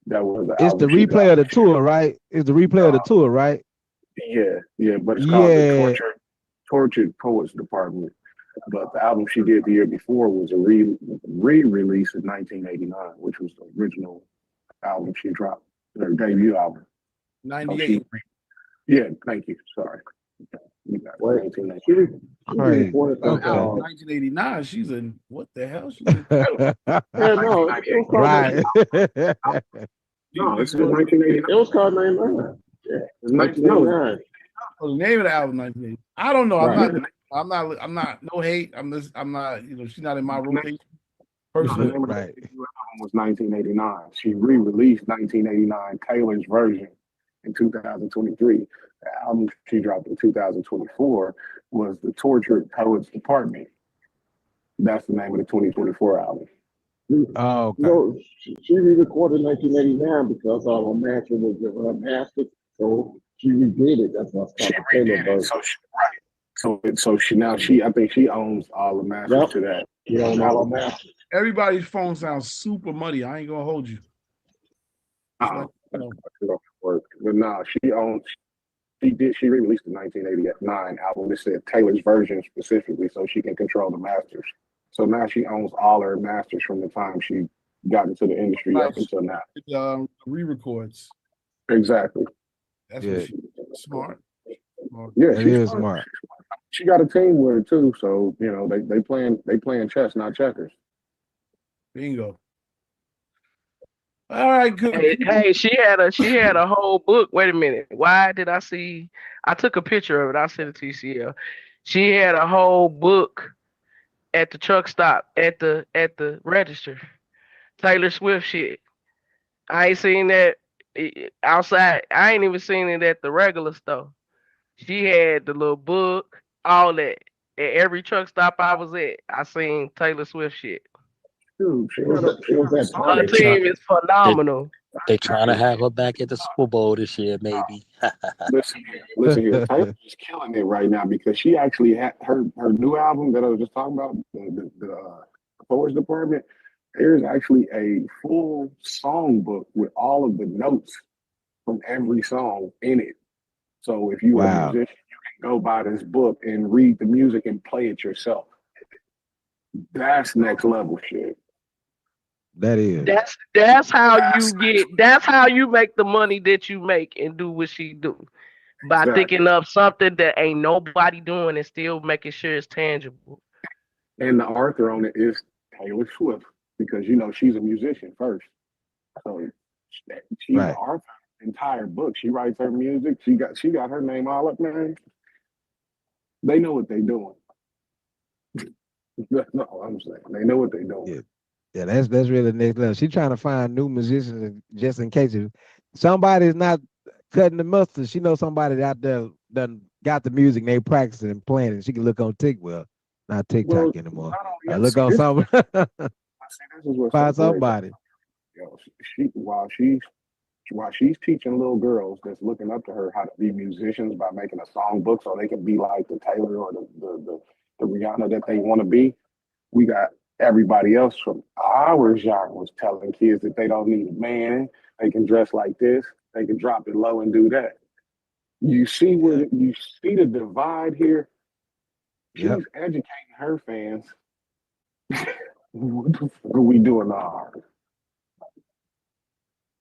That was the It's album the she replay dropped of the this year. tour, right? It's the replay of the tour, right? Yeah, but it's called the Tortured Poets Department. But the album she did the year before was a re-release in 1989, which was the original album she dropped, her debut album. 98. Yeah, thank you. Sorry. You got 1998. Crazy. Okay. 1989. She's in what the hell? She's in no, it was called right. No, it's 1989. It was called 99. Yeah, it's 1999. Oh, the name of the album 1980. I don't know. Right. I'm not. No hate. I'm not. She's not in my rotation. The name of the debut album was 1989. She re-released 1989 Taylor's version in 2023. The album she dropped in 2024 was the Tortured Poets Department. That's the name of the 2024 album. Oh, okay. No, she re-recorded 1989 because her master was master, so she redid it. That's what's called the Taylor version. So she I think she owns all the masters to that. She owns all the masters. Everybody's phone sounds super muddy. I ain't gonna hold you. But no, she re-released the 1989 album. It said Taylor's version specifically so she can control the masters. So now she owns all her masters from the time she got into the industry up until now. Re-records. Exactly. That's what she smart. Yeah, she's is smart. She got a team with her too, so they playing chess, not checkers. Bingo. All right, good. Hey, she had a whole book. Wait a minute. Why did I see? I took a picture of it. I sent it to TCL. She had a whole book at the truck stop at the register. Taylor Swift shit. I ain't seen that outside. I ain't even seen it at the regular store. She had the little book, all that. At every truck stop I was at, I seen Taylor Swift shit. Dude, Her team is phenomenal. They trying to have her back at the Super Bowl this year, maybe. Listen here. Taylor's just killing it right now because she actually had her new album that I was just talking about, the Poets Department. There's actually a full song book with all of the notes from every song in it. So if you're a Wow. musician, you can go buy this book and read the music and play it yourself. That's next level shit. That is. That's how you get. That's how you make the money that you make and do what she do by Exactly. thinking of something that ain't nobody doing and still making sure it's tangible. And the author on it is Taylor Swift because she's a musician first. So she's the Right. author of the entire book. She writes her music. She got her name all up, man. They know what they're doing. That's all I'm saying. They know what they're doing. Yeah. Yeah, that's really next level. She's trying to find new musicians just in case if somebody's not cutting the mustard. She knows somebody out there done got the music and they practicing and playing it. She can look on not Well, TikTok anymore. not only Look on this, some see, this is what's so find crazy. somebody. She while she's teaching little girls that's looking up to her how to be musicians by making a song book so they can be like the Taylor or the Rihanna that they want to be. We got everybody else from our genre was telling kids that they don't need a man. They can dress like this. They can drop it low and do that. You see you see the divide here. She's Yep. educating her fans. What the fuck are we doing now?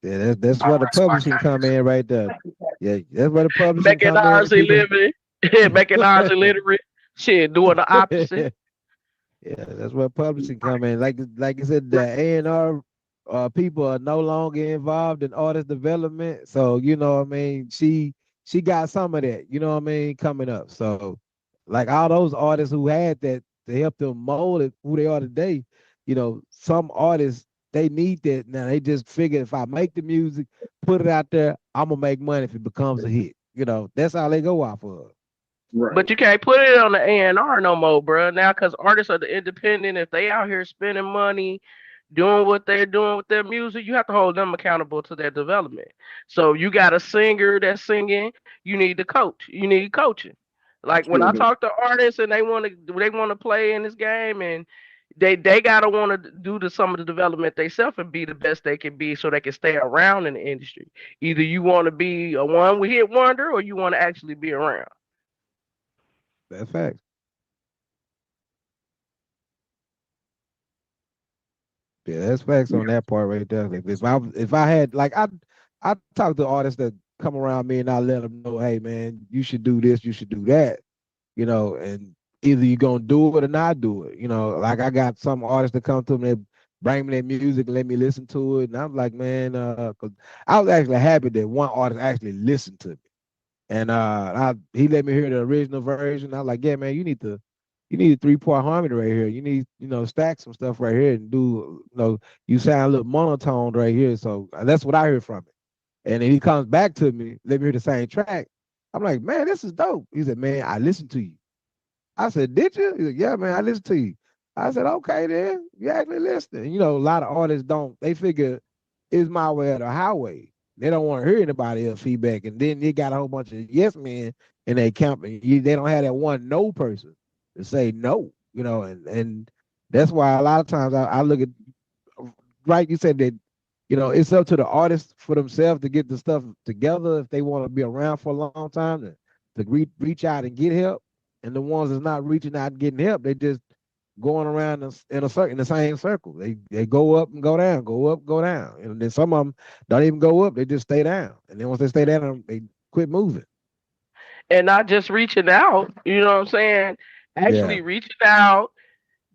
Yeah, that's where the publishing come in right there. Yeah, that's where the publishing Making come in. ours People. illiterate, making ours illiterate. Shit, doing the opposite. Yeah, that's where publishing come in. Like I said, the A&R people are no longer involved in artist development. So you know what I mean, she got some of that, you know what I mean, coming up. So like all those artists who had that to help them mold it who they are today, some artists they need that now. They just figure if I make the music, put it out there, I'm gonna make money if it becomes a hit. That's how they go off of. Right. But you can't put it on the A&R no more, bro. Now, because artists are the independent. If they out here spending money, doing what they're doing with their music, you have to hold them accountable to their development. So you got a singer that's singing, you need to coach. You need coaching. Like when Sure I do. talk to artists and they want to play in this game and they gotta want to do some of the development themselves and be the best they can be so they can stay around in the industry. Either you want to be a one hit wonder or you want to actually be around. That's facts. Yeah, that's facts on that part right there. If I had like I talk to artists that come around me and I let them know, hey man, you should do this, you should do that, and either you gonna do it or not do it. Like I got some artists that come to me, they bring me their music, let me listen to it, and I'm like, man, 'cause I was actually happy that one artist actually listened to me. And he let me hear the original version. I was like, yeah, man, you need a 3-part harmony right here. You need, stack some stuff right here and do, you sound a little monotone right here. So that's what I heard from it. And then he comes back to me, let me hear the same track. I'm like, man, this is dope. He said, man, I listened to you. I said, did you? He said, yeah, man, I listened to you. I said, okay, then you actually listening. A lot of artists don't. They figure it's my way or the highway. They don't want to hear anybody else feedback. And then they got a whole bunch of yes men in their camp. And they don't have that one no person to say no. And that's why a lot of times I look at, right, you said that, it's up to the artists for themselves to get the stuff together if they want to be around for a long time to reach out and get help. And the ones that's not reaching out and getting help, they just going around in a circle, in the same circle. They go up and go down, go up, go down. And then some of them don't even go up, they just stay down. And then once they stay down, they quit moving. And not just reaching out, you know what I'm saying? Yeah, Actually reaching out,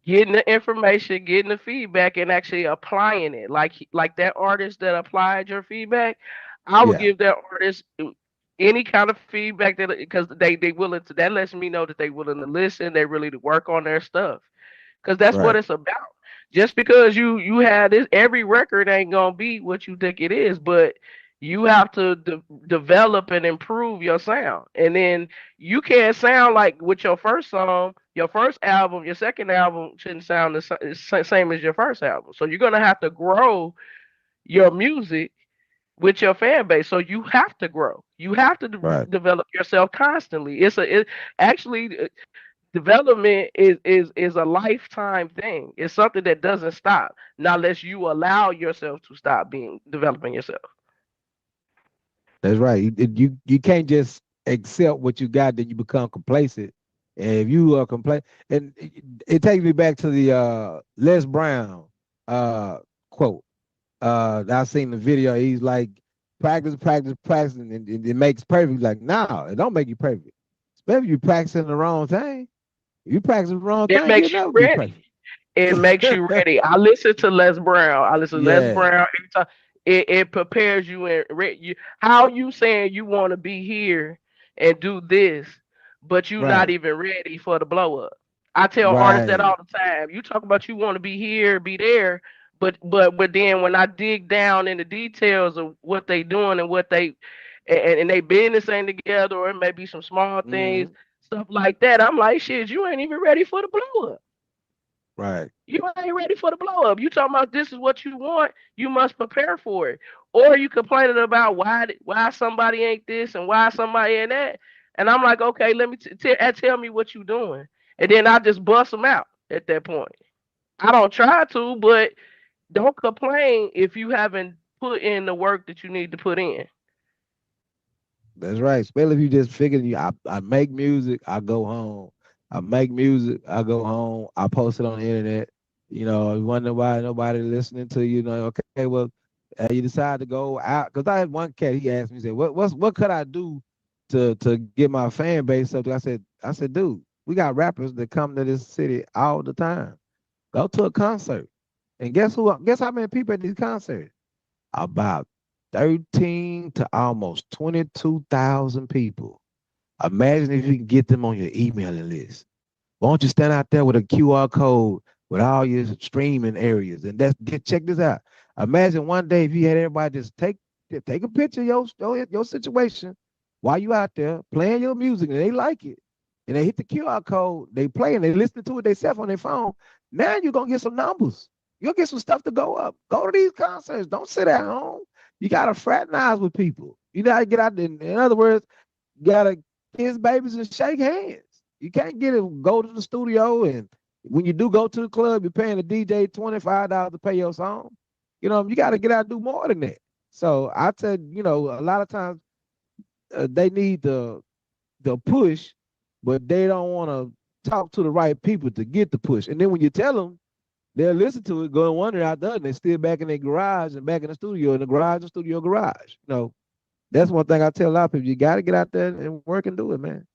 getting the information, getting the feedback, and actually applying it. Like that artist that applied your feedback, I would yeah, give that artist any kind of feedback that because they willing to. That lets me know that they willing to listen. They really to work on their stuff because that's what right, it's about. Just because you had this, every record ain't gonna be what you think it is, but you have to develop and improve your sound, and then you can't sound like with your first song, your first album, your second album shouldn't sound the same as your first album. So you're gonna have to grow your music with your fan base. So you have to grow. You have to right. develop yourself constantly. Actually development is a lifetime thing. It's something that doesn't stop, not unless you allow yourself to stop being developing yourself. That's right. You can't just accept what you got, then you become complacent. And if you are and it takes me back to the Les Brown quote. I seen the video. He's like, practice, practice, practice, and it makes perfect. Like, no, it don't make you perfect. Especially if you practicing the wrong thing. If you practice the wrong It thing, you'll makes you never be ready. perfect. It makes you ready. I listen to Les Brown. I listen to Les Yeah, Brown every time. It prepares you and you. How you saying you want to be here and do this, but you not right, even ready for the blow up. I tell artists that right. all the time. You talk about you want to be here, be there, but then when I dig down in the details of what they doing and what they and they business ain't together, or it may be some small things, Hmm. stuff like that. I'm like, shit, you ain't even ready for the blow up. Right. You ain't ready for the blow up. You talking about this is what you want. You must prepare for it. Or you complaining about why somebody ain't this and why somebody ain't that. And I'm like, okay, let me tell me what you doing, and then I just bust them out at that point. I don't try to, but don't complain if you haven't put in the work that you need to put in. That's right. Especially if you just figure I make music, I go home. I make music, I go home. I post it on the internet. You wonder why nobody listening to you. Okay, well, you decide to go out. Because I had one cat. He asked me, he said, what could I do to get my fan base up? I said, dude, we got rappers that come to this city all the time. Go to a concert, and guess who? Guess how many people at these concerts? About 13 to almost 22,000 people. Imagine if you can get them on your emailing list. Why don't you stand out there with a QR code with all your streaming areas? And check this out. Imagine one day if you had everybody just take a picture of your situation while you out there playing your music and they like it. And they hit the QR code, they play and they listen to it themselves on their phone. Now you're gonna get some numbers. You'll get some stuff to go up. Go to these concerts. Don't sit at home. You gotta fraternize with people. You gotta get out there. In other words, you gotta kiss babies and shake hands. You can't go to the studio, and when you do go to the club, you're paying the DJ $25 to play your song. You got to get out and do more than that. So I said, a lot of times they need the push, but they don't want to talk to the right people to get the push. And then when you tell them, they'll listen to it, go and wonder out there, and they're still back in their garage and back in the studio, in the garage and studio garage. That's one thing I tell a lot of people. You got to get out there and work and do it, man.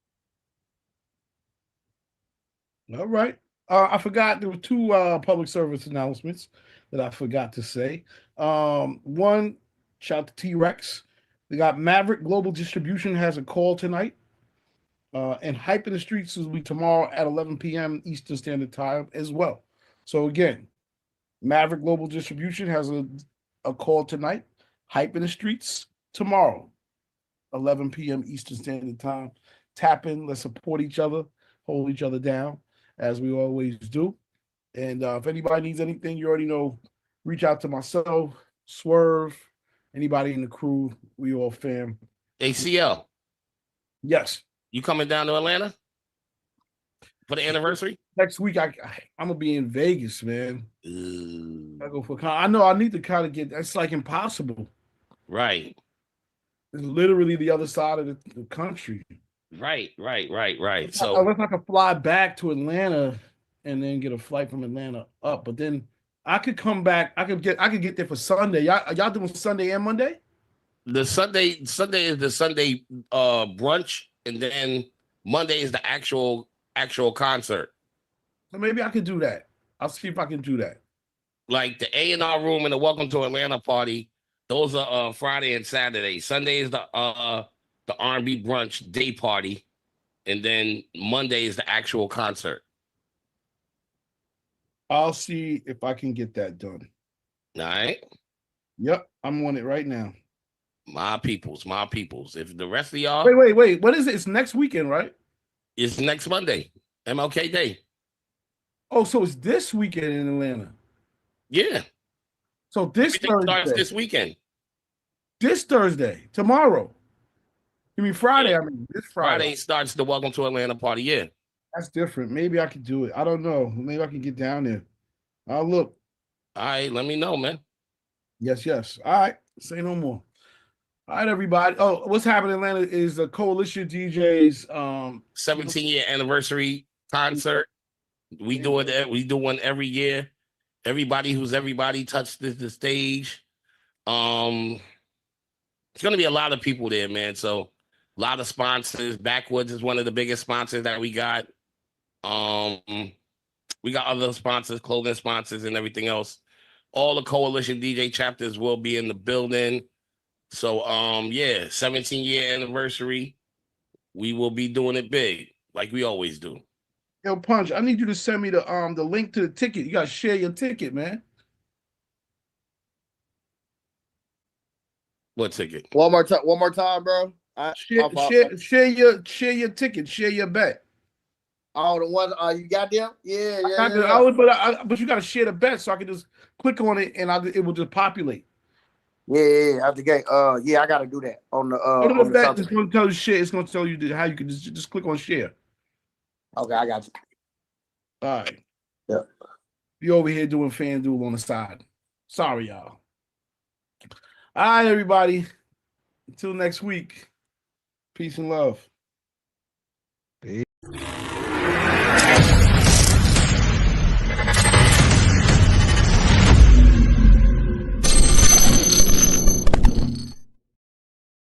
All right. I forgot there were two public service announcements that I forgot to say. One, shout out to T-Rex. They got Maverick Global Distribution has a call tonight. And Hype in the Streets will be tomorrow at 11 p.m. Eastern Standard Time as well. So again, Maverick Global Distribution has a call tonight. Hype in the Streets tomorrow, 11 p.m. Eastern Standard Time. Tap in, let's support each other, hold each other down, as we always do. And if anybody needs anything, you already know, reach out to myself, Swerve, anybody in the crew. We all fam. ACL. Yes. You coming down to Atlanta for the anniversary? Next week, I'm gonna be in Vegas, man. I go for. I know I need to kind of get. That's like impossible. Right. It's literally the other side of the country. Right. So unless I could fly back to Atlanta and then get a flight from Atlanta up, but then I could come back. I could get there for Sunday. Y'all doing Sunday and Monday? the Sunday is the Sunday brunch, and then Monday is the actual concert. So maybe I could do that. I'll see if I can do that. Like the A&R room and the Welcome to Atlanta party, those are Friday and Saturday. Sunday is the R&B brunch day party, and then Monday is the actual concert. I'll see if I can get that done. All right. Yep, I'm on it right now. My peoples. If the rest of y'all, wait. What is it? It's next weekend, right? It's next Monday, MLK Day. Oh, so it's this weekend in Atlanta. Yeah. So this Thursday starts this weekend. This Thursday, tomorrow. You mean Friday? I mean this Friday. Friday starts the Welcome to Atlanta party. Yeah. That's different. Maybe I could do it. I don't know. Maybe I can get down there. I'll look. All right, let me know, man. Yes. All right. Say no more. All right, everybody. Oh, what's happening in Atlanta is the Coalition DJs 17-year anniversary concert. We do it. We do one every year. Everybody who's everybody touched the stage. It's gonna be a lot of people there, man. So a lot of sponsors. Backwoods is one of the biggest sponsors that we got. We got other sponsors, clothing sponsors, and everything else. All the Coalition DJ chapters will be in the building. So yeah, 17-year anniversary. We will be doing it big, like we always do. Yo, Punch, I need you to send me the link to the ticket. You gotta share your ticket, man. What ticket? One more time, bro. Share your ticket. Share your bet. Oh, the one you got them? Yeah. But you gotta share the bet so I can just click on it and it will just populate. Yeah. Out the gate. Yeah, I gotta do that on the Go to the bet. something. It's gonna tell you share. It's gonna tell you how you can just click on share. Okay, I got you. All right. Yeah. You over here doing FanDuel on the side. Sorry, y'all. All right, everybody. Until next week. Peace and love.